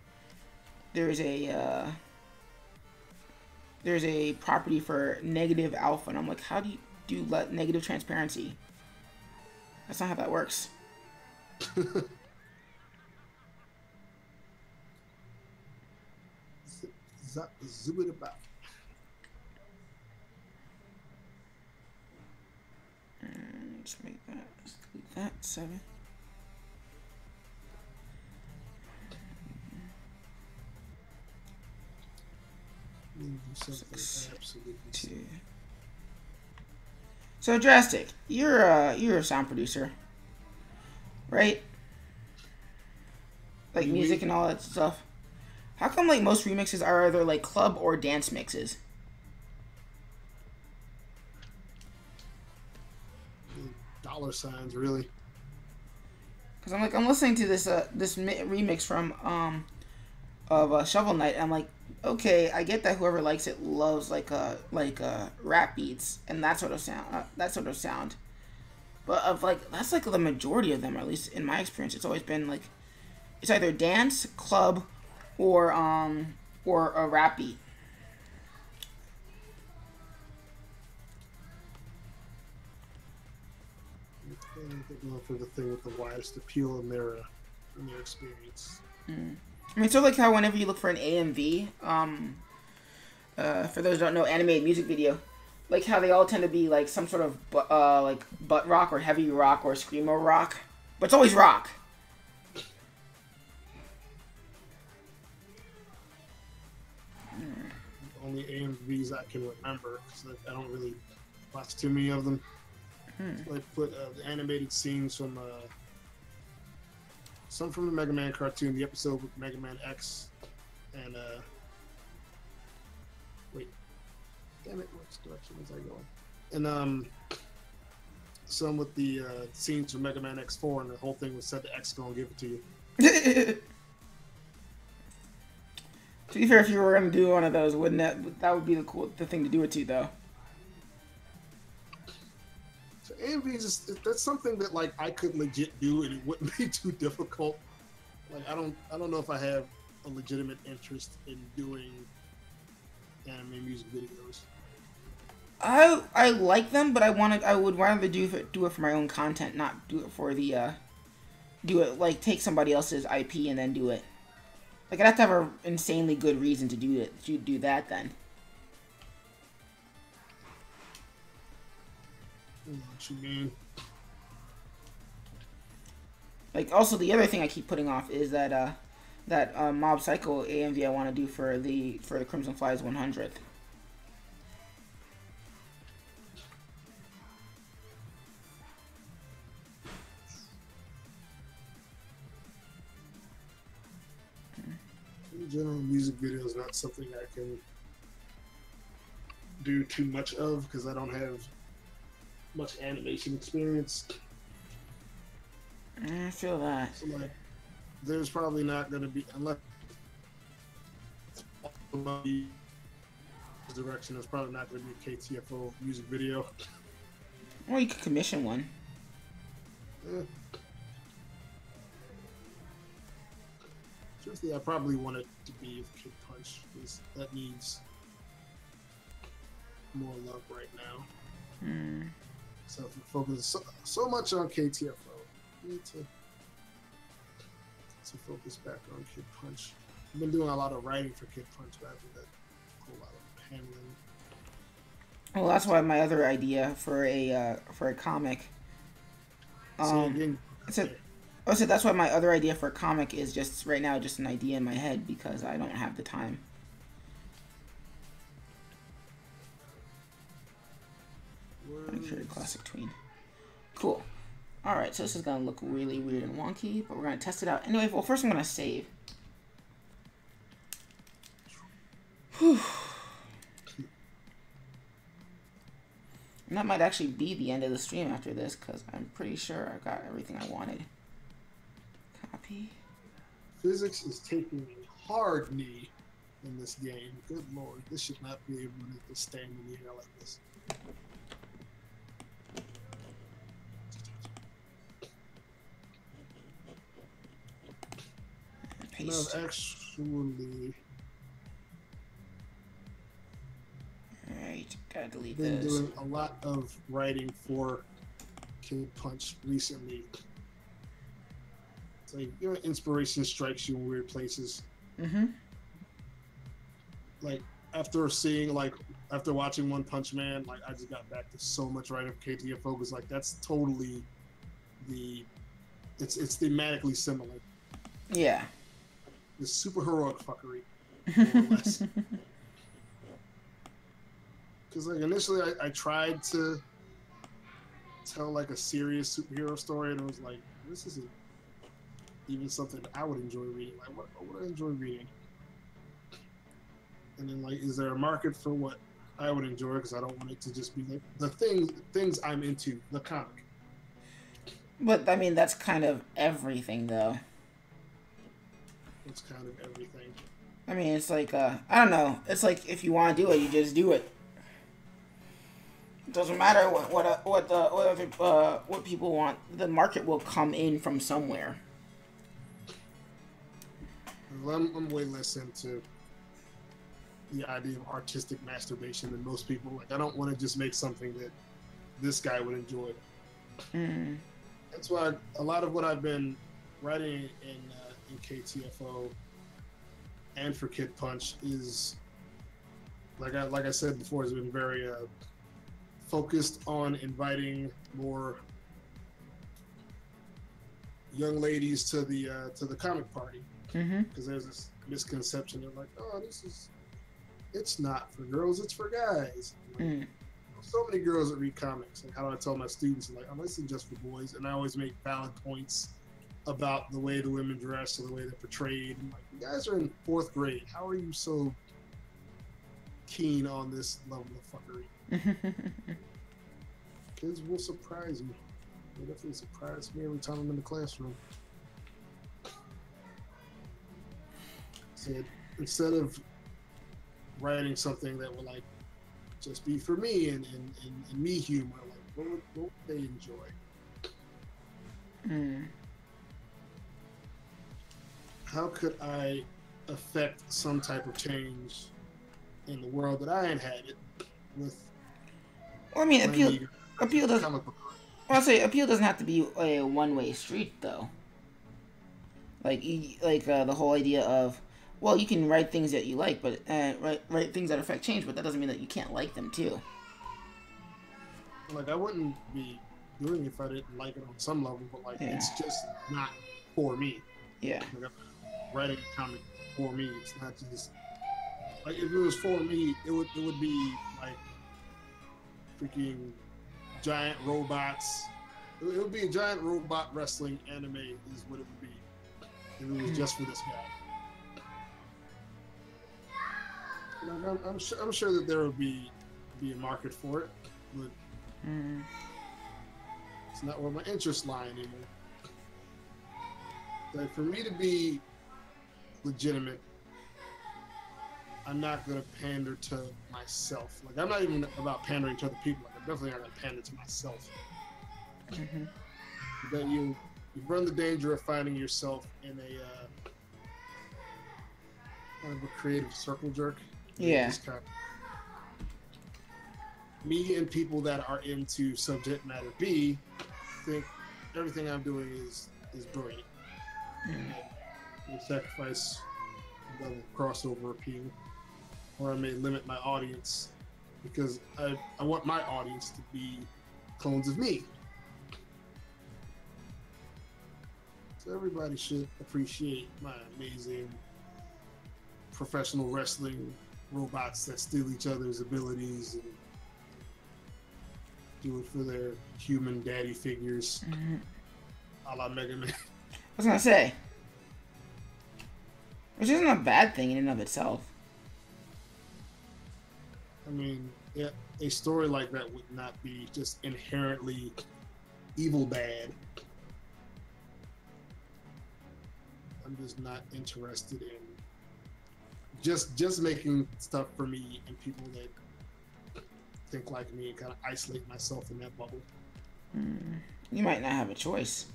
property for negative alpha, and I'm like, how do you do negative transparency? That's not how that works. zoom it about. Let's make that. Let's delete that 7. Absolutely. 2. So Drastic, you're a sound producer, right? Like music and all that stuff. How come like most remixes are either like club or dance mixes? $signs, really. Because I'm listening to this remix from of Shovel Knight. And I'm like, okay, I get that whoever likes it loves like rap beats and that sort of sound. But of like that's like the majority of them, or at least in my experience, it's always been like it's either dance, club, or a rap beat. They're going for the thing with the widest appeal in their experience. I mean, so like how whenever you look for an AMV, for those who don't know, animated music video, like how they all tend to be like some sort of like butt rock or heavy rock or screamo rock, but it's always rock. Only AMVs I can remember because I don't really watch too many of them. Like put the animated scenes from some from the Mega Man cartoon, the episode with Mega Man X, and wait, damn it, which direction was I going? And some with the scenes from Mega Man X4, and the whole thing was said to X gonna give it to you. To be fair, if you were gonna do one of those, wouldn't that would be the thing to do it to though? So AMVs that's something that like I could legit do and it wouldn't be too difficult. Like I don't know if I have a legitimate interest in doing anime music videos. I like them, but I would rather do it for my own content, not do it for the like take somebody else's IP and then do it. Like I'd have to have an insanely good reason to do it. To do that then. What you mean? Like also the other thing I keep putting off is that Mob Psycho AMV I want to do for the Crimson Flies 100th. In general, music video is not something I can do too much of because I don't have much animation experience. I feel that. So like, there's probably not going to be, unless direction, there's probably not going to be a KTFO music video. Or you could commission one. Yeah. Truthfully, I probably want it to be Kid Punch because that needs more love right now. So if we focus so much on KTFO, we need to focus back on Kid Punch. I've been doing a lot of writing for Kid Punch, but I've done a whole lot of handling. Well, that's why my other idea for a comic. So that's why my other idea for a comic is just right now just an idea in my head because I don't have the time. Very classic tween. Cool. Alright, so this is going to look really weird and wonky, but we're going to test it out. Anyway, well, first I'm going to save. Whew. And that might actually be the end of the stream after this, because I'm pretty sure I got everything I wanted. Copy. Physics is taking a hard knee in this game. Good lord, this should not be able to stand in the air like this. Paste. No, actually, alright, gotta delete been this. doing a lot of writing for Kid Punch recently. It's like, you know, inspiration strikes you in weird places. like after watching One Punch Man, like I just got back to so much writing of KTFO because like that's totally it's thematically similar. Yeah. It's super heroic fuckery, more or less. Because like initially I tried to tell like a serious superhero story, and I was like, this isn't even something I would enjoy reading. Like, what would I enjoy reading? And then like, is there a market for what I would enjoy? Because I don't want it to just be like the things I'm into, the comic. But I mean, that's kind of everything, though. It's kind of everything. I mean, it's like I don't know. It's like if you want to do it, you just do it. It doesn't matter what people want. The market will come in from somewhere. Well, I'm way less into the idea of artistic masturbation than most people. Like, I don't want to just make something that this guy would enjoy. Mm. That's why a lot of what I've been writing in KTFO and for Kid Punch is, like I said before, has been very focused on inviting more young ladies to the comic party. Because there's this misconception of like, oh, it's not for girls, it's for guys. Like, so many girls that read comics. Like, how do I tell my students, like, oh, this is just for boys? And I always make valid points about the way the women dress or the way they're portrayed. And like, you guys are in 4th grade. How are you so keen on this level of fuckery? Kids will surprise you. They definitely surprise me every time I'm in the classroom. So instead of writing something that will like just be for me and me humor, like what would they enjoy? How could I affect some type of change in the world that I inhabit with? Well, I mean, appeal doesn't. Well, I'll say appeal doesn't have to be a one-way street, though. Like the whole idea of, well, you can write things that you like, but write things that affect change, but that doesn't mean that you can't like them too. Like, I wouldn't be doing it if I didn't like it on some level, but like it's just not for me. Yeah. Like, I'm writing a comic for me. It's not just like, if it was for me, it would be like freaking giant robots. It would be a giant robot wrestling anime is what it would be if it was just for this guy. Like, I'm sure that there would be a market for it, but it's not where my interests lie anymore. Like, for me to be legitimate, I'm not gonna pander to myself. Like, I'm not even about pandering to other people. Like, I'm definitely not gonna pander to myself. That you run the danger of finding yourself in a kind of a creative circle jerk. Yeah. Kind of, me and people that are into subject matter B think everything I'm doing is brilliant. I sacrifice the crossover appeal, or I may limit my audience because I want my audience to be clones of me. So everybody should appreciate my amazing professional wrestling robots that steal each other's abilities and do it for their human daddy figures, a la Mega Man. I was gonna say, which isn't a bad thing in and of itself. I mean, yeah, a story like that would not be just inherently evil bad. I'm just not interested in just making stuff for me and people that think like me and kind of isolate myself in that bubble. You might not have a choice.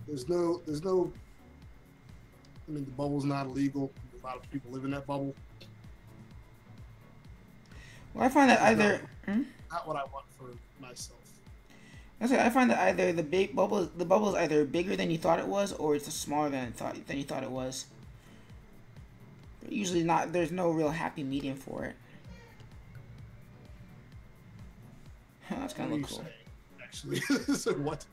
There's no. I mean, the bubble's not illegal. A lot of people live in that bubble. Well, I find that either not what I want for myself. I find that either the bubble is either bigger than you thought it was, or it's smaller than you thought it was. Usually not. There's no real happy medium for it. Huh, that's gonna look cool. Actually, so what?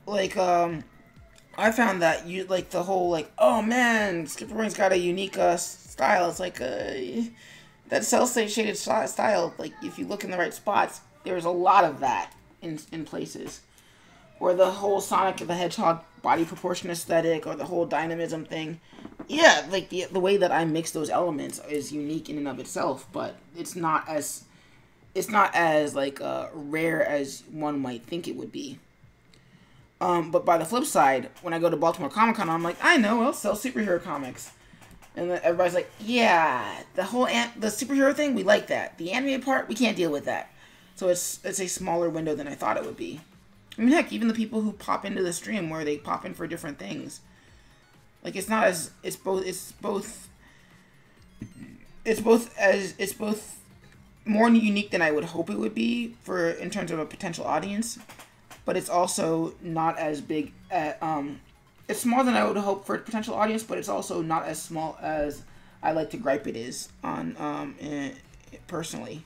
Like I found that you like the whole like, oh man, SkipperWing's got a unique style. It's like that cell shaded style. Like if you look in the right spots, there's a lot of that in places. Or the whole Sonic the Hedgehog body proportion aesthetic, or the whole dynamism thing. Yeah, like the way that I mix those elements is unique in and of itself, but it's not as like rare as one might think it would be. But by the flip side, when I go to Baltimore Comic Con, I'm like, I know, I'll sell superhero comics, and then everybody's like, yeah, the whole the superhero thing, we like that. The animated part, we can't deal with that. So it's a smaller window than I thought it would be. I mean, heck, even the people who pop into the stream where they pop in for different things, like it's both more unique than I would hope it would be for in terms of a potential audience, but it's also not as big. It's smaller than I would hope for a potential audience, but it's also not as small as I like to gripe it is on personally.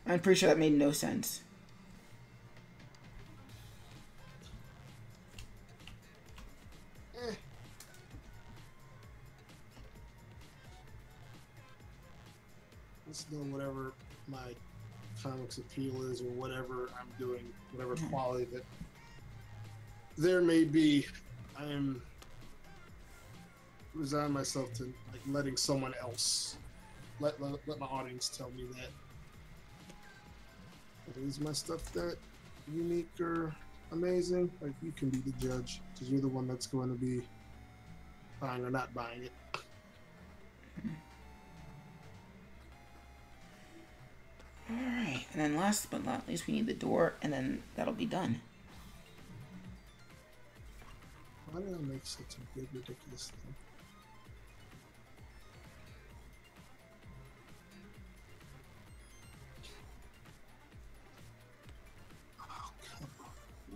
I'm pretty sure that made no sense. Just doing whatever my comics appeal is, or whatever I'm doing, whatever quality that there may be. I am resign myself to like letting someone else let my audience tell me that. Is my stuff that unique or amazing? Like, you can be the judge, because you're the one that's going to be buying or not buying it. Alright, and then last but not least, we need the door, and then that'll be done. Why did I make such a big, ridiculous thing?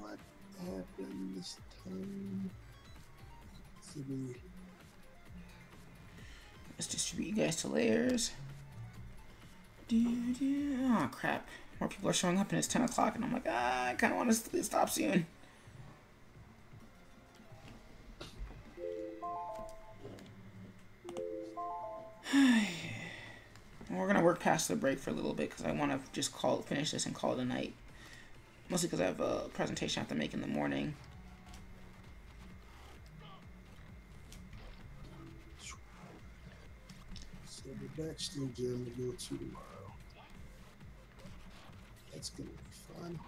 What happened this time? Let's distribute you guys to layers. Oh crap. More people are showing up and it's 10 o'clock and I'm like, I kind of want to stop soon. We're going to work past the break for a little bit because I want to just finish this and call it a night. Mostly because I have a presentation I have to make in the morning. So the backstage gym to go to tomorrow. That's gonna be fun.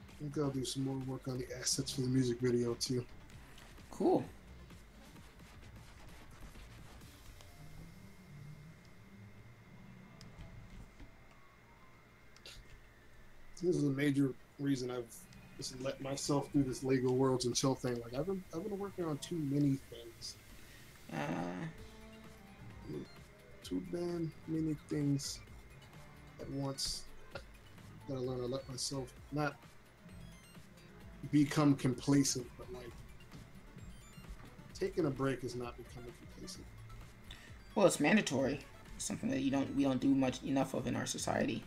I think I'll do some more work on the assets for the music video too. Cool. This is a major reason I've just let myself do this Lego Worlds and Chill thing. Like I've been working on too many things. Too damn many things at once. Gotta learn to let myself not become complacent, but like taking a break is not becoming complacent. Well, it's mandatory. It's something that we don't do enough of in our society.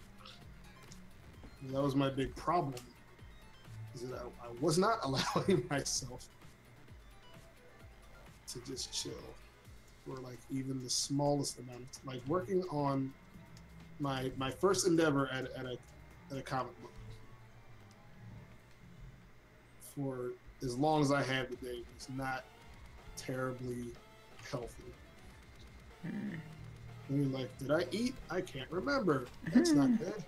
And that was my big problem, is that I was not allowing myself to just chill for like even the smallest amount of time. Like working on my first endeavor at a comic book for as long as I had the day was not terribly healthy. I mean, like, did I eat? I can't remember. That's not good.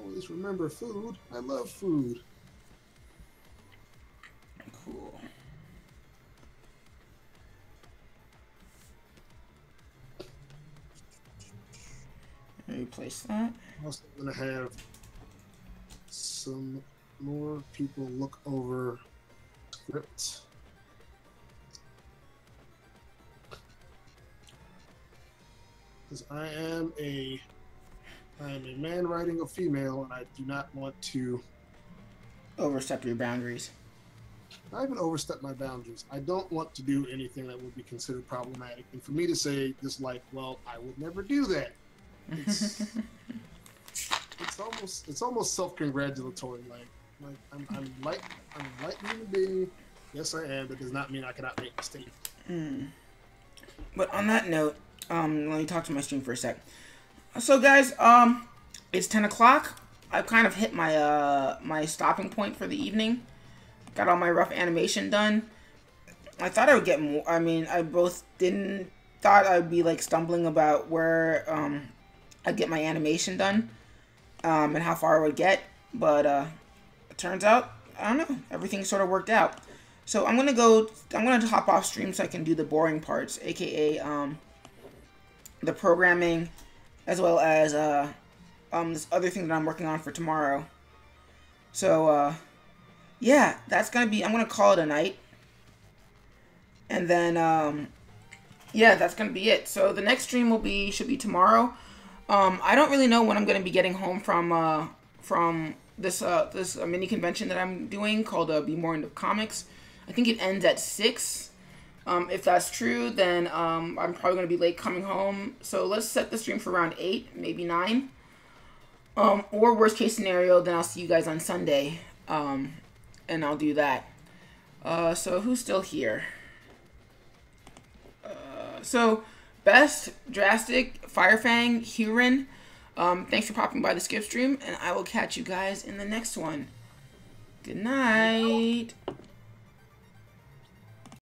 Always remember food. I love food. Cool. Replace that. I'm also going to have some more people look over script Because I am a man riding a female, and I do not want to overstep your boundaries. Not even overstep my boundaries. I don't want to do anything that would be considered problematic. And for me to say just like, well, I would never do that. It's almost self-congratulatory. Like I'm a light human being. Yes, I am. That does not mean I cannot make mistakes. But on that note, let me talk to my stream for a sec. So guys, it's 10 o'clock. I've kind of hit my my stopping point for the evening. Got all my rough animation done. I thought I would get more. I mean, I both didn't thought I'd be like stumbling about where I'd get my animation done and how far I would get. But it turns out, I don't know, everything sort of worked out. So I'm gonna hop off stream so I can do the boring parts, aka the programming, as well as this other thing that I'm working on for tomorrow. So yeah, that's gonna be, I'm gonna call it a night. And then yeah, that's gonna be it. So the next stream should be tomorrow. I don't really know when I'm gonna be getting home from this mini convention that I'm doing called Be More Into Comics. I think it ends at 6. If that's true, then I'm probably gonna be late coming home. So let's set the stream for around 8, maybe 9. Or worst case scenario, then I'll see you guys on Sunday. And I'll do that. So who's still here? So Best, Drastic, Firefang, Huron, thanks for popping by the skip stream, and I will catch you guys in the next one. Good night.